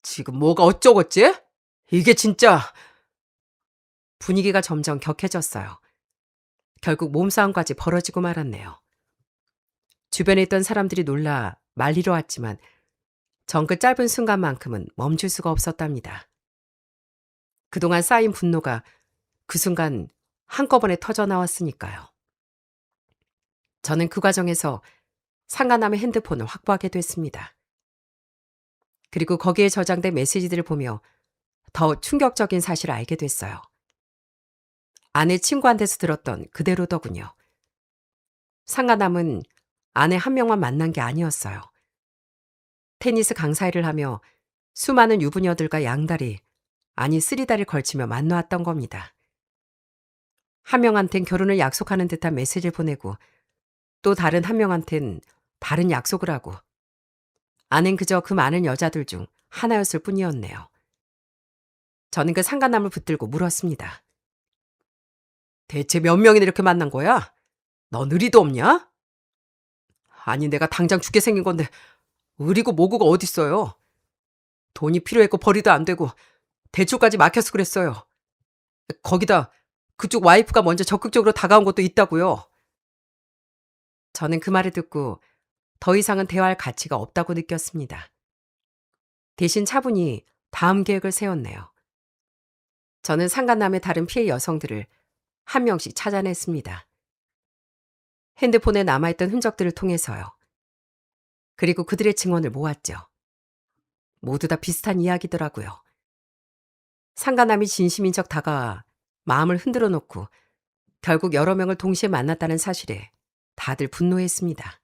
지금 뭐가 어쩌겠지? 이게 진짜. 분위기가 점점 격해졌어요. 결국 몸싸움까지 벌어지고 말았네요. 주변에 있던 사람들이 놀라 말리러 왔지만 전 그 짧은 순간만큼은 멈출 수가 없었답니다. 그동안 쌓인 분노가 그 순간 한꺼번에 터져나왔으니까요. 저는 그 과정에서 상간남의 핸드폰을 확보하게 됐습니다. 그리고 거기에 저장된 메시지들을 보며 더 충격적인 사실을 알게 됐어요. 아내 친구한테서 들었던 그대로더군요. 상간남은 아내 한 명만 만난 게 아니었어요. 테니스 강사 일을 하며 수많은 유부녀들과 양다리, 아니 쓰리다리를 걸치며 만나왔던 겁니다. 한 명한텐 결혼을 약속하는 듯한 메시지를 보내고 또 다른 한 명한텐 다른 약속을 하고 아낸 그저 그 많은 여자들 중 하나였을 뿐이었네요. 저는 그 상간남을 붙들고 물었습니다. 대체 몇 명이나 이렇게 만난 거야? 넌 의리도 없냐? 아니 내가 당장 죽게 생긴 건데 의리고 뭐고가 어딨어요. 돈이 필요했고 벌이도 안 되고 대출까지 막혀서 그랬어요. 거기다 그쪽 와이프가 먼저 적극적으로 다가온 것도 있다고요. 저는 그 말을 듣고 더 이상은 대화할 가치가 없다고 느꼈습니다. 대신 차분히 다음 계획을 세웠네요. 저는 상간남의 다른 피해 여성들을 한 명씩 찾아냈습니다. 핸드폰에 남아있던 흔적들을 통해서요. 그리고 그들의 증언을 모았죠. 모두 다 비슷한 이야기더라고요. 상간남이 진심인 척 다가와 마음을 흔들어 놓고 결국 여러 명을 동시에 만났다는 사실에 다들 분노했습니다.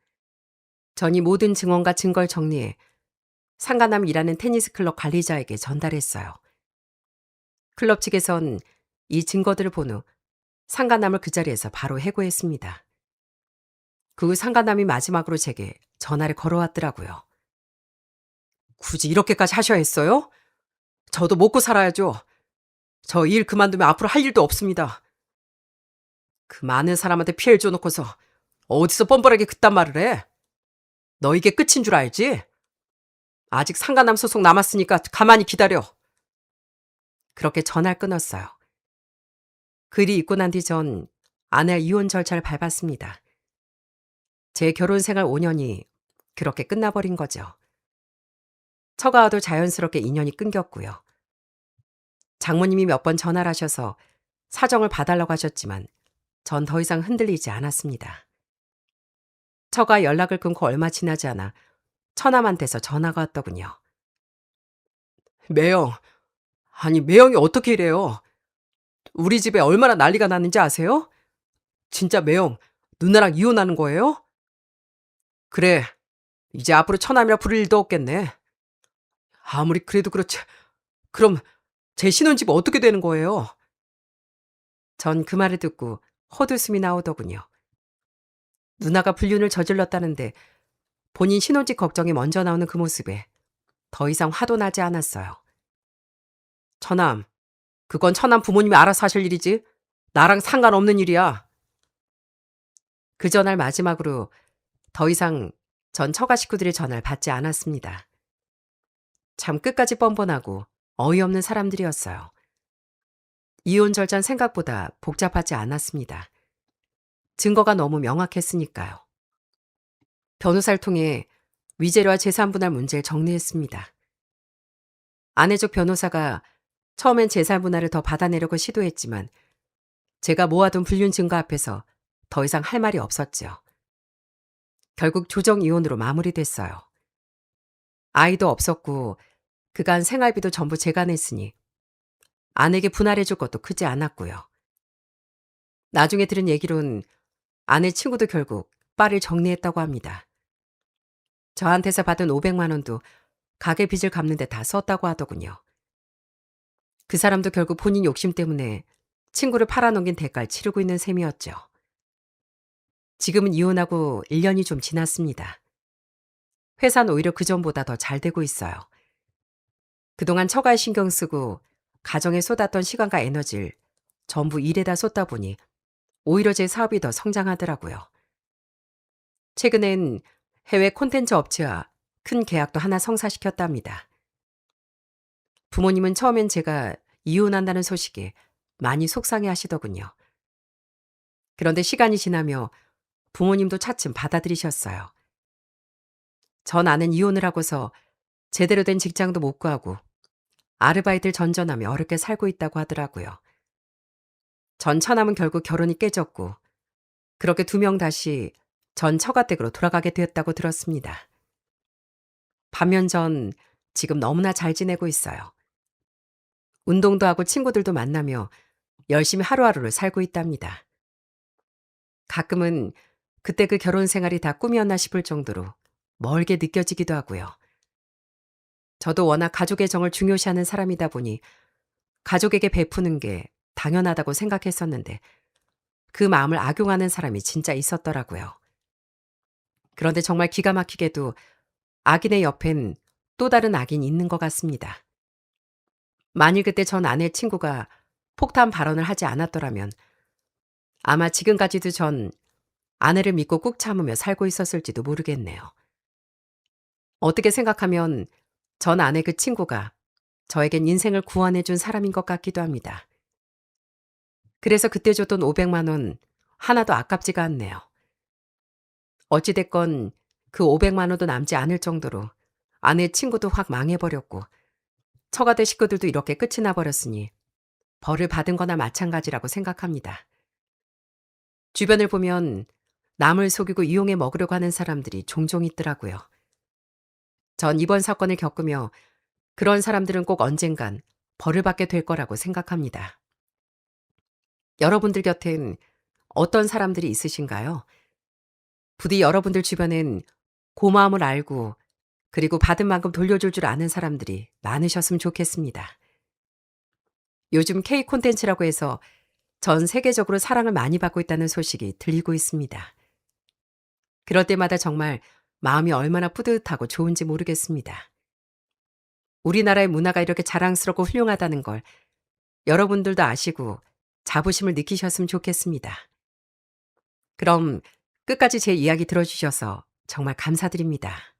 전이 모든 증언과 증거를 정리해 상간남 일하는 테니스 클럽 관리자에게 전달했어요. 클럽 측에선 이 증거들을 본 후 상간남을 그 자리에서 바로 해고했습니다. 그 후 상간남이 마지막으로 제게 전화를 걸어왔더라고요. 굳이 이렇게까지 하셔야 했어요? 저도 먹고 살아야죠. 저 일 그만두면 앞으로 할 일도 없습니다. 그 많은 사람한테 피해를 줘놓고서 어디서 뻔뻔하게 그딴 말을 해? 너 이게 끝인 줄 알지? 아직 상간남 소송 남았으니까 가만히 기다려. 그렇게 전화를 끊었어요. 글이 읽고 난 뒤 전 아내와 이혼 절차를 밟았습니다. 제 결혼 생활 5년이 그렇게 끝나버린 거죠. 처가와도 자연스럽게 인연이 끊겼고요. 장모님이 몇 번 전화를 하셔서 사정을 봐달라고 하셨지만 전 더 이상 흔들리지 않았습니다. 처가 연락을 끊고 얼마 지나지 않아 처남한테서 전화가 왔더군요. 매영, 아니 매영이 어떻게 이래요? 우리 집에 얼마나 난리가 났는지 아세요? 진짜 매영, 누나랑 이혼하는 거예요? 그래, 이제 앞으로 처남이라 부를 일도 없겠네. 아무리 그래도 그렇지. 그럼 제 신혼집 어떻게 되는 거예요? 전 그 말을 듣고 헛웃음이 나오더군요. 누나가 불륜을 저질렀다는데 본인 신혼집 걱정이 먼저 나오는 그 모습에 더 이상 화도 나지 않았어요. 처남, 그건 처남 부모님이 알아서 하실 일이지. 나랑 상관없는 일이야. 그 전날 마지막으로 더 이상 전 처가 식구들의 전화를 받지 않았습니다. 참 끝까지 뻔뻔하고 어이없는 사람들이었어요. 이혼 절차는 생각보다 복잡하지 않았습니다. 증거가 너무 명확했으니까요. 변호사를 통해 위제료와 재산분할 문제를 정리했습니다. 아내 쪽 변호사가 처음엔 재산분할을 더 받아내려고 시도했지만 제가 모아둔 불륜 증거 앞에서 더 이상 할 말이 없었죠. 결국 조정 이혼으로 마무리됐어요. 아이도 없었고 그간 생활비도 전부 제가 냈으니 아내에게 분할해줄 것도 크지 않았고요. 나중에 들은 얘기론 아내 친구도 결국 빠를 정리했다고 합니다. 저한테서 받은 500만 원도 가게 빚을 갚는 데 다 썼다고 하더군요. 그 사람도 결국 본인 욕심 때문에 친구를 팔아넘긴 대가를 치르고 있는 셈이었죠. 지금은 이혼하고 1년이 좀 지났습니다. 회사는 오히려 그전보다 더 잘 되고 있어요. 그동안 처가에 신경 쓰고 가정에 쏟았던 시간과 에너지를 전부 일에다 쏟다 보니 오히려 제 사업이 더 성장하더라고요. 최근엔 해외 콘텐츠 업체와 큰 계약도 하나 성사시켰답니다. 부모님은 처음엔 제가 이혼한다는 소식에 많이 속상해 하시더군요. 그런데 시간이 지나며 부모님도 차츰 받아들이셨어요. 전 아는 이혼을 하고서 제대로 된 직장도 못 구하고 아르바이트를 전전하며 어렵게 살고 있다고 하더라고요. 전 처남은 결국 결혼이 깨졌고 그렇게 2명 다시 전 처가댁으로 돌아가게 되었다고 들었습니다. 반면 전 지금 너무나 잘 지내고 있어요. 운동도 하고 친구들도 만나며 열심히 하루하루를 살고 있답니다. 가끔은 그때 그 결혼 생활이 다 꿈이었나 싶을 정도로 멀게 느껴지기도 하고요. 저도 워낙 가족의 정을 중요시하는 사람이다 보니 가족에게 베푸는 게 당연하다고 생각했었는데 그 마음을 악용하는 사람이 진짜 있었더라고요. 그런데 정말 기가 막히게도 악인의 옆엔 또 다른 악인이 있는 것 같습니다. 만일 그때 전 아내 친구가 폭탄 발언을 하지 않았더라면 아마 지금까지도 전 아내를 믿고 꾹 참으며 살고 있었을지도 모르겠네요. 어떻게 생각하면 전 아내 그 친구가 저에겐 인생을 구원해 준 사람인 것 같기도 합니다. 그래서 그때 줬던 500만 원 하나도 아깝지가 않네요. 어찌됐건 그 500만 원도 남지 않을 정도로 아내 친구도 확 망해버렸고 처가대 식구들도 이렇게 끝이 나버렸으니 벌을 받은 거나 마찬가지라고 생각합니다. 주변을 보면 남을 속이고 이용해 먹으려고 하는 사람들이 종종 있더라고요. 전 이번 사건을 겪으며 그런 사람들은 꼭 언젠간 벌을 받게 될 거라고 생각합니다. 여러분들 곁엔 어떤 사람들이 있으신가요? 부디 여러분들 주변엔 고마움을 알고 그리고 받은 만큼 돌려줄 줄 아는 사람들이 많으셨으면 좋겠습니다. 요즘 K 콘텐츠라고 해서 전 세계적으로 사랑을 많이 받고 있다는 소식이 들리고 있습니다. 그럴 때마다 정말 마음이 얼마나 뿌듯하고 좋은지 모르겠습니다. 우리나라의 문화가 이렇게 자랑스럽고 훌륭하다는 걸 여러분들도 아시고 자부심을 느끼셨으면 좋겠습니다. 그럼 끝까지 제 이야기 들어주셔서 정말 감사드립니다.